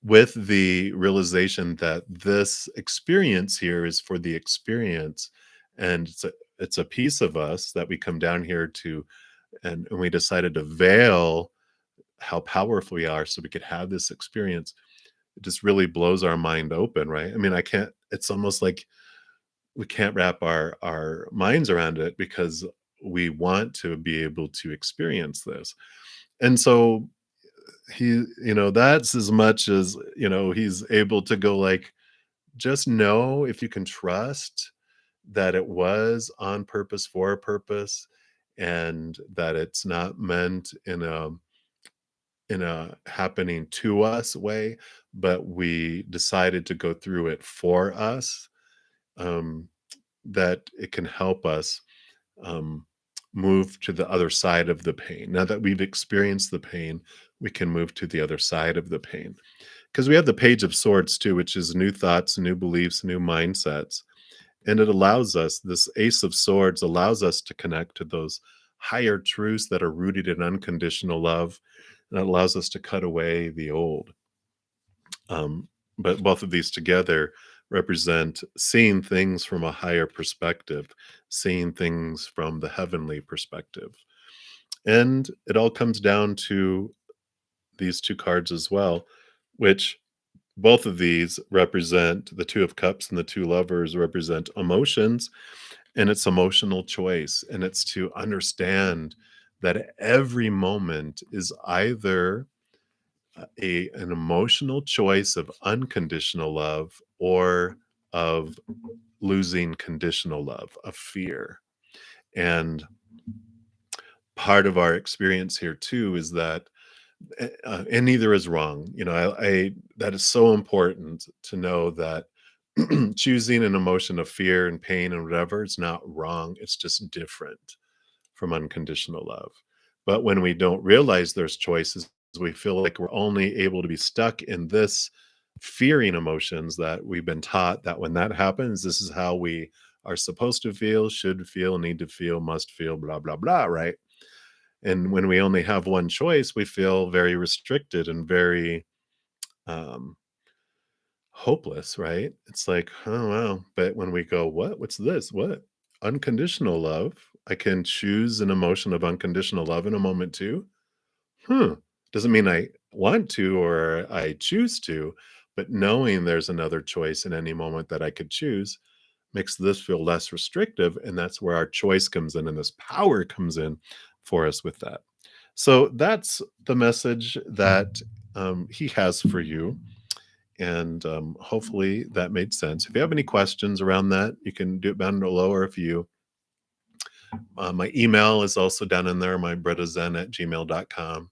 with the realization that this experience here is for the experience, and it's a piece of us that we come down here to, and we decided to veil how powerful we are so we could have this experience. It just really blows our mind open, right? I mean, I can't it's almost like we can't wrap our minds around it because we want to be able to experience this. And so that's as much as, he's able to go like, just know if you can trust that it was on purpose for a purpose, and that it's not meant in a happening to us way, but we decided to go through it for us, um, that it can help us um, move to the other side of the pain. Now that we've experienced the pain, we can move to the other side of the pain. Because we have the Page of Swords too, which is new thoughts, new beliefs, new mindsets. And it allows us, this Ace of Swords allows us to connect to those higher truths that are rooted in unconditional love. And it allows us to cut away the old. Um, but both of these together represent seeing things from a higher perspective, seeing things from the heavenly perspective. And it all comes down to these two cards as well, which both of these represent the Two of Cups, and the Two Lovers represent emotions, and it's emotional choice. And it's to understand that every moment is either an emotional choice of unconditional love or of losing conditional love, of fear. And part of our experience here too is that and neither is wrong. I that is so important to know that choosing an emotion of fear and pain and whatever, it's not wrong, it's just different from unconditional love. But when we don't realize there's choices, we feel like we're only able to be stuck in this fearing emotions that we've been taught that when that happens, this is how we are supposed to feel, should feel, need to feel, must feel, blah, blah, blah, right? And when we only have one choice, we feel very restricted and very um, hopeless, right? It's like, oh, wow. But when we go, what? What's this? What? Unconditional love. I can choose an emotion of unconditional love in a moment too. Doesn't mean I want to or I choose to, but knowing there's another choice in any moment that I could choose makes this feel less restrictive. And that's where our choice comes in and this power comes in for us with that. So that's the message that he has for you. And hopefully that made sense. If you have any questions around that, you can do it down below, or if you my email is also down in there, my brettazen@gmail.com.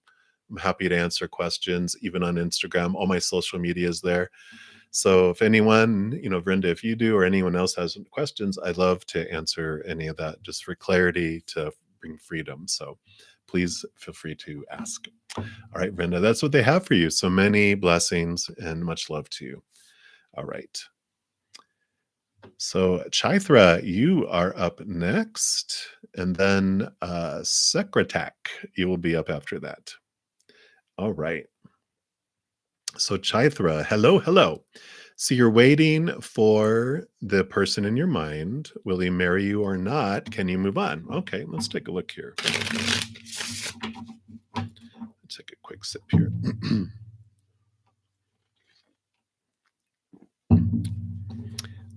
I'm happy to answer questions, even on Instagram. All my social media is there. So if anyone, Brenda, if you do or anyone else has questions, I'd love to answer any of that just for clarity to bring freedom. So please feel free to ask. All right, Brenda, that's what they have for you. So many blessings and much love to you. All right. So, Chaithra, you are up next, and then Secretak, you will be up after that. All right. So, Chaithra, hello, hello. So, you're waiting for the person in your mind. Will he marry you or not? Can you move on? Okay, let's take a look here. Let's take a quick sip here.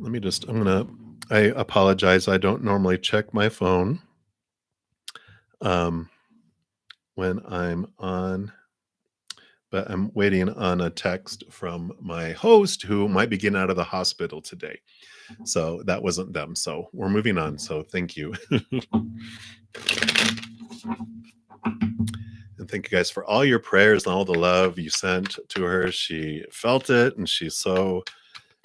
Let me just, I apologize. I don't normally check my phone um, when I'm on, but I'm waiting on a text from my host who might be getting out of the hospital today. So that wasn't them. So we're moving on. So thank you. And thank you guys for all your prayers and all the love you sent to her. She felt it, and she's so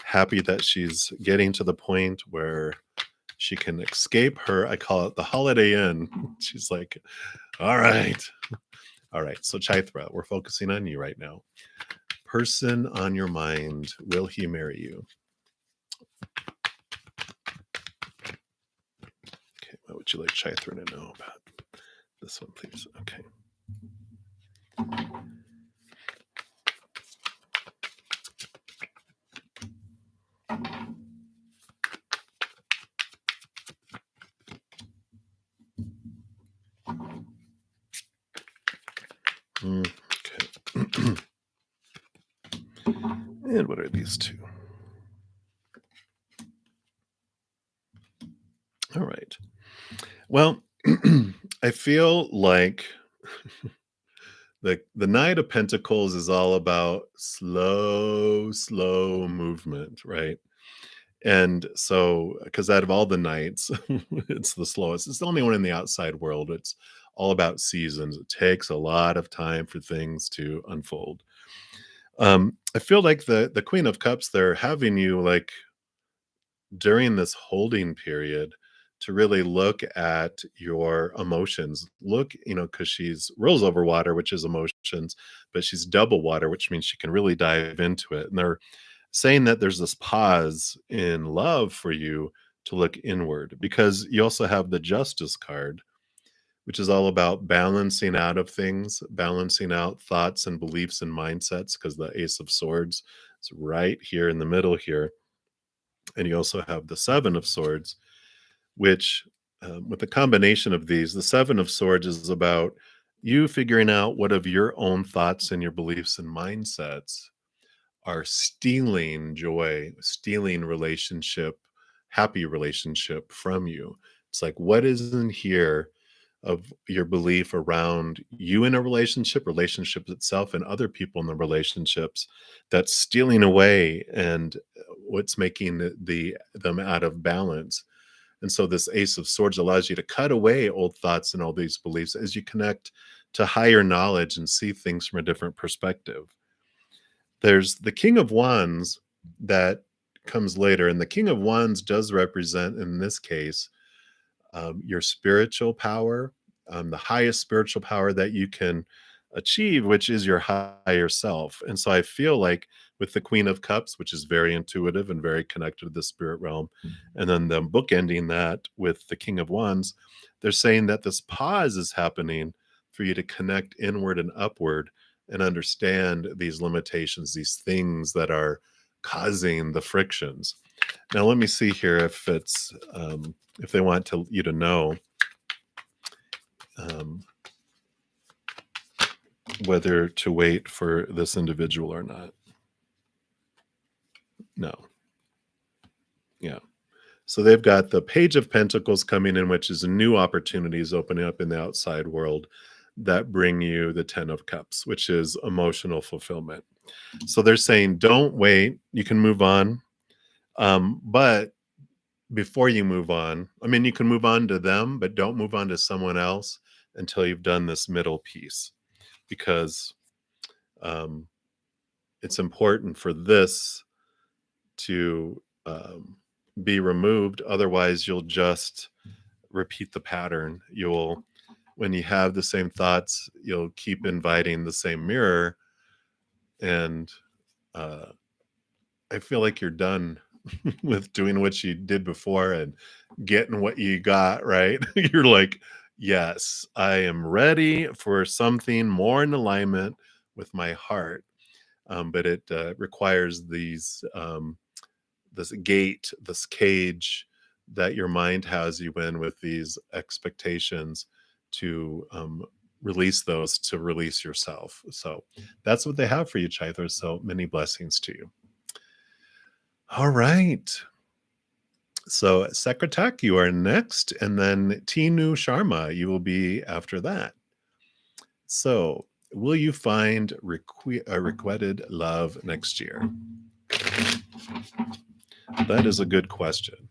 happy that she's getting to the point where she can escape her, I call it the Holiday Inn. She's like, all right. All right. So Chaithra, we're focusing on you right now. Person on your mind, will he marry you? Okay, what would you like Chaithra to know about this one, please? Okay. Okay. And what are these two? All right. Well, I feel like the Knight of Pentacles is all about slow movement, right? And so, because out of all the knights, it's the slowest. It's the only one in the outside world. It's all about seasons. It takes a lot of time for things to unfold. I feel like the Queen of Cups, they're having you like during this holding period to really look at your emotions. Look, because she's rules over water, which is emotions, but she's double water, which means she can really dive into it. And they're saying that there's this pause in love for you to look inward because you also have the Justice card, which is all about balancing out of things, balancing out thoughts and beliefs and mindsets, because the Ace of Swords is right here in the middle here. And you also have the Seven of Swords, which, with a combination of these, the Seven of Swords is about you figuring out what of your own thoughts and your beliefs and mindsets are stealing joy, stealing relationship, happy relationship from you. It's like, what isn't here of your belief around you in a relationship, relationships itself, and other people in the relationships that's stealing away and what's making them out of balance. And so this Ace of Swords allows you to cut away old thoughts and all these beliefs as you connect to higher knowledge and see things from a different perspective. There's the King of Wands that comes later, and the King of Wands does represent, in this case, your spiritual power, the highest spiritual power that you can achieve, which is your higher self. And so I feel like with the Queen of Cups, which is very intuitive and very connected to the spirit realm, and then them bookending that with the King of Wands, they're saying that this pause is happening for you to connect inward and upward and understand these limitations, these things that are causing the frictions. Now, let me see here if they want you to know um, whether to wait for this individual or not. No. Yeah. So they've got the Page of Pentacles coming in, which is new opportunities opening up in the outside world that bring you the Ten of Cups, which is emotional fulfillment. So they're saying, don't wait. You can move on. But before you move on, I mean, you can move on to them, but don't move on to someone else until you've done this middle piece, because um, it's important for this to be removed. Otherwise, you'll just repeat the pattern. When you have the same thoughts, you'll keep inviting the same mirror. And uh, I feel like you're done with doing what you did before and getting what you got, right? You're like, yes, I am ready for something more in alignment with my heart. But it requires this gate, this cage that your mind has you in with these expectations to release those, to release yourself. So that's what they have for you, Chaithra. So many blessings to you. All right. So Sekretak, you are next, and then Tinu Sharma, you will be after that. So will you find requited love next year? That is a good question.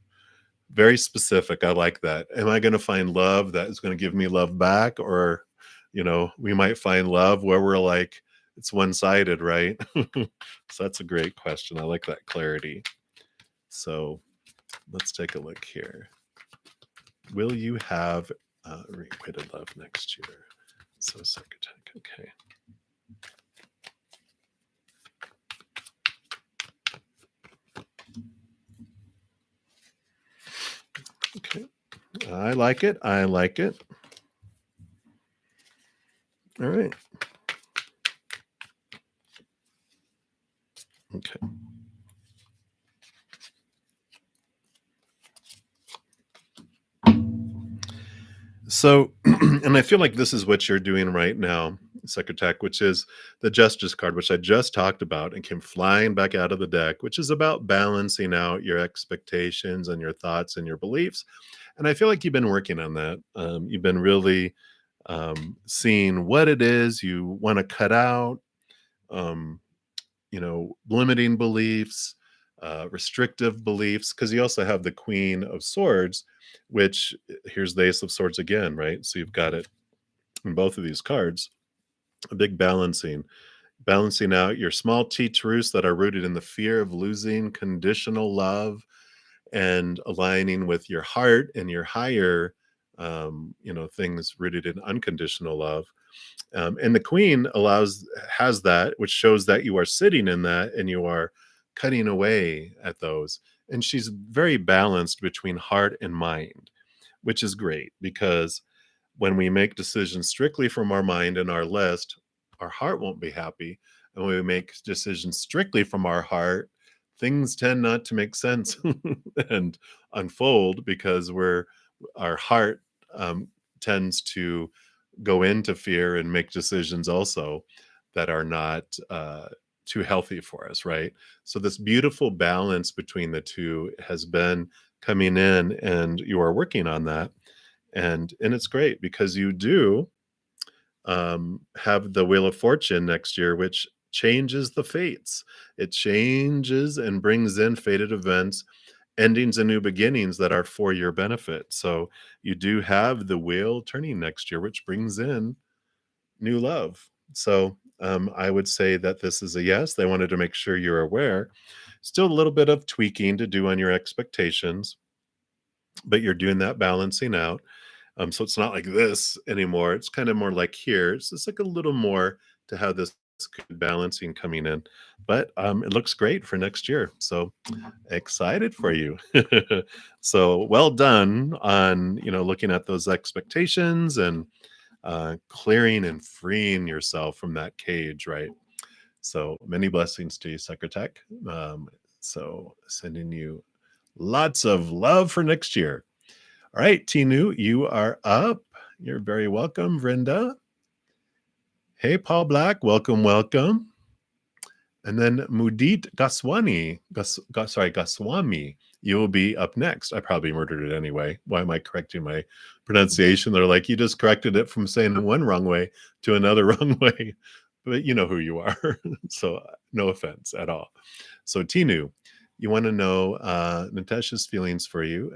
Very specific. I like that. Am I going to find love that is going to give me love back? Or, we might find love where we're like, it's one-sided, right? So that's a great question. I like that clarity. So let's take a look here. Will you have requited love next year? So Secretary, okay. Okay. I like it. I like it. All right. Okay. So, and I feel like this is what you're doing right now. Secretech, which is the Justice card, which I just talked about and came flying back out of the deck, which is about balancing out your expectations and your thoughts and your beliefs. And I feel like you've been working on that. You've been really seeing what it is you want to cut out, um, limiting beliefs, restrictive beliefs, because you also have the Queen of Swords, which here's the Ace of Swords again, right? So you've got it in both of these cards, a big balancing out your small t truths that are rooted in the fear of losing conditional love and aligning with your heart and your higher things rooted in unconditional love. And the queen has that, which shows that you are sitting in that and you are cutting away at those. And she's very balanced between heart and mind, which is great because when we make decisions strictly from our mind and our list, our heart won't be happy. And when we make decisions strictly from our heart, things tend not to make sense and unfold because our heart um, tends to go into fear and make decisions also that are not too healthy for us, right? So this beautiful balance between the two has been coming in, and you are working on that, and it's great because you do have the Wheel of Fortune next year, which changes the fates. It changes and brings in fated events, endings, and new beginnings that are for your benefit. So you do have the wheel turning next year, which brings in new love. So I would say that this is a yes. They wanted to make sure you're aware. Still a little bit of tweaking to do on your expectations, but you're doing that balancing out. So it's not like this anymore. It's kind of more like here. It's just like a little more to how this good balancing coming in. But it looks great for next year. So excited for you. So well done on looking at those expectations and clearing and freeing yourself from that cage, right? So many blessings to you, Secretech. So sending you lots of love for next year. All right, Tinu, you are up. You're very welcome, Vrinda. Hey, Paul Black, welcome, welcome. And then Mudit Goswami, you will be up next. I probably murdered it anyway. Why am I correcting my pronunciation? They're like, you just corrected it from saying one wrong way to another wrong way. But you know who you are. So no offense at all. So Tinu, you want to know Natasha's feelings for you.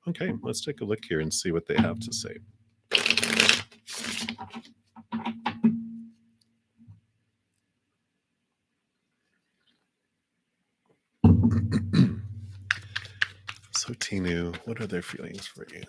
Okay, let's take a look here and see what they have to say. So Tinu, what are their feelings for you?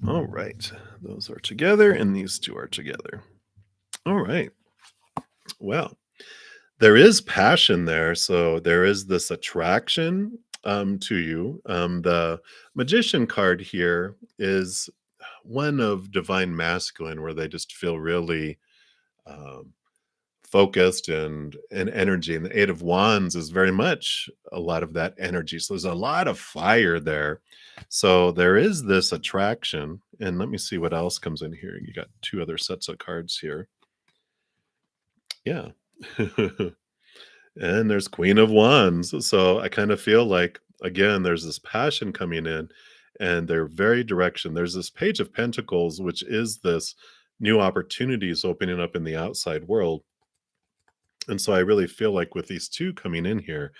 All right, those are together and these two are together. All right. Well, there is passion there. So there is this attraction to you. The magician card here is one of divine masculine, where they just feel really um, focused and energy. And the Eight of Wands is very much a lot of that energy. So there's a lot of fire there. So there is this attraction. And let me see what else comes in here. You got two other sets of cards here. Yeah. And there's Queen of Wands. So I kind of feel like, again, there's this passion coming in and they're very direction. There's this Page of Pentacles, which is this new opportunities opening up in the outside world. And so I really feel like with these two coming in here,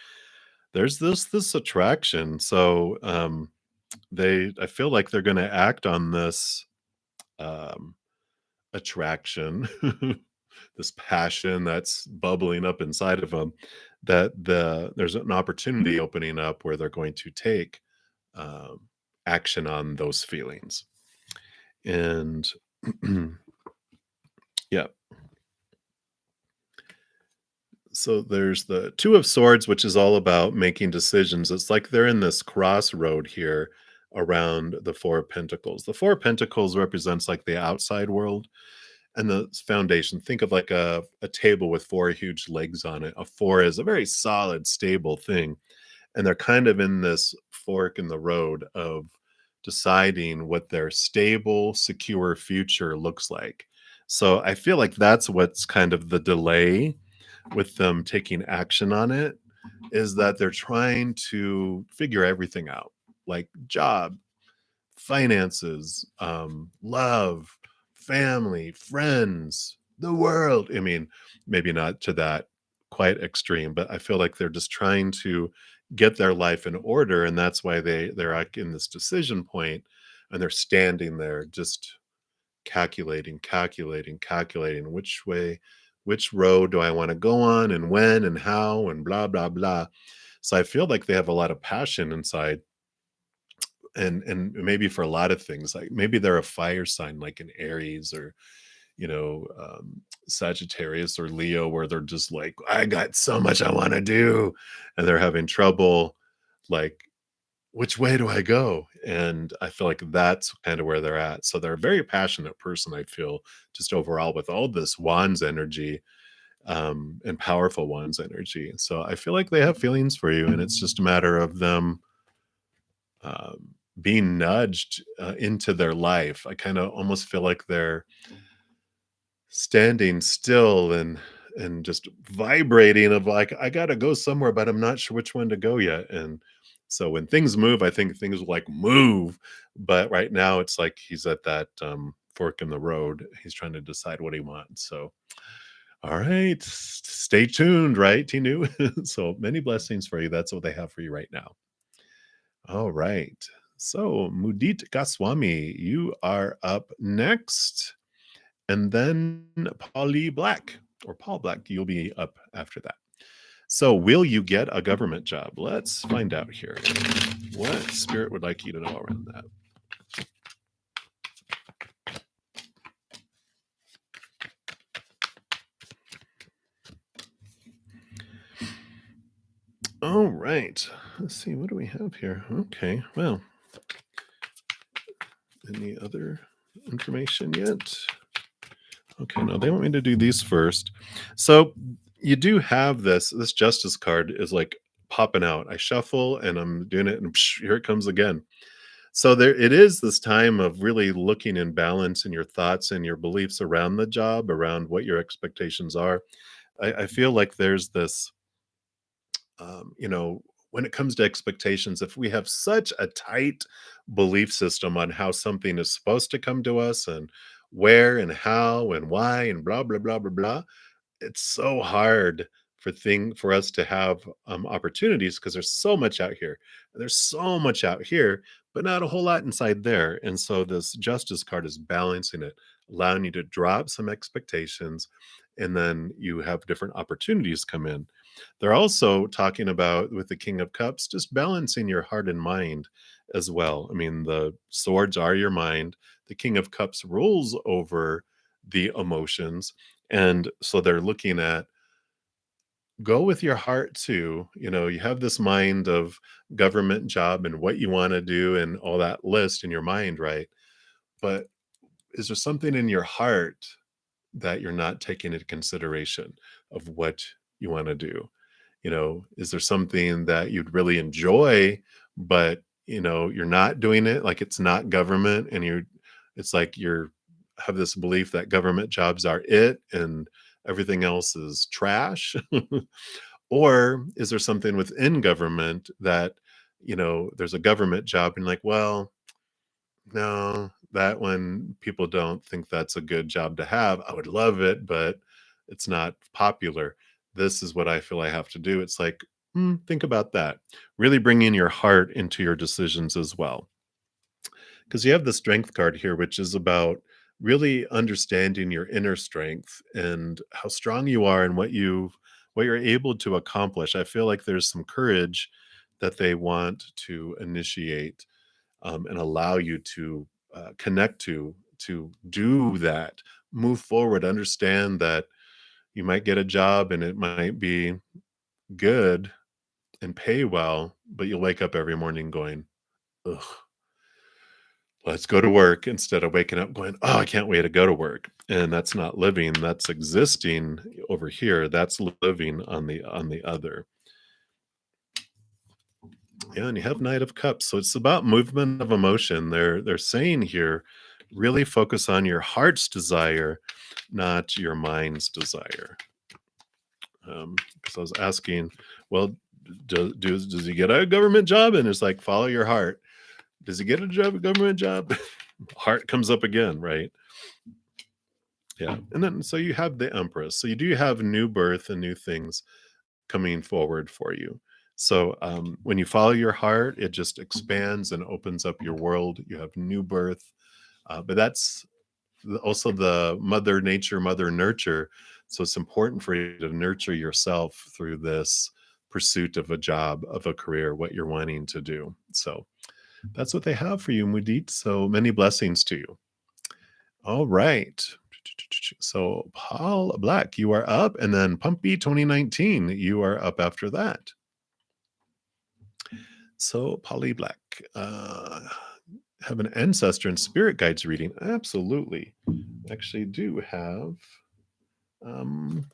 there's this attraction. So I feel like they're going to act on this um, attraction, this passion that's bubbling up inside of them, that there's an opportunity opening up where they're going to take um, action on those feelings. And yeah. So there's the Two of Swords, which is all about making decisions. It's like they're in this crossroad here around the Four of Pentacles. The Four of Pentacles represents like the outside world and the foundation. Think of like a table with four huge legs on it. A four is a very solid, stable thing. And they're kind of in this fork in the road of deciding what their stable, secure future looks like. So I feel like that's what's kind of the delay with them taking action on it, is that they're trying to figure everything out, like job, finances, love, family, friends, the world. I mean, maybe not to that quite extreme, but I feel like they're just trying to get their life in order, and that's why they're like in this decision point, and they're standing there just calculating, calculating, calculating which way, which road do I want to go on, and when, and how, and blah blah blah. So I feel like they have a lot of passion inside, and maybe for a lot of things, like maybe they're a fire sign like an Aries or Sagittarius or Leo, where they're just like, I got so much I want to do, and they're having trouble, like, which way do I go? And I feel like that's kind of where they're at. So they're a very passionate person, I feel, just overall with all this wands energy, and powerful wands energy. So I feel like they have feelings for you, and it's just a matter of them being nudged into their life. I kind of almost feel like they're standing still and just vibrating of like, I gotta go somewhere, but I'm not sure which one to go yet. And so when things move, I think things will like move. But right now it's like he's at that fork in the road. He's trying to decide what he wants. So all right, stay tuned, right, Tinu? So many blessings for you. That's what they have for you right now. All right. So Mudit Goswami, you are up next. And then Polly Black or Paul Black, you'll be up after that. So, will you get a government job? Let's find out here. What spirit would like you to know around that? All right. Let's see. What do we have here? Okay. Well, any other information yet? Okay. No, they want me to do these first. So, you do have this justice card is like popping out. I shuffle and I'm doing it, and psh, here it comes again. So there it is, this time of really looking in balance in your thoughts and your beliefs around the job, around what your expectations are. I feel like there's this, when it comes to expectations, if we have such a tight belief system on how something is supposed to come to us and where and how and why and blah blah blah blah blah, it's so hard for us to have opportunities because there's so much out here. And there's so much out here, but not a whole lot inside there. And so this justice card is balancing it, allowing you to drop some expectations, and then you have different opportunities come in. They're also talking about, with the King of Cups, just balancing your heart and mind as well. I mean, the swords are your mind. The King of Cups rules over the emotions, and so they're looking at, go with your heart too. You have this mind of government job and what you want to do and all that list in your mind, right? But is there something in your heart that you're not taking into consideration of what you want to do? Is there something that you'd really enjoy, but you're not doing it, like it's not government, and it's like you're have this belief that government jobs are it and everything else is trash? Or is there something within government that, there's a government job and like, well, no, that one, people don't think that's a good job to have. I would love it, but it's not popular. This is what I feel I have to do. It's like, think about that. Really bring in your heart into your decisions as well. Because you have the strength card here, which is about really understanding your inner strength and how strong you are and what you're able to accomplish. I feel like there's some courage that they want to initiate, and allow you to connect to do that, move forward, understand that you might get a job and it might be good and pay well, but you'll wake up every morning going, ugh, Let's go to work instead of waking up going, "Oh, I can't wait to go to work." And that's not living, that's existing over here. That's living on the other. Yeah, and you have Knight of Cups. So it's about movement of emotion. They're saying here, really focus on your heart's desire, not your mind's desire. Because I was asking, well, does he get a government job? And it's like, follow your heart. Does he get a job, a government job? Heart comes up again, right? Yeah. And then so you have the Empress. So you do have new birth and new things coming forward for you. So when you follow your heart, it just expands and opens up your world. You have new birth. But that's also the mother nature, mother nurture. So it's important for you to nurture yourself through this pursuit of a job, of a career, what you're wanting to do. So that's what they have for you, Mudit. So many blessings to you. All right. So Paul Black, you are up, and then Pumpy 2019, you are up after that. So Polly Black, have an ancestor and spirit guides reading. Absolutely. Actually do have um,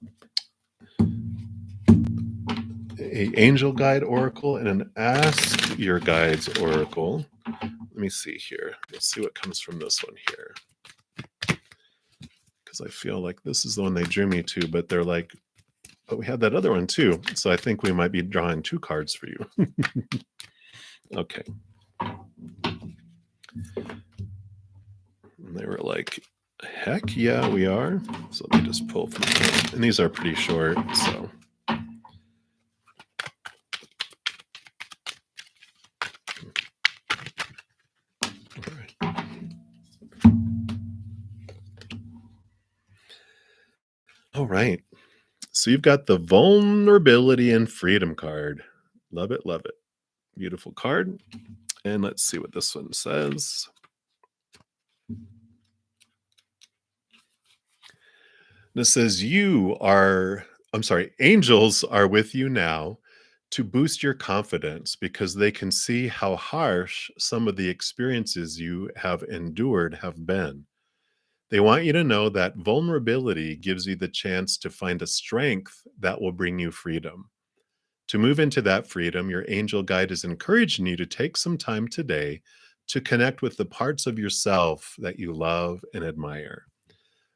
a angel guide oracle and an ask your guides oracle. Let me see here. Let's see what comes from this one here. Because I feel like this is the one they drew me to, but they're like, but we had that other one too. So I think we might be drawing two cards for you. Okay. And they were like, heck yeah, we are. So let me just pull from them. And these are pretty short. So. All right. All right. So you've got the vulnerability and freedom card. Love it. Love it. Beautiful card. And let's see what this one says. This says, angels are with you now to boost your confidence because they can see how harsh some of the experiences you have endured have been. They want you to know that vulnerability gives you the chance to find a strength that will bring you freedom. To move into that freedom, your angel guide is encouraging you to take some time today to connect with the parts of yourself that you love and admire.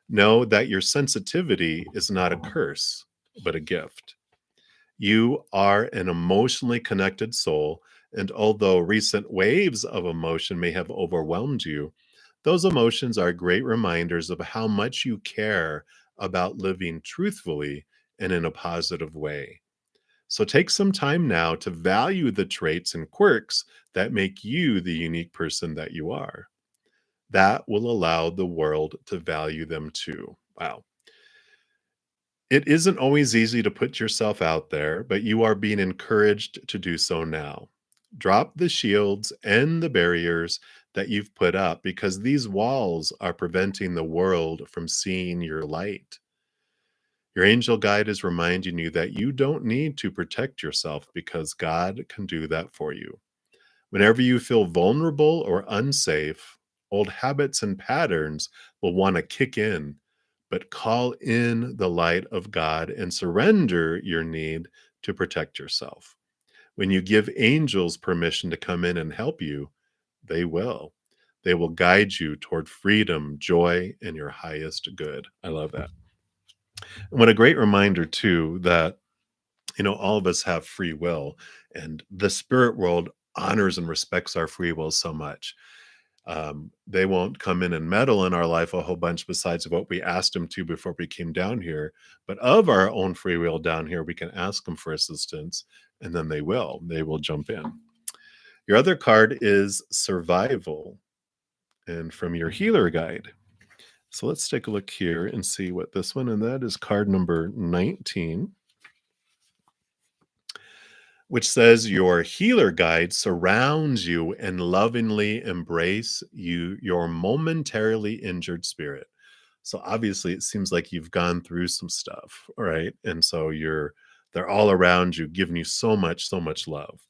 Know that your sensitivity is not a curse, but a gift. You are an emotionally connected soul, and although recent waves of emotion may have overwhelmed you, those emotions are great reminders of how much you care about living truthfully and in a positive way. So take some time now to value the traits and quirks that make you the unique person that you are. That will allow the world to value them too. Wow. It isn't always easy to put yourself out there, but you are being encouraged to do so now. Drop the shields and the barriers that you've put up because these walls are preventing the world from seeing your light. Your angel guide is reminding you that you don't need to protect yourself because God can do that for you. Whenever you feel vulnerable or unsafe, old habits and patterns will want to kick in, but call in the light of God and surrender your need to protect yourself. When you give angels permission to come in and help you, they will. They will guide you toward freedom, joy, and your highest good. I love that. And what a great reminder, too, that all of us have free will, and the spirit world honors and respects our free will so much. They won't come in and meddle in our life a whole bunch besides what we asked them to before we came down here. But of our own free will down here, we can ask them for assistance, and then they will. They will jump in. Your other card is survival, and from your healer guide. So let's take a look here and see what this one, and that is card number 19. Which says your healer guide surrounds you and lovingly embrace you, your momentarily injured spirit. So obviously it seems like you've gone through some stuff, right? And so they're all around you, giving you so much love.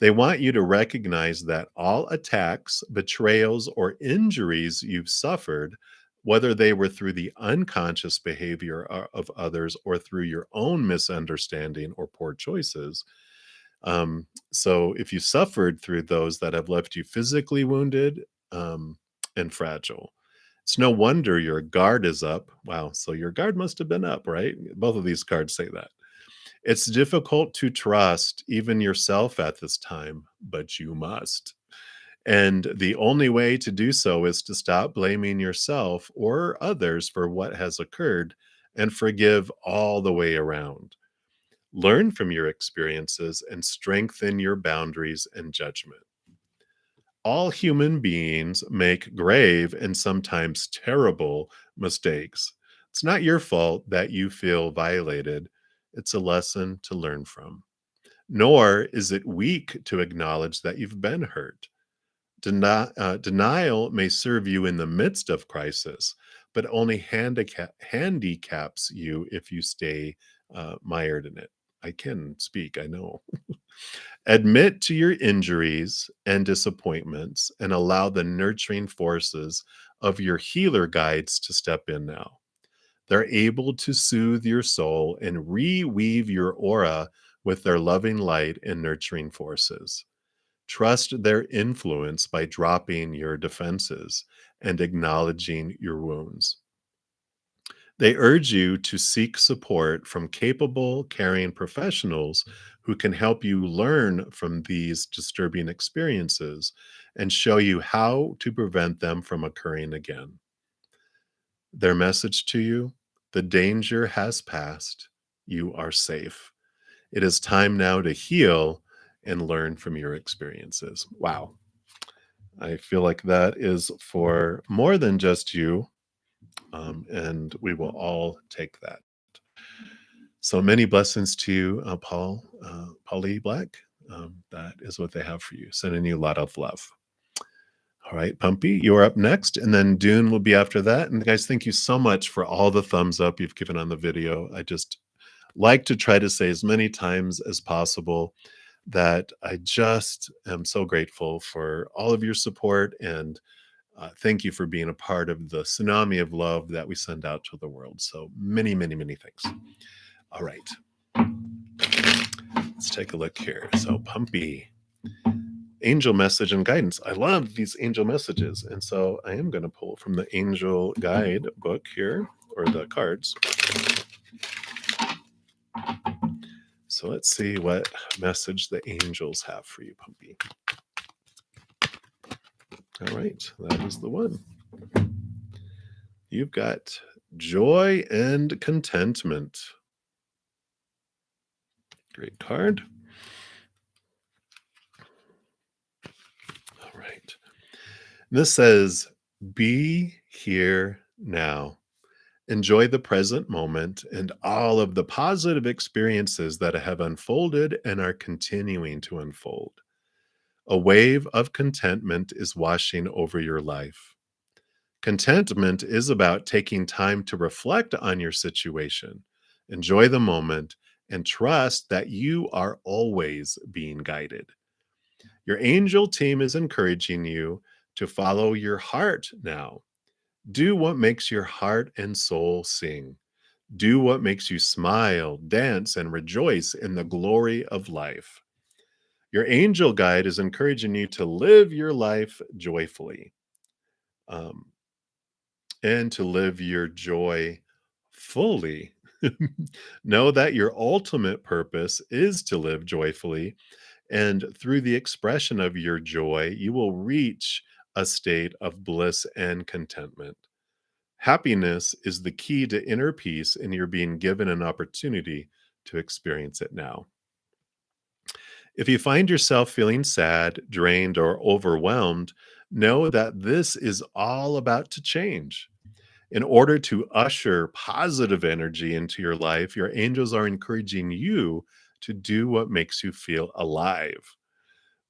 They want you to recognize that all attacks, betrayals, or injuries you've suffered, whether they were through the unconscious behavior of others or through your own misunderstanding or poor choices. So, if you suffered through those that have left you physically wounded and fragile, it's no wonder your guard is up. Wow. So, your guard must have been up, right? Both of these cards say that. It's difficult to trust even yourself at this time, but you must. And the only way to do so is to stop blaming yourself or others for what has occurred and forgive all the way around. Learn from your experiences and strengthen your boundaries and judgment. All human beings make grave and sometimes terrible mistakes. It's not your fault that you feel violated. It's a lesson to learn from. Nor is it weak to acknowledge that you've been hurt. Denial may serve you in the midst of crisis, but only handicaps you if you stay mired in it. I can speak, I know. Admit to your injuries and disappointments and allow the nurturing forces of your healer guides to step in now. They're able to soothe your soul and reweave your aura with their loving light and nurturing forces. Trust their influence by dropping your defenses and acknowledging your wounds. They urge you to seek support from capable, caring professionals who can help you learn from these disturbing experiences and show you how to prevent them from occurring again. Their message to you: the danger has passed. You are safe. It is time now to heal and learn from your experiences. Wow. I feel like that is for more than just you, and we will all take that. So many blessings to you, Polly Black. That is what they have for you. Sending you a lot of love. All right, Pumpy, you're up next, and then Dune will be after that. And guys, thank you so much for all the thumbs up you've given on the video. I just like to try to say as many times as possible that I just am so grateful for all of your support, and thank you for being a part of the tsunami of love that we send out to the world. So many, many, many thanks. All right. Let's take a look here. So, Pumpy, angel message and guidance. I love these angel messages. And so I am going to pull from the angel guide book here, or the cards. So let's see what message the angels have for you, Pumpy. All right, that is the one. You've got joy and contentment. Great card. All right. This says, be here now. Enjoy the present moment and all of the positive experiences that have unfolded and are continuing to unfold. A wave of contentment is washing over your life. Contentment is about taking time to reflect on your situation, enjoy the moment, and trust that you are always being guided. Your angel team is encouraging you to follow your heart now. Do what makes your heart and soul sing. Do what makes you smile, dance, and rejoice in the glory of life. Your angel guide is encouraging you to live your life joyfully, um, and to live your joy fully. Know that your ultimate purpose is to live joyfully, and through the expression of your joy, you will reach a state of bliss and contentment. Happiness is the key to inner peace, and you're being given an opportunity to experience it now. If you find yourself feeling sad, drained, or overwhelmed, know that this is all about to change. In order to usher positive energy into your life, your angels are encouraging you to do what makes you feel alive.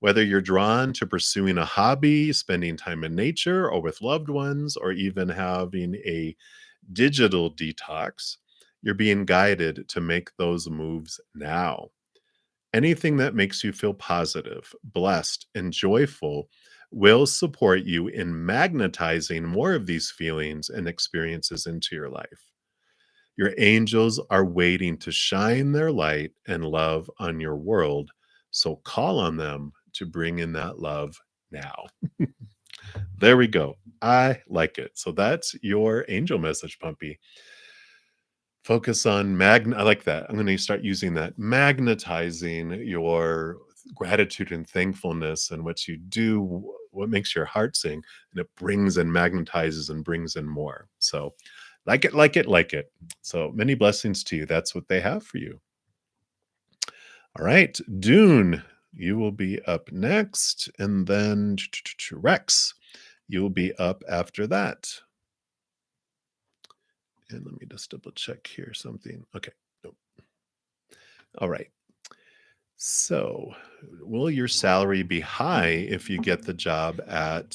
Whether you're drawn to pursuing a hobby, spending time in nature or with loved ones, or even having a digital detox, you're being guided to make those moves now. Anything that makes you feel positive, blessed, and joyful will support you in magnetizing more of these feelings and experiences into your life. Your angels are waiting to shine their light and love on your world. So call on them to bring in that love now. There we go. I like it. So that's your angel message, Pumpy. Focus on I like that. I'm going to start using that. Magnetizing your gratitude and thankfulness and what you do, what makes your heart sing, and it brings and magnetizes and brings in more. So like it, like it, like it. So many blessings to you. That's what they have for you. All right, Dune, you will be up next. And then Rex, you will be up after that. And let me just double check here something. Okay. Nope. All right. So, will your salary be high if you get the job at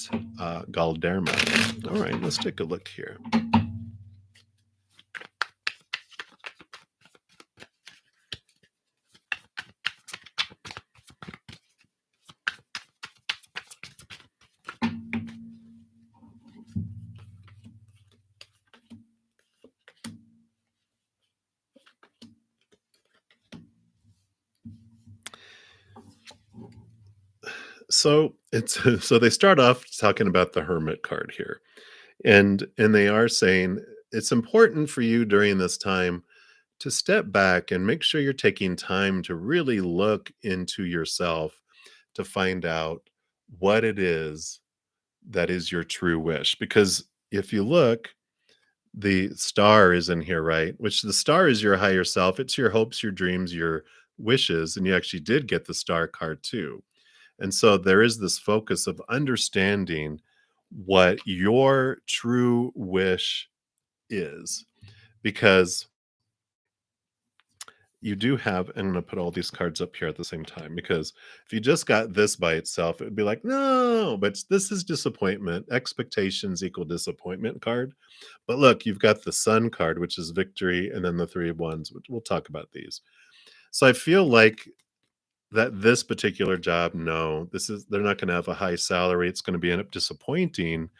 Galderma? All right, let's take a look here. So it's so they start off talking about the hermit card here, and they are saying it's important for you during this time to step back and make sure you're taking time to really look into yourself to find out what it is that is your true wish. Because if you look, the star is in here, right? Which the star is your higher self. It's your hopes, your dreams, your wishes. And you actually did get the star card too. And so there is this focus of understanding what your true wish is. Because you do have, and I'm going to put all these cards up here at the same time, because if you just got this by itself, it would be like, no, but this is disappointment. Expectations equal disappointment card. But look, you've got the sun card, which is victory, and then the three of wands, which we'll talk about these. So I feel like that this particular job, no, they're not going to have a high salary. It's going to be end up disappointing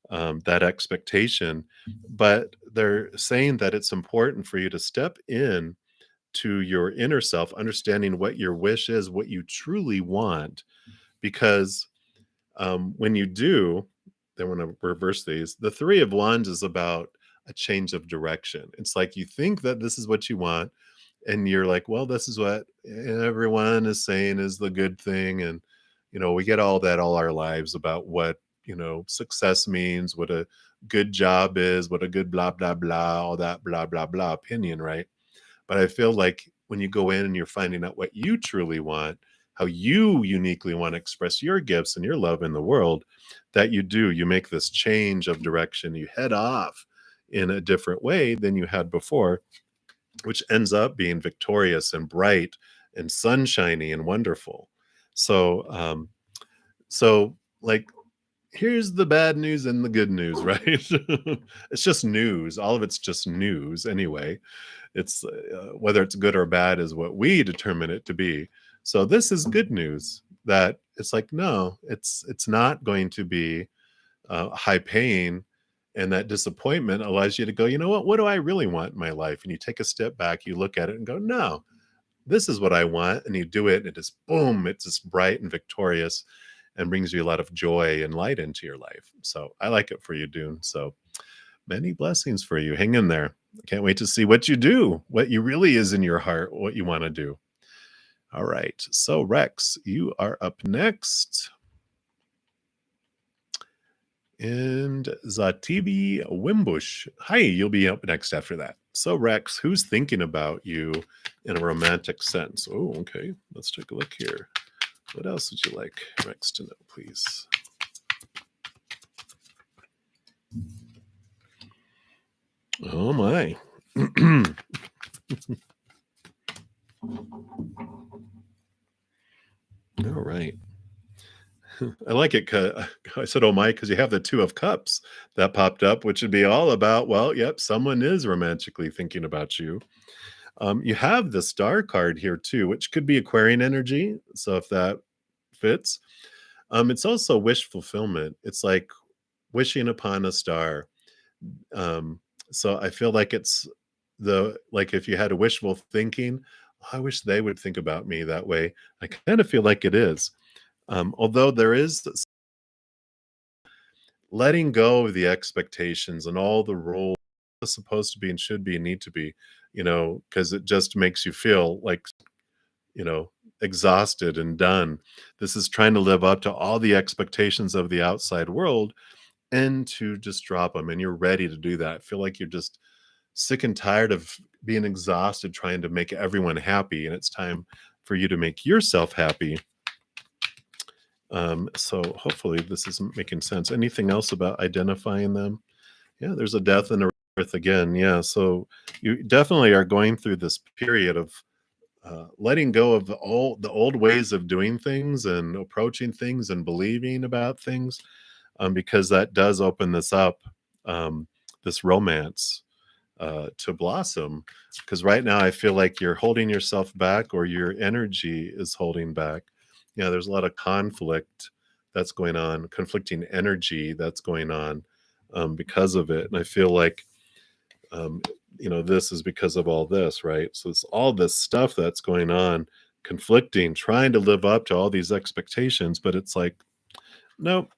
that expectation. But they're saying that it's important for you to step in to your inner self, understanding what your wish is, what you truly want. Because when you do, then when I reverse these, the three of wands is about a change of direction. It's like you think that this is what you want, and you're like, well, this is what everyone is saying is the good thing. And, we get all that all our lives about what, success means, what a good job is, what a good blah, blah, blah, all that blah, blah, blah opinion, right? But I feel like when you go in and you're finding out what you truly want, how you uniquely want to express your gifts and your love in the world, that you make this change of direction. You head off in a different way than you had before, which ends up being victorious and bright and sunshiny and wonderful. So, like, here's the bad news and the good news, right? It's just news. All of it's just news anyway. It's whether it's good or bad is what we determine it to be. So this is good news that it's like, no, it's not going to be high paying. And that disappointment allows you to go, you know what do I really want in my life? And you take a step back, you look at it and go, no, this is what I want. And you do it, and it just boom, it's just bright and victorious and brings you a lot of joy and light into your life. So I like it for you, Dune. So many blessings for you. Hang in there. Can't wait to see what you do, what you really is in your heart, what you want to do. All right. So Rex, you are up next. And Zatibi Wimbush. Hi, you'll be up next after that. So Rex, who's thinking about you in a romantic sense? Oh, okay. Let's take a look here. What else would you like Rex to know, please? Oh my. All right. I like it. I said, oh my, because you have the two of cups that popped up, which would be all about, well, yep, someone is romantically thinking about you. You have the star card here too, which could be Aquarian energy. So if that fits, it's also wish fulfillment. It's like wishing upon a star. Um, so I feel like it's the like if you had a wishful thinking, "Oh, I wish they would think about me that way." I kind of feel like it is. Although there is letting go of the expectations and all the roles it's supposed to be and should be and need to be, because it just makes you feel like, you know, exhausted and done. This is trying to live up to all the expectations of the outside world and to just drop them. And you're ready to do that. Feel like you're just sick and tired of being exhausted trying to make everyone happy. And it's time for you to make yourself happy. So hopefully this is making sense. Anything else about identifying them? Yeah, there's a death and a rebirth again. Yeah, so you definitely are going through this period of letting go of all the old ways of doing things and approaching things and believing about things, because that does open this up, this romance to blossom. Because right now I feel like you're holding yourself back or your energy is holding back. Yeah, there's a lot of conflict that's going on, conflicting energy that's going on because of it. And I feel like, um, this is because of all this, right? So it's all this stuff that's going on, conflicting, trying to live up to all these expectations, but it's like, nope,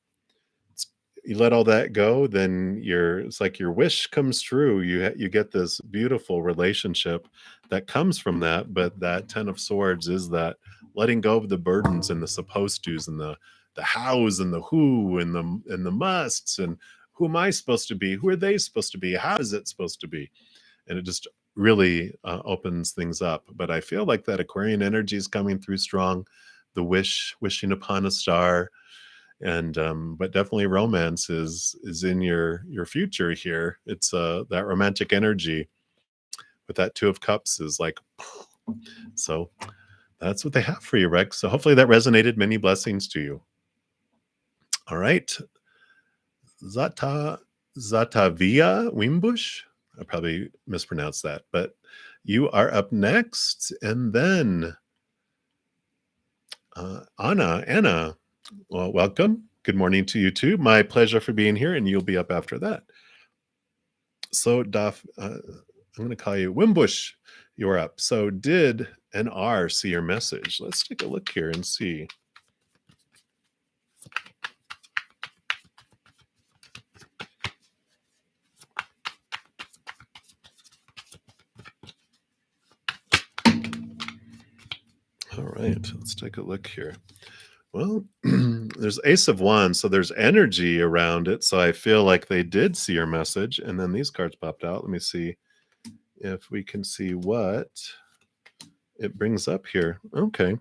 it's you let all that go, then it's like your wish comes true. You get this beautiful relationship that comes from that, but that 10 of swords is that letting go of the burdens and the supposed tos and the hows and the who and the musts and who am I supposed to be? Who are they supposed to be? How is it supposed to be? And it just really opens things up. But I feel like that Aquarian energy is coming through strong. The wishing upon a star, and but definitely romance is in your future here. It's that romantic energy with that two of cups is like so that's what they have for you, Rex. So hopefully that resonated. Many blessings to you. All right, zata Zatavia Wimbush, I probably mispronounced that, but you are up next. And then Anna, well, welcome. Good morning to you too. My pleasure for being here, and you'll be up after that. So, I'm going to call you Wimbush. You're up. So, did an R see your message? Let's take a look here and see. All right, let's take a look here. Well, there's Ace of Wands, so there's energy around it. So I feel like they did see your message. And then these cards popped out. Let me see if we can see what it brings up here. Okay.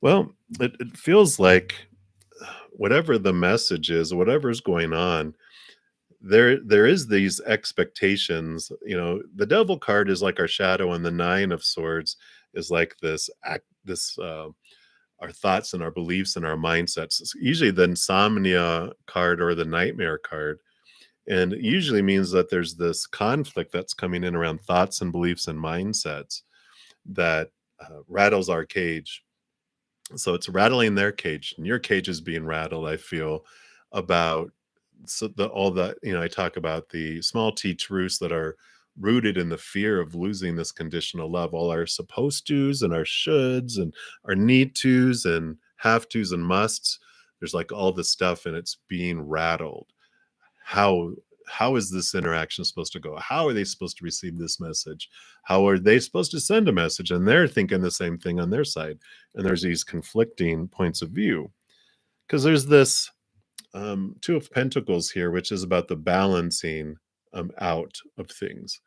Well, it feels like whatever the message is, whatever's going on, there is these expectations. The devil card is like our shadow, and the nine of swords is like this our thoughts and our beliefs and our mindsets. It's usually the insomnia card or the nightmare card. And it usually means that there's this conflict that's coming in around thoughts and beliefs and mindsets that rattles our cage. So it's rattling their cage, and your cage is being rattled, I feel, about all that, I talk about the small t truths that are rooted in the fear of losing this conditional love, all our supposed tos and our shoulds and our need tos and have tos and musts. There's like all this stuff and it's being rattled. How is this interaction supposed to go? How are they supposed to receive this message? How are they supposed to send a message? And they're thinking the same thing on their side. And there's these conflicting points of view because there's this two of pentacles here, which is about the balancing out of things.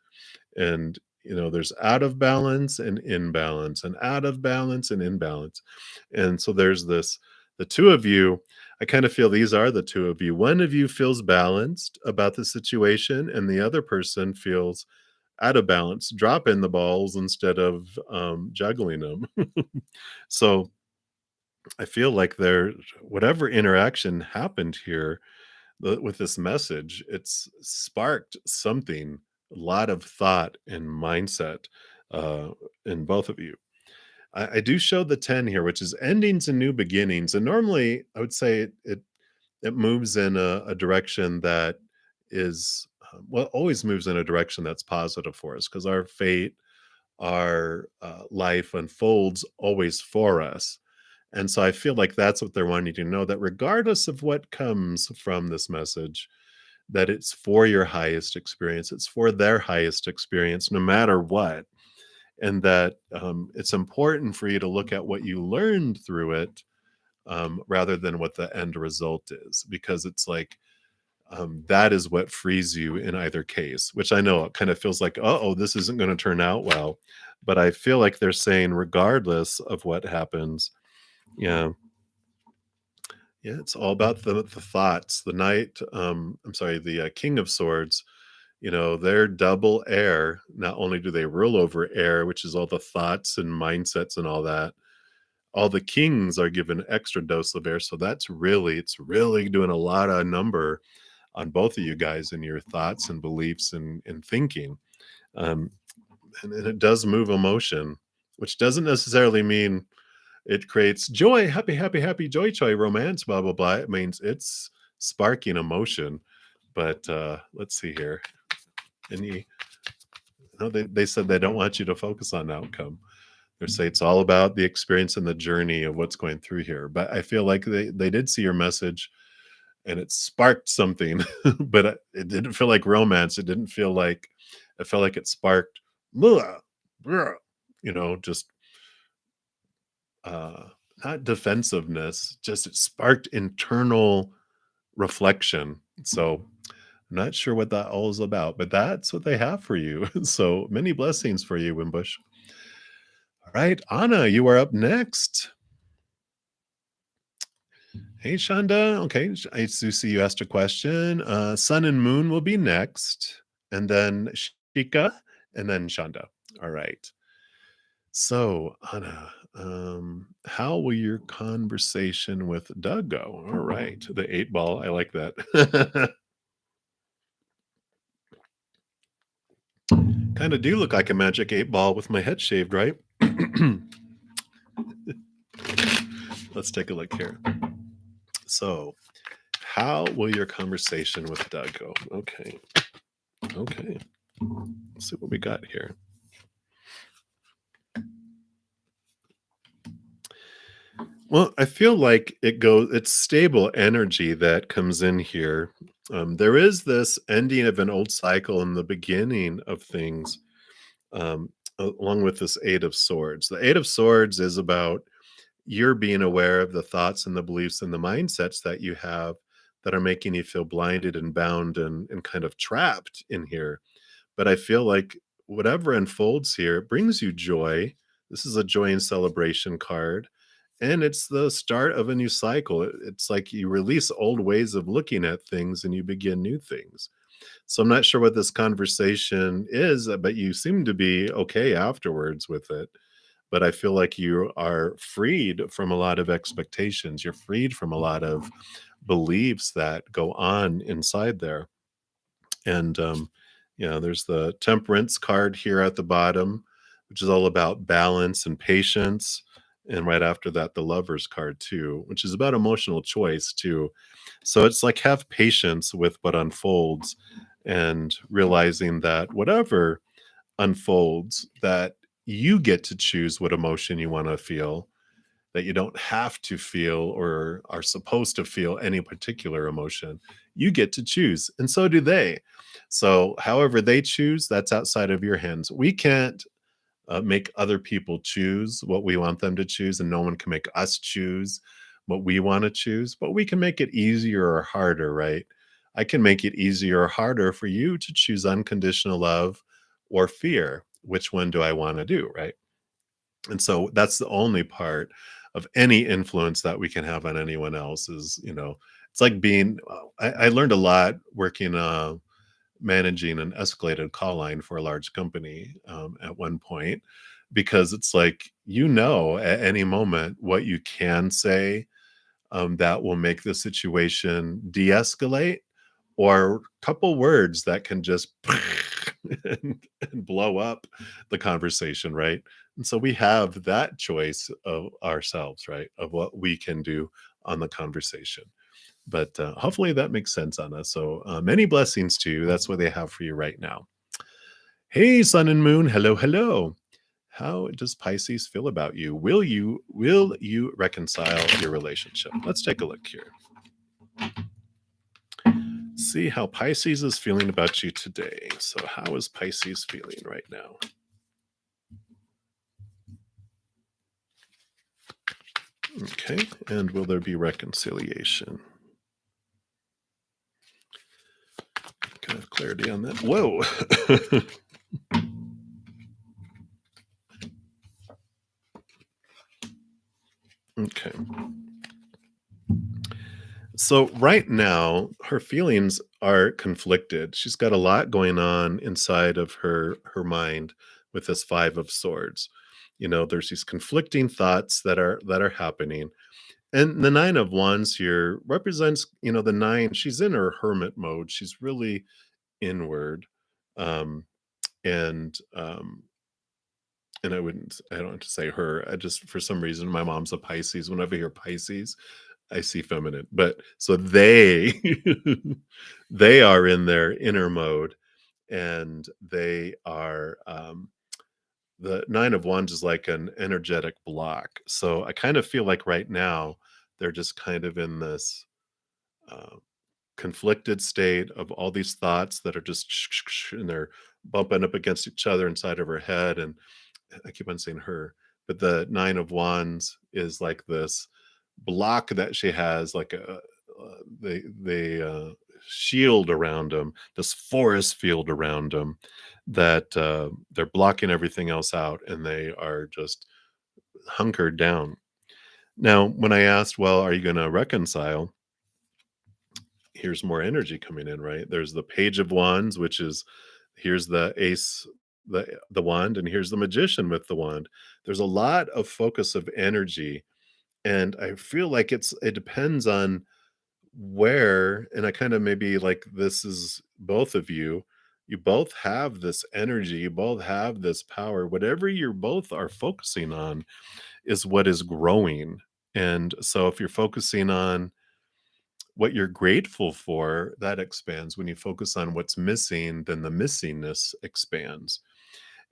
And there's out of balance and imbalance and out of balance and imbalance. And so there's the two of you. I kind of feel these are the two of you. One of you feels balanced about the situation and the other person feels out of balance, drop in the balls instead of juggling them. So I feel like whatever interaction happened here with this message, it's sparked something, a lot of thought and mindset uh, in both of you. I do show the 10 here, which is endings and new beginnings. And normally I would say it moves in a direction that is, well, always moves in a direction that's positive for us because our fate, our life unfolds always for us. And so I feel like that's what they're wanting you to know, that regardless of what comes from this message, that it's for your highest experience, it's for their highest experience, no matter what. And that it's important for you to look at what you learned through it rather than what the end result is, because it's like that is what frees you in either case, which I know it kind of feels like, oh, this isn't going to turn out well. But I feel like they're saying, regardless of what happens, yeah, yeah, it's all about the thoughts. The knight, I'm sorry, the king of swords. They're double air. Not only do they rule over air, which is all the thoughts and mindsets and all that, all the kings are given extra dose of air. So it's really doing a lot of number on both of you guys and your thoughts and beliefs and thinking. Um, and it does move emotion, which doesn't necessarily mean it creates joy, happy, happy, happy, joy, joy, romance, blah, blah, blah. It means it's sparking emotion. But let's see here. Any, no, they said they don't want you to focus on outcome. They say it's all about the experience and the journey of what's going through here. But I feel like they did see your message and it sparked something, but it didn't feel like romance. It felt like it sparked, blah, blah, just uh, not defensiveness, just it sparked internal reflection. So I'm not sure what that all is about, but that's what they have for you. So many blessings for you, Wimbush. All right, Anna, you are up next. Hey, Shonda. Okay, I do see you asked a question. Sun and Moon will be next, and then Shika, and then Shonda. All right. So, Anna, how will your conversation with Doug go? All right, the 8 ball. I like that. Kind of do look like a magic 8 ball with my head shaved, right? Let's take a look here. So, how will your conversation with Doug go? Okay. Okay. Let's see what we got here. Well, I feel like it's stable energy that comes in here. There is this ending of an old cycle and the beginning of things, along with this Eight of Swords. The Eight of Swords is about you're being aware of the thoughts and the beliefs and the mindsets that you have that are making you feel blinded and bound and kind of trapped in here. But I feel like whatever unfolds here, it brings you joy. This is a joy and celebration card. And it's the start of a new cycle. It's like you release old ways of looking at things and you begin new things. So I'm not sure what this conversation is, but you seem to be okay afterwards with it. But I feel like you are freed from a lot of expectations. You're freed from a lot of beliefs that go on inside there. And there's the temperance card here at the bottom, which is all about balance and patience. And right after that, the lovers card too, which is about emotional choice too. So it's like have patience with what unfolds and realizing that whatever unfolds, that you get to choose what emotion you want to feel, that you don't have to feel or are supposed to feel any particular emotion. You get to choose, and so do they. So, however they choose, that's outside of your hands. We can't make other people choose what we want them to choose, and no one can make us choose what we want to choose, but we can make it easier or harder, right? I can make it easier or harder for you to choose unconditional love or fear. Which one do I want to do, right? And so that's the only part of any influence that we can have on anyone else is, it's like being, I learned a lot working, managing an escalated call line for a large company at one point, because it's like, at any moment what you can say that will make the situation de escalate, or a couple words that can just and blow up the conversation, right? And so we have that choice of ourselves, right? Of what we can do on the conversation. But hopefully that makes sense on us. So many blessings to you. That's what they have for you right now. Hey, sun and moon. Hello, hello. How does Pisces feel about you? Will you reconcile your relationship? Let's take a look here. See how Pisces is feeling about you today. So how is Pisces feeling right now? Okay, and will there be reconciliation? Can I have clarity on that? Whoa. Okay. So right now, her feelings are conflicted. She's got a lot going on inside of her mind with this 5 of swords. There's these conflicting thoughts that are happening. And the 9 of wands here represents, the 9, she's in her hermit mode. She's really inward. Um and I don't want to say her. I just, for some reason, my mom's a Pisces. Whenever I hear Pisces, I see feminine. But so they they are in their inner mode, and they are the 9 of wands is like an energetic block. So I kind of feel like right now they're just kind of in this uh, conflicted state of all these thoughts that are just and they're bumping up against each other inside of her head. And I keep on saying her, but the 9 of wands is like this block that she has, like they shield around them, this forest field around them, that they're blocking everything else out, and they are just hunkered down. Now, when I asked, well, are you going to reconcile? Here's more energy coming in, right? There's the page of wands, which is, here's the ace, the wand, and here's the magician with the wand. There's a lot of focus of energy, and I feel like it depends on where, and I kind of maybe like, this is both of you. You both have this energy, you both have this power. Whatever you both are focusing on is what is growing. And so if you're focusing on what you're grateful for, that expands. When you focus on what's missing, then the missingness expands.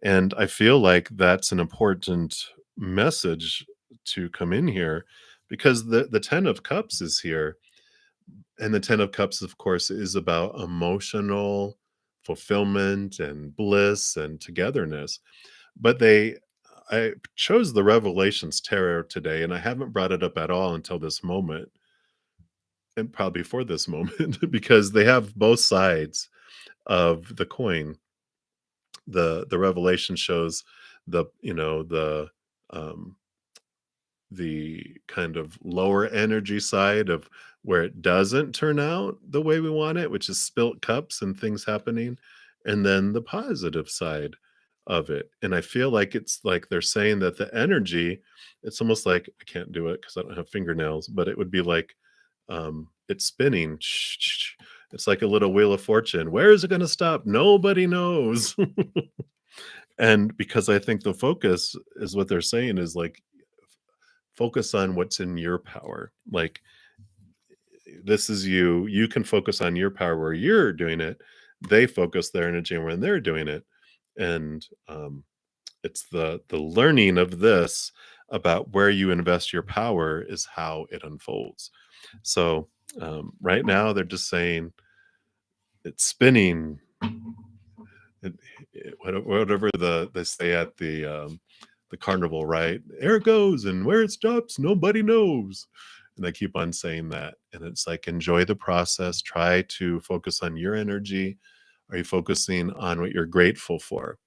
And I feel like that's an important message to come in here, because the 10 of cups is here. And the 10 of cups, of course, is about emotional fulfillment and bliss and togetherness. But I chose the Revelations tarot today, and I haven't brought it up at all until this moment, and probably for this moment, because they have both sides of the coin. The Revelation shows um, the kind of lower energy side of where it doesn't turn out the way we want it, which is spilt cups and things happening, and then the positive side of it. And I feel like it's like they're saying that the energy, it's almost like, I can't do it because I don't have fingernails, but it would be like, it's spinning. It's like a little wheel of fortune. Where is it going to stop? Nobody knows. And because I think the focus is, what they're saying is like, focus on what's in your power. Like, this is you. You can focus on your power where you're doing it. They focus their energy when they're doing it. And it's the learning of this about where you invest your power is how it unfolds. So right now they're just saying it's spinning. It, whatever they say at the carnival, right? There it goes, and where it stops, nobody knows. And they keep on saying that, and it's like, enjoy the process. Try to focus on your energy. Are you focusing on what you're grateful for?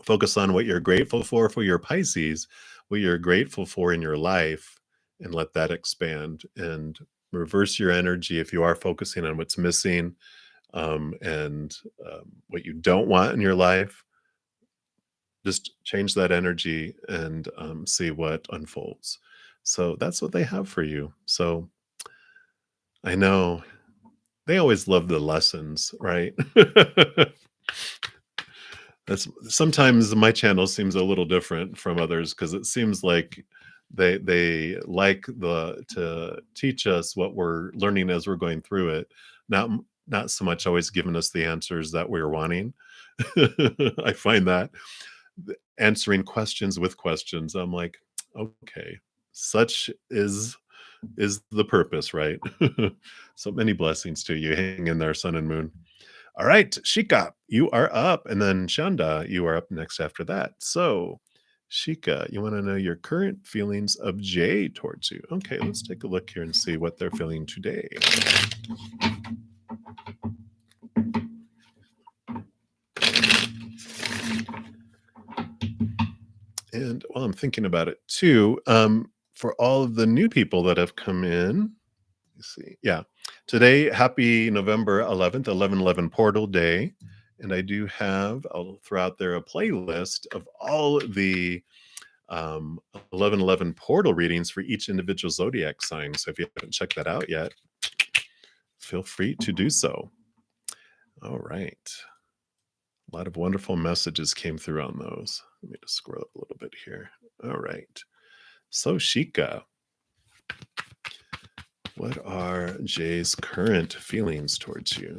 Focus on what you're grateful for your Pisces, what you're grateful for in your life, and let that expand. And reverse your energy if you are focusing on what's missing, and what you don't want in your life. Just change that energy and see what unfolds. So that's what they have for you. So I know they always love the lessons, right? That's sometimes my channel seems a little different from others because it seems like they like to teach us what we're learning as we're going through it, not so much always giving us the answers that we're wanting. I find that answering questions with questions, I'm like, okay, such is the purpose, right? So many blessings to you. Hang in there, sun and moon. All right, Shika, you are up, and then Shanda, you are up next after that. So, Shika, you want to know your current feelings of Jay towards you. Okay, let's take a look here and see what they're feeling today. And while I'm thinking about it too, for all of the new people that have come in, let's see. Yeah. Today, happy November 11th, 11/11 Portal Day. And I do have, I'll throw out there a playlist of all the 11/11 portal readings for each individual zodiac sign. So if you haven't checked that out yet, feel free to do so. All right. A lot of wonderful messages came through on those. Let me just scroll up a little bit here. All right. So, Shika, what are Jay's current feelings towards you?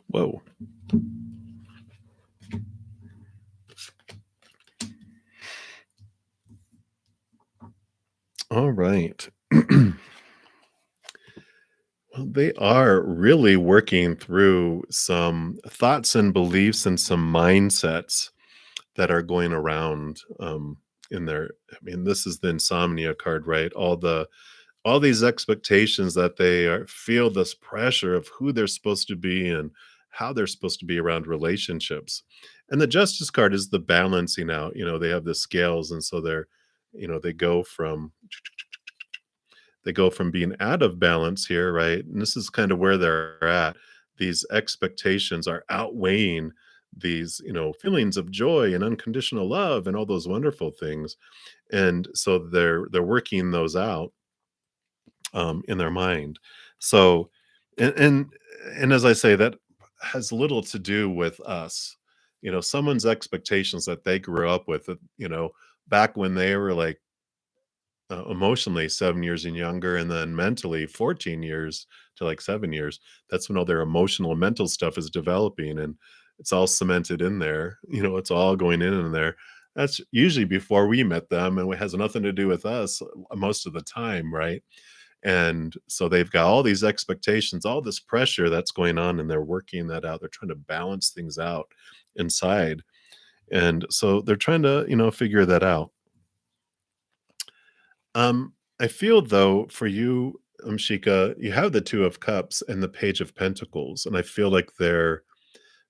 Whoa. All right. Well, they are really working through some thoughts and beliefs and some mindsets that are going around in their. I mean, this is the insomnia card, right? All these expectations that they feel this pressure of who they're supposed to be and how they're supposed to be around relationships. And the justice card is the balancing out. They have the scales, and so they go from being out of balance here, right? And this is kind of where they're at. These expectations are outweighing these, feelings of joy and unconditional love and all those wonderful things. And so they're working those out in their mind. So, and and and as I say, that has little to do with us. Someone's expectations that they grew up with, back when they were like emotionally 7 years and younger, and then mentally 14 years to like 7 years. That's when all their emotional and mental stuff is developing, and it's all cemented in there. It's all going in there. That's usually before we met them, and it has nothing to do with us most of the time, right? And so they've got all these expectations, all this pressure that's going on, and they're working that out. They're trying to balance things out inside. And so they're trying to, figure that out. I feel though for you, Shika, you have the Two of Cups and the Page of Pentacles, and I feel like there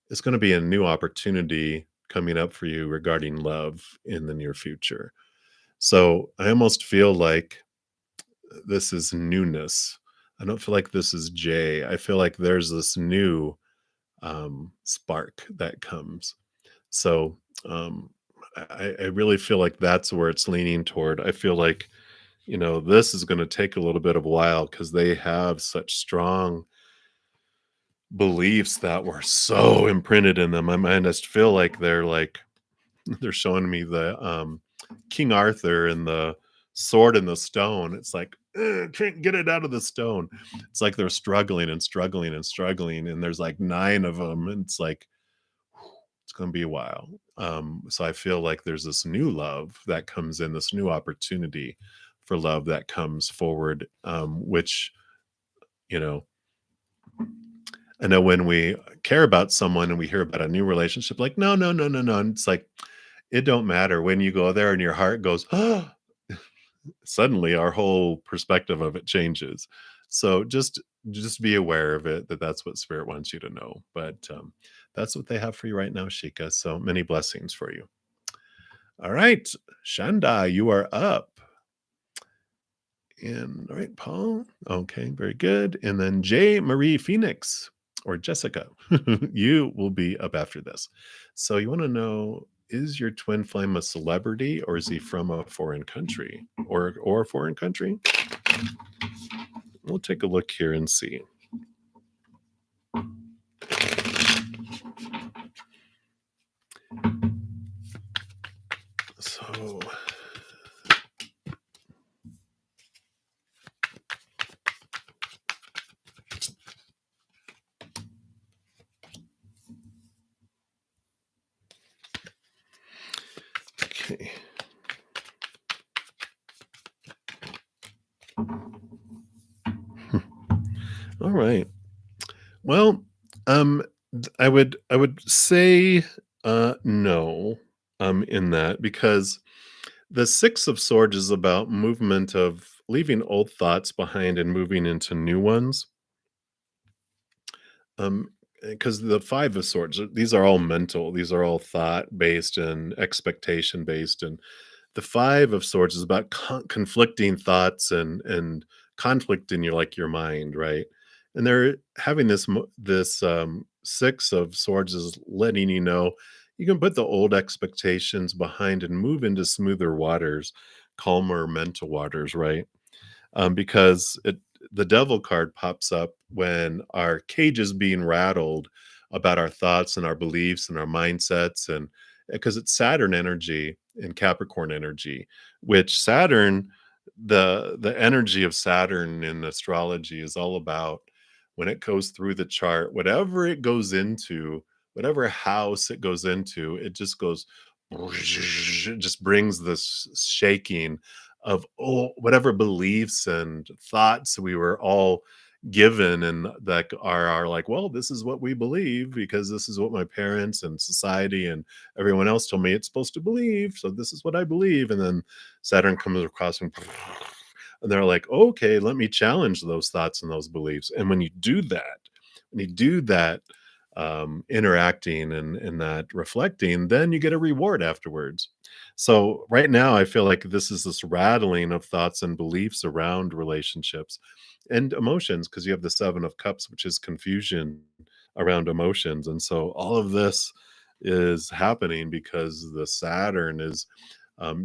is going to be a new opportunity coming up for you regarding love in the near future. So I almost feel like this is newness. I don't feel like this is Jay. I feel like there's this new spark that comes. So I really feel like that's where it's leaning toward. I feel like this is going to take a little bit of a while because they have such strong beliefs that were so imprinted in them. I just feel like they're like they're showing me the King Arthur and the sword and the stone. It's like can't get it out of the stone. It's like they're struggling and struggling and struggling, and there's like nine of them, and it's like it's going to be a while. So I feel like there's this new love that comes in, this new opportunity for love that comes forward, which, you know, I know when we care about someone and we hear about a new relationship, like, no, no, no, no, no. And it's like, it don't matter when you go there and your heart goes, oh, suddenly our whole perspective of it changes. So just be aware of it, that that's what spirit wants you to know. But that's what they have for you right now, Shika. So many blessings for you. All right, Shanda, you are up. And all right, Paul. Okay, very good. And then J. Marie Phoenix or Jessica, you will be up after this. So you want to know, is your twin flame a celebrity, or is he from a foreign country or foreign country? We'll take a look here and see. All right. Well, I would say no in that because the 6 of Swords is about movement of leaving old thoughts behind and moving into new ones. Um, because the 5 of Swords, these are all mental, these are all thought-based and expectation-based, and the 5 of Swords is about conflicting thoughts and conflict in your mind, right? And they're having this 6 of Swords is letting you know you can put the old expectations behind and move into smoother waters, calmer mental waters, right? Because the devil card pops up when our cage is being rattled about our thoughts and our beliefs and our mindsets, and because it's Saturn energy and Capricorn energy, which Saturn, the energy of Saturn in astrology is all about when it goes through the chart, whatever it goes into, whatever house it goes into, it just goes, it just brings this shaking of whatever beliefs and thoughts we were all given and that are like, well, this is what we believe because this is what my parents and society and everyone else told me it's supposed to believe, so this is what I believe. And then Saturn comes across and they're like, okay, let me challenge those thoughts and those beliefs. And when you do that, interacting and that reflecting, then you get a reward afterwards. So right now, I feel like this rattling of thoughts and beliefs around relationships and emotions, because you have the 7 of Cups, which is confusion around emotions. And so all of this is happening because the Saturn is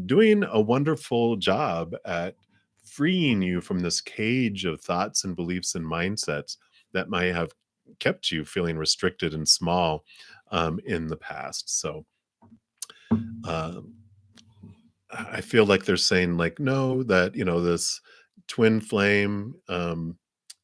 doing a wonderful job at freeing you from this cage of thoughts and beliefs and mindsets that might have kept you feeling restricted and small in the past. So um, I feel like they're saying, like, no, that, this twin flame,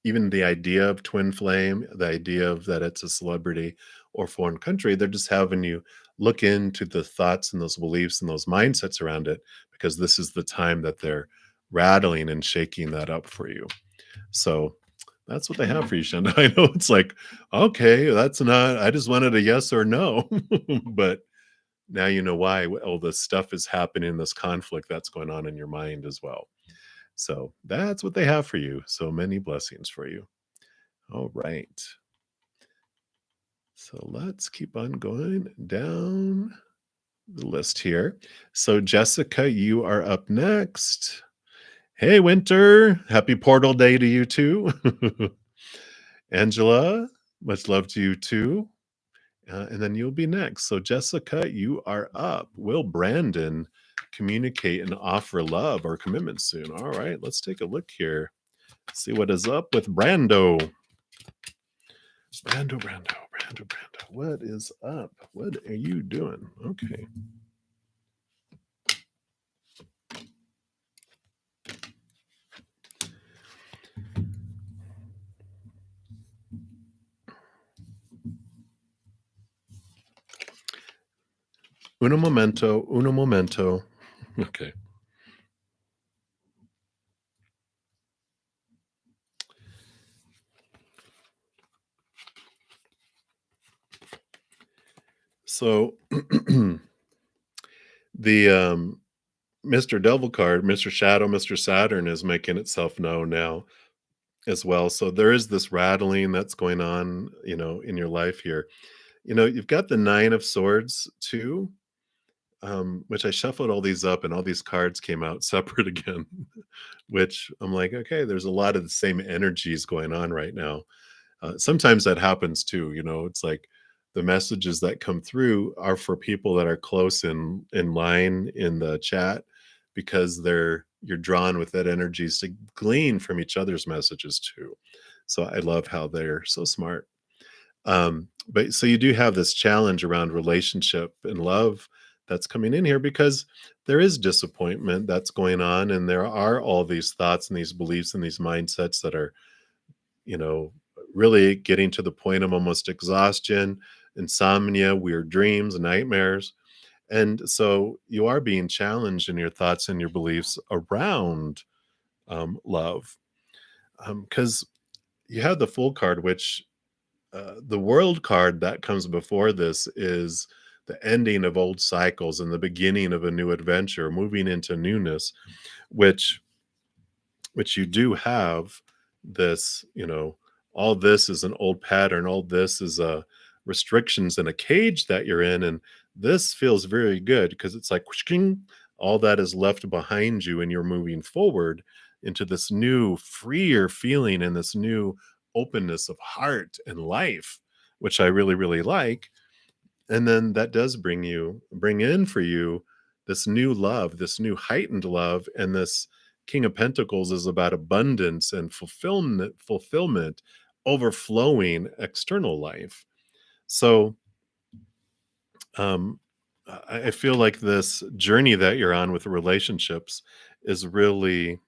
even the idea of twin flame, the idea of that it's a celebrity or foreign country, they're just having you look into the thoughts and those beliefs and those mindsets around it because this is the time that they're rattling and shaking that up for you. So that's what they have for you, Shanda. I know it's like, okay, that's not, I just wanted a yes or no, but now you know why all this stuff is happening, this conflict that's going on in your mind as well. So that's what they have for you. So many blessings for you. All right. So let's keep on going down the list here. So, Jessica, you are up next. Hey, Winter. Happy Portal Day to you too. Angela, much love to you too. And then you'll be next. So, Jessica, you are up. Will Brandon communicate and offer love or commitment soon? All right, let's take a look here. See what is up with Brando. Brando. What is up? What are you doing? Okay. Uno momento, uno momento. Okay. So the Mr. Devil card, Mr. Shadow, Mr. Saturn is making itself known now as well. So there is this rattling that's going on, in your life here. You've got the 9 of Swords too, which I shuffled all these up and all these cards came out separate again, which I'm like, okay, there's a lot of the same energies going on right now. Sometimes that happens too. It's like the messages that come through are for people that are close in line in the chat because you're drawn with that energies to glean from each other's messages too. So I love how they're so smart. But so you do have this challenge around relationship and love that's coming in here because there is disappointment that's going on, and there are all these thoughts and these beliefs and these mindsets that are, you know, really getting to the point of almost exhaustion, insomnia, weird dreams, nightmares. And so you are being challenged in your thoughts and your beliefs around love. Because you have the Fool card, which the World card that comes before this is the ending of old cycles and the beginning of a new adventure, moving into newness, which you do have this, all this is an old pattern, all this is a restrictions in a cage that you're in, and this feels very good because it's like whooshking, all that is left behind you and you're moving forward into this new freer feeling and this new openness of heart and life, which I really really like. And then that does bring in for you this new love, this new heightened love, and this King of Pentacles is about abundance and fulfillment, overflowing external life. So um I feel like this journey that you're on with relationships is really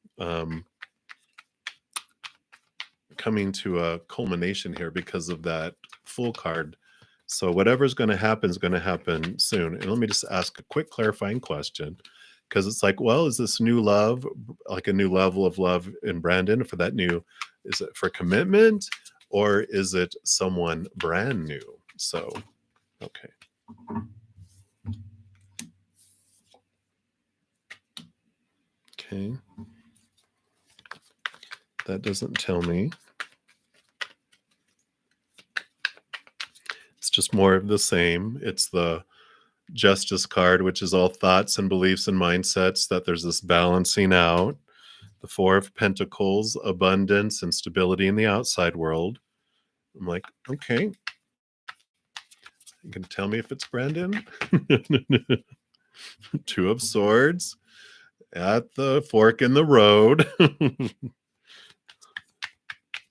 coming to a culmination here because of that Fool card. So whatever's going to happen is going to happen soon. And let me just ask a quick clarifying question, because it's like, well, is this new love like a new level of love in Brandon for that new? Is it for commitment, or is it someone brand new? So, okay. Okay. That doesn't tell me. It's just more of the same. It's the Justice card, which is all thoughts and beliefs and mindsets, that there's this balancing out. The Four of Pentacles, abundance and stability in the outside world. I'm like, okay, you can tell me if it's Brandon. Two of Swords at the fork in the road.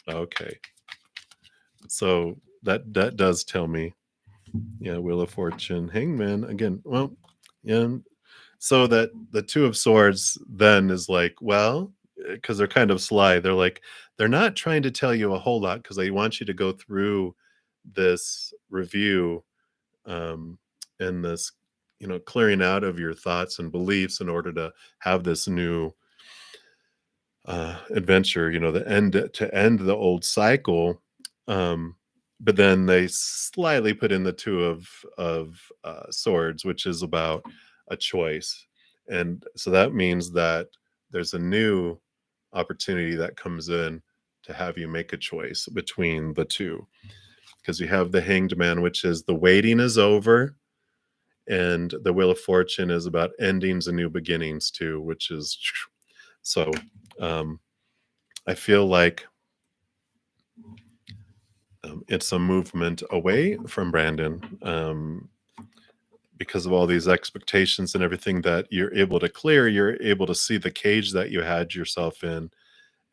Okay, so that does tell me, yeah, Wheel of Fortune, Hangman again. Well, yeah. So that the Two of Swords then is like, well, because they're kind of sly. They're like, they're not trying to tell you a whole lot because they want you to go through this review, um, and this, clearing out of your thoughts and beliefs in order to have this new adventure, the end to end the old cycle. Um, but then they slightly put in the Two of Swords, which is about a choice, and so that means that there's a new opportunity that comes in to have you make a choice between the two, because you have the Hanged Man, which is the waiting is over, and the Wheel of Fortune is about endings and new beginnings too, which is so. Um, I feel like it's a movement away from Brandon, because of all these expectations and everything that you're able to clear. You're able to see the cage that you had yourself in,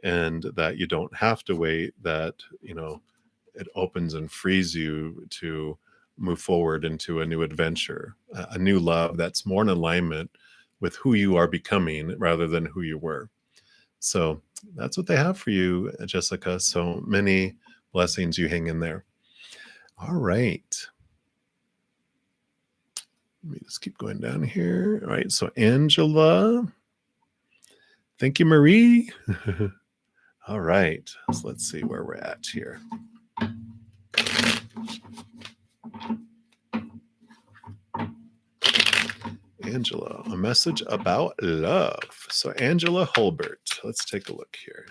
and that you don't have to wait. That it opens and frees you to move forward into a new adventure, a new love that's more in alignment with who you are becoming rather than who you were. So that's what they have for you, Jessica. So many blessings. You hang in there. All right. Let me just keep going down here. All right. So Angela. Thank you, Marie. All right. So let's see where we're at here. Angela, a message about love. So Angela Hulbert. Let's take a look here.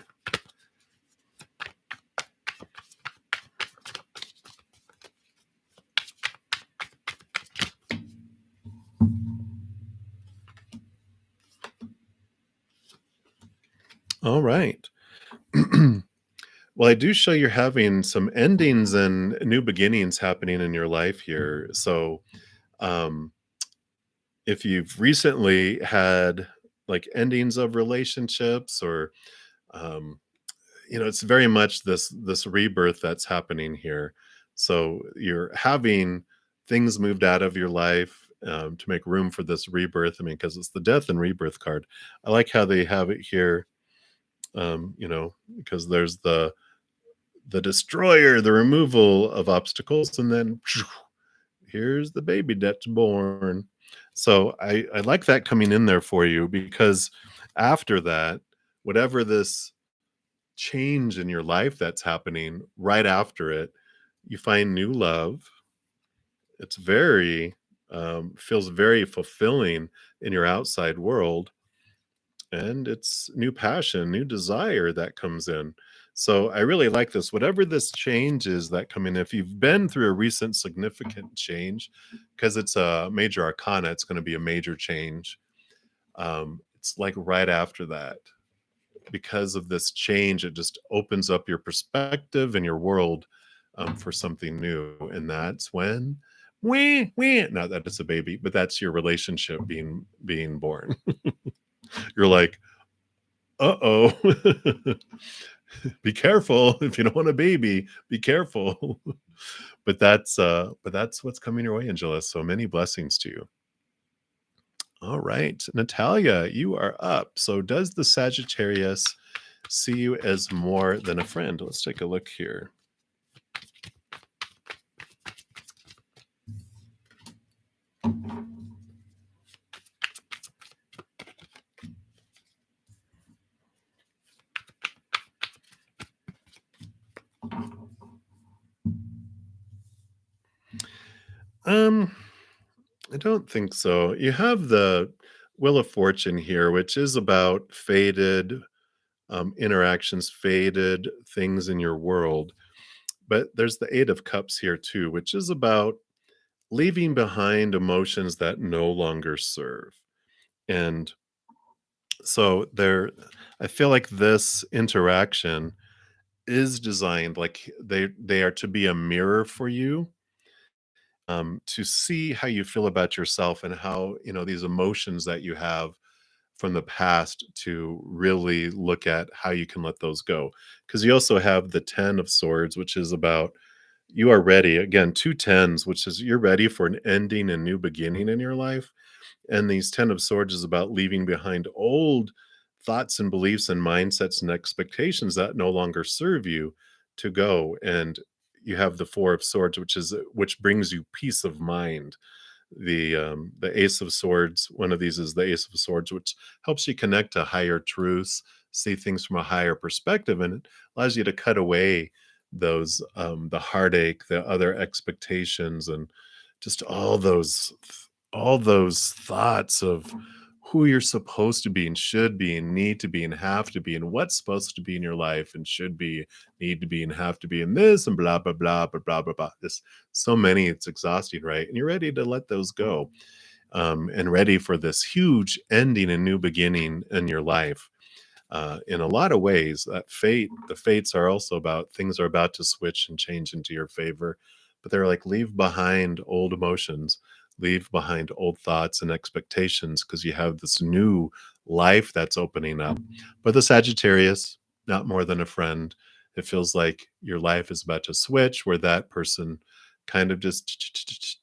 All right. Well, I do show you're having some endings and new beginnings happening in your life here. So, um, if you've recently had like endings of relationships, or um, it's very much this rebirth that's happening here. So you're having things moved out of your life, to make room for this rebirth. I mean, because it's the Death and Rebirth card. I like how they have it here, because there's the destroyer, the removal of obstacles, and then here's the baby that's born. So I like that coming in there for you, because after that, whatever this change in your life that's happening, right after it, you find new love. It's very feels very fulfilling in your outside world, and it's new passion, new desire that comes in. So I really like this. Whatever this change is that come in, if you've been through a recent significant change, because it's a major arcana, it's going to be a major change. It's like right after that, because of this change, it just opens up your perspective and your world for something new. And that's when, not that it's a baby, but that's your relationship being born. You're like, uh-oh. Be careful if you don't want a baby. Be careful. But that's what's coming your way, Angela. So many blessings to you. All right, Natalia, you are up. So does the Sagittarius see you as more than a friend? Let's take a look here. Um, I don't think so. You have the Wheel of Fortune here, which is about faded interactions, faded things in your world. But there's the Eight of Cups here too, which is about leaving behind emotions that no longer serve. And so I feel like this interaction is designed like they are to be a mirror for you, to see how you feel about yourself and how, these emotions that you have from the past, to really look at how you can let those go. Because you also have the 10 of Swords, which is about you are ready. Again, two tens, which is you're ready for an ending and new beginning in your life. And these 10 of Swords is about leaving behind old thoughts and beliefs and mindsets and expectations that no longer serve you, to go. And you have the Four of Swords, which brings you peace of mind. The Ace of Swords, one of these is the Ace of Swords, which helps you connect to higher truths, see things from a higher perspective, and it allows you to cut away those the heartache, the other expectations, and just all those thoughts of who you're supposed to be and should be and need to be and have to be and what's supposed to be in your life and should be, need to be and have to be and this and blah blah blah blah blah blah blah. This so many, it's exhausting, right? And you're ready to let those go, and ready for this huge ending and new beginning in your life. In a lot of ways, the fates are also about things are about to switch and change into your favor, but they're like leave behind old emotions, leave behind old thoughts and expectations, because you have this new life that's opening up. But the Sagittarius, not more than a friend. It feels like your life is about to switch, where that person kind of just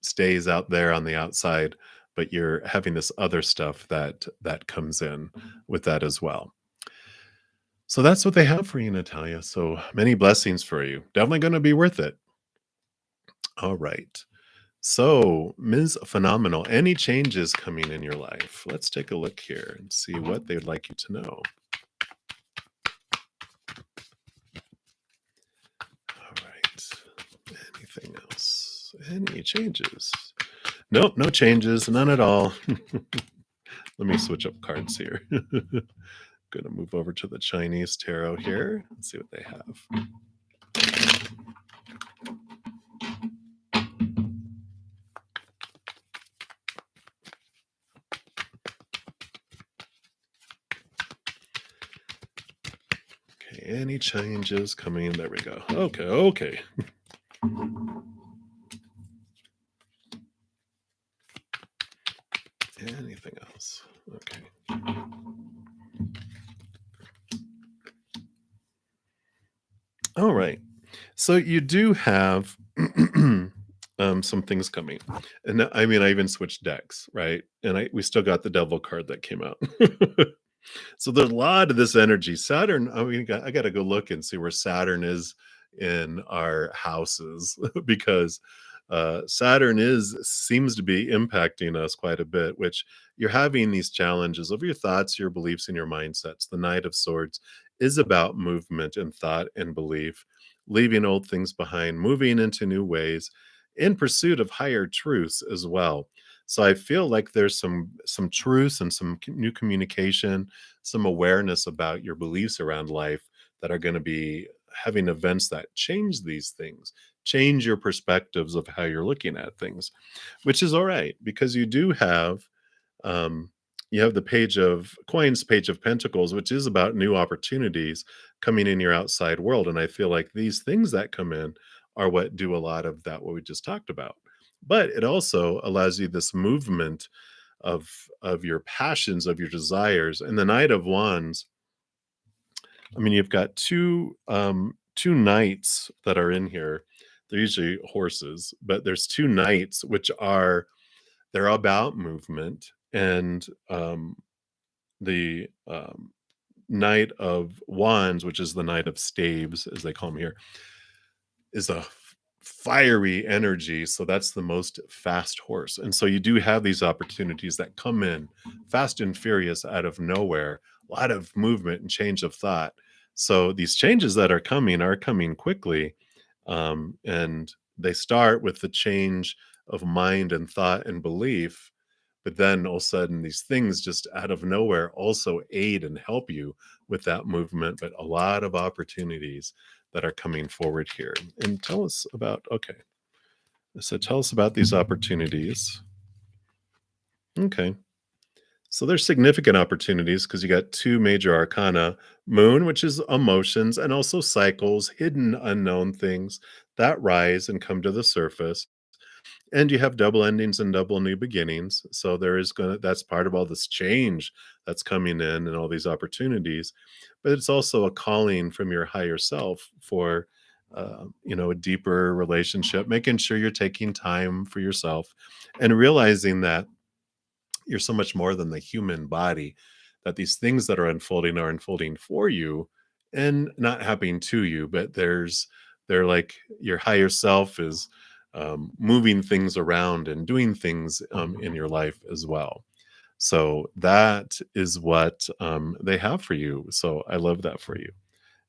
stays out there on the outside, but you're having this other stuff that comes in with that as well. So that's what they have for you, Natalia. So many blessings for you. Definitely going to be worth it. All right. So, Ms. Phenomenal, any changes coming in your life? Let's take a look here and see what they'd like you to know. All right. Anything else? Any changes? Nope, no changes, none at all. Let me switch up cards here. Gonna move over to the Chinese tarot here and see what they have. Okay, any changes coming? There we go. Okay. Anything else? Okay. All right. So you do have some things coming, and I mean, I even switched decks, right? And we still got the Devil card that came out. So there's a lot of this energy. Saturn. I mean, I got to go look and see where Saturn is in our houses, because Saturn is seems to be impacting us quite a bit, which you're having these challenges of your thoughts, your beliefs, and your mindsets. The Knight of Swords is about movement and thought and belief, leaving old things behind, moving into new ways in pursuit of higher truths as well. So I feel like there's some truths and some new communication, some awareness about your beliefs around life that are going to be having events that change these things, change your perspectives of how you're looking at things, which is all right because um, you have the page of coins, page of pentacles, which is about new opportunities coming in your outside world. And I feel like these things that come in are what do a lot of that, what we just talked about. But it also allows you this movement of your passions, of your desires. And the Knight of Wands, I mean, you've got two knights that are in here. They're usually horses, but there's two knights, which are they're about movement, and the Knight of Wands, which is the Knight of Staves, as they call him here, is a fiery energy. So that's the most fast horse. And so you do have these opportunities that come in fast and furious out of nowhere, a lot of movement and change of thought. So these changes that are coming quickly. And they start with the change of mind and thought and belief. But then all of a sudden, these things just out of nowhere also aid and help you with that movement. But a lot of opportunities that are coming forward here. And tell us about, okay. So tell us about these opportunities. Okay. So there's significant opportunities because you got two major arcana, moon, which is emotions, and also cycles, hidden unknown things that rise and come to the surface. And you have double endings and double new beginnings. So there is gonna that's part of all this change that's coming in and all these opportunities. But it's also a calling from your higher self for a deeper relationship, making sure you're taking time for yourself and realizing that you're so much more than the human body, that these things that are unfolding for you and not happening to you, but they're like your higher self is moving things around and doing things in your life as well. So that is what they have for you. So I love that for you.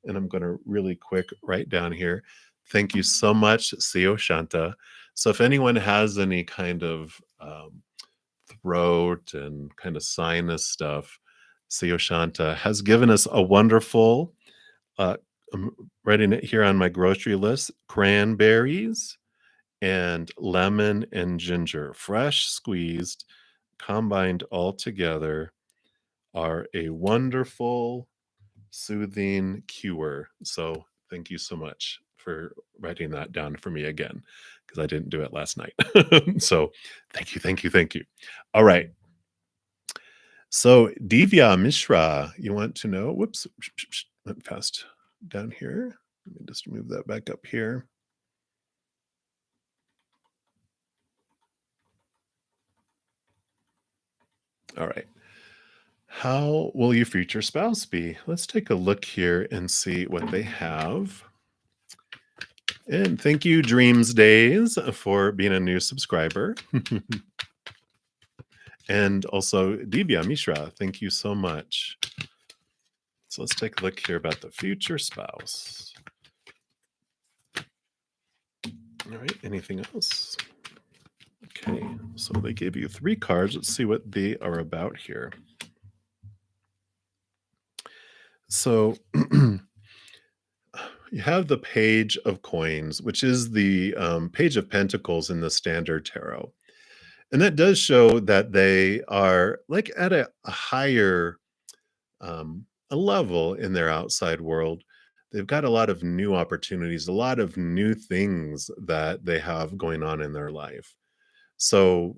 And I'm going to really quick write down here. Thank you so much, Sio Shanta. So if anyone has any kind of throat and kind of sinus stuff, Sio Shanta has given us a wonderful, uh, I'm writing it here on my grocery list, cranberries and lemon and ginger, fresh squeezed, combined all together, are a wonderful, soothing cure. So thank you so much for writing that down for me again, because I didn't do it last night. So thank you, thank you, thank you. All right. So Divya Mishra, you want to know? Whoops, went fast down here. Let me just move that back up here. All right. How will your future spouse be? Let's take a look here and see what they have. And thank you, Dreams Days, for being a new subscriber. And also, Divya Mishra, thank you so much. So let's take a look here about the future spouse. All right, anything else? Okay, so they gave you 3 cards. Let's see what they are about here. So you have the Page of Coins, which is the Page of Pentacles in the Standard Tarot. And that does show that they are like at a higher a level in their outside world. They've got a lot of new opportunities, a lot of new things that they have going on in their life. So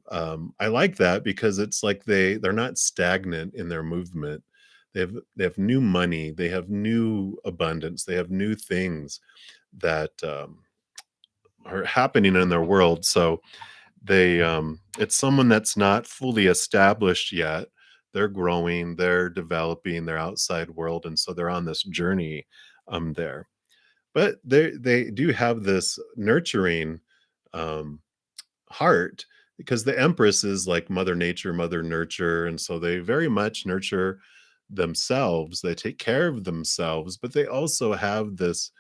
I like that because it's like they're not stagnant in their movement. They have new money, they have new abundance, they have new things that are happening in their world. So it's someone that's not fully established yet. They're growing, they're developing their outside world, and so they're on this journey there. But they do have this nurturing heart, because the Empress is like Mother Nature, Mother Nurture, and so they very much nurture themselves. They take care of themselves, but they also have this,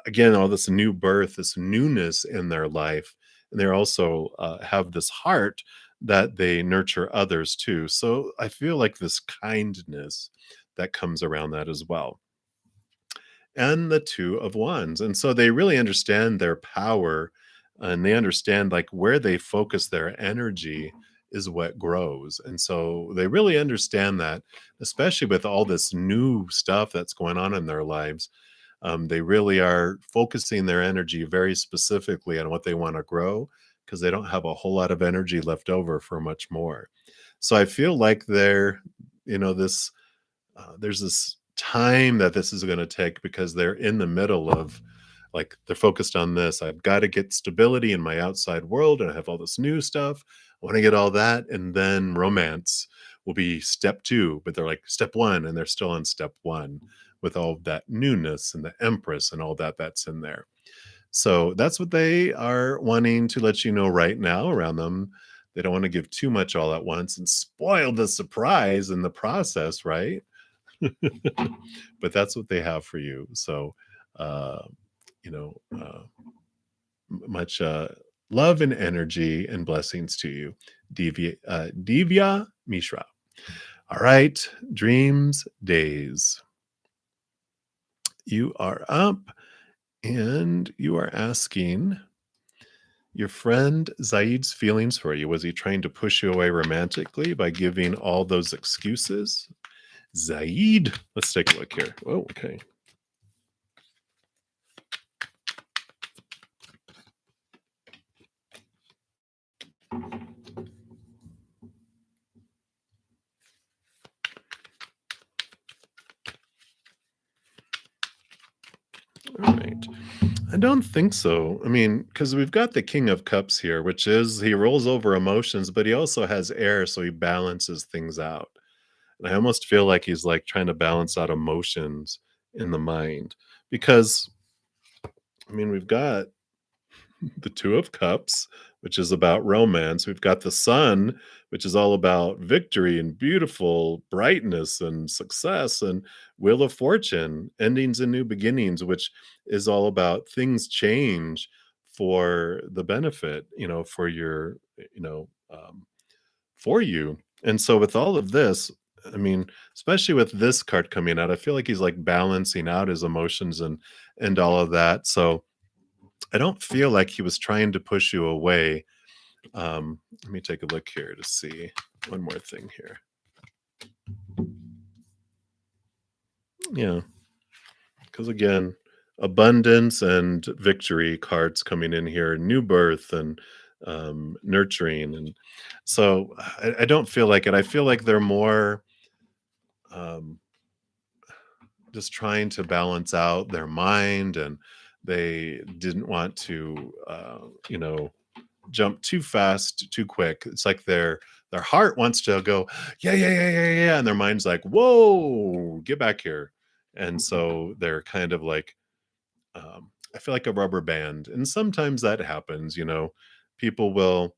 again, all this new birth, this newness in their life, and they also have this heart that they nurture others too. So I feel like this kindness that comes around that as well, and the Two of Wands. And so they really understand their power, and they understand like where they focus their energy is what grows. And so they really understand that, especially with all this new stuff that's going on in their lives. They really are focusing their energy very specifically on what they want to grow, because they don't have a whole lot of energy left over for much more. So I feel like this there's this time that this is going to take, because they're in the middle of, like, they're focused on this. I've got to get stability in my outside world, and I have all this new stuff. I want to get all that, and then romance will be step two. But they're like step one, and they're still on step one with all of that newness and the Empress and all that that's in there. So that's what they are wanting to let you know right now around them. They don't want to give too much all at once and spoil the surprise in the process, right? But that's what they have for you. So, uh, you know, much love and energy and blessings to you, Divya Mishra. All right, dreams, days. You are up, and you are asking your friend Zaid's feelings for you. Was he trying to push you away romantically by giving all those excuses? Zaid, let's take a look here. Oh, okay. All right. I don't think so. I mean, because we've got the King of Cups here, which is he rolls over emotions, but he also has air, so he balances things out. And I almost feel like he's like trying to balance out emotions in the mind. Because, I mean, we've got the Two of Cups, which is about romance. We've got the Sun, which is all about victory and beautiful brightness and success, and Wheel of Fortune, endings and new beginnings, which is all about things change for the benefit, for your, for you. And so with all of this, I mean, especially with this card coming out, I feel like he's like balancing out his emotions and all of that. So I don't feel like he was trying to push you away. Let me take a look here to see one more thing here. Yeah, because again, abundance and victory cards coming in here, new birth and nurturing, and so I don't feel like it. I feel like they're more um, just trying to balance out their mind, and they didn't want to, jump too fast, too quick. It's like their heart wants to go, yeah, yeah, yeah, yeah, yeah, and their mind's like, whoa, get back here. And so they're kind of like, I feel like a rubber band, and sometimes that happens. People will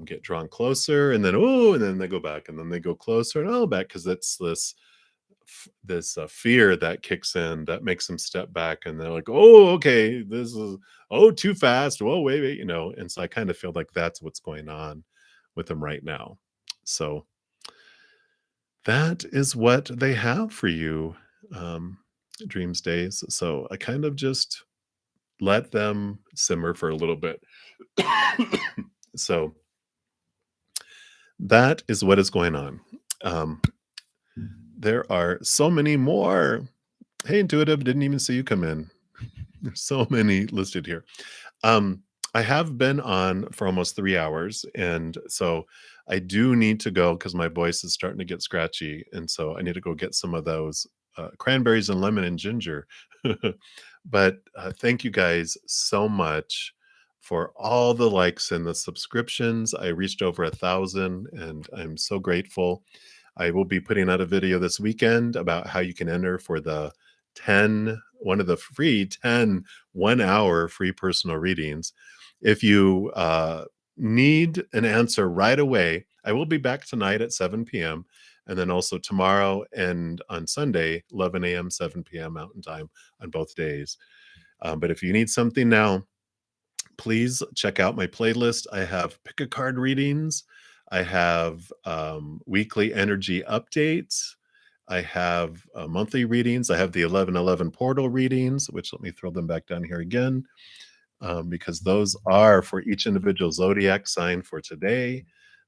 get drawn closer, and then oh, and then they go back, and then they go closer and oh back, because it's this fear that kicks in that makes them step back, and they're like, oh, okay, this is, oh, too fast, whoa, wait, and so I kind of feel like that's what's going on with them right now. So that is what they have for you, um dreams, days. So I kind of just let them simmer for a little bit. So that is what is going on. um there are so many more. Hey, Intuitive, didn't even see you come in. There's so many listed here. Um, I have been on for almost 3 hours, and so I do need to go because my voice is starting to get scratchy, and so I need to go get some of those, cranberries and lemon and ginger. But, thank you guys so much for all the likes and the subscriptions. I reached over 1,000, and I'm so grateful. I will be putting out a video this weekend about how you can enter for the one of the free 10 1-hour free personal readings. If you need an answer right away, I will be back tonight at 7 p.m. and then also tomorrow and on Sunday, 11 a.m., 7 p.m. Mountain Time on both days. But if you need something now, please check out my playlist. I have pick a card readings. I have weekly energy updates. I have monthly readings. I have the 1111 portal readings, which let me throw them back down here again, because those are for each individual zodiac sign for today,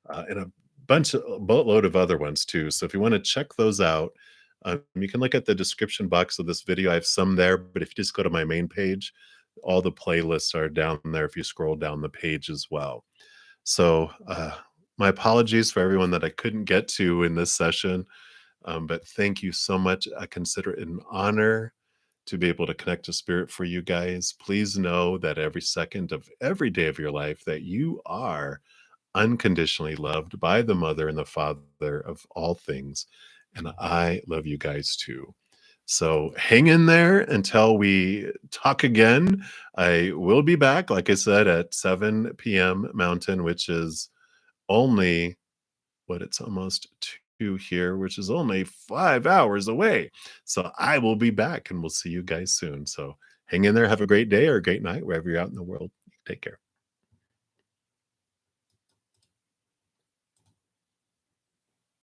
and a boatload of other ones too. So if you want to check those out, you can look at the description box of this video. I have some there, but if you just go to my main page, all the playlists are down there if you scroll down the page as well. So my apologies for everyone that I couldn't get to in this session, but thank you so much. I consider it an honor to be able to connect to spirit for you guys. Please know that every second of every day of your life that you are unconditionally loved by the mother and the father of all things. And I love you guys too. So hang in there until we talk again. I will be back, like I said, at 7 p.m. Mountain, which is only what it's almost 2 here, which is only 5 hours away. So I will be back and we'll see you guys soon. So hang in there. Have a great day or a great night wherever you're out in the world. Take care.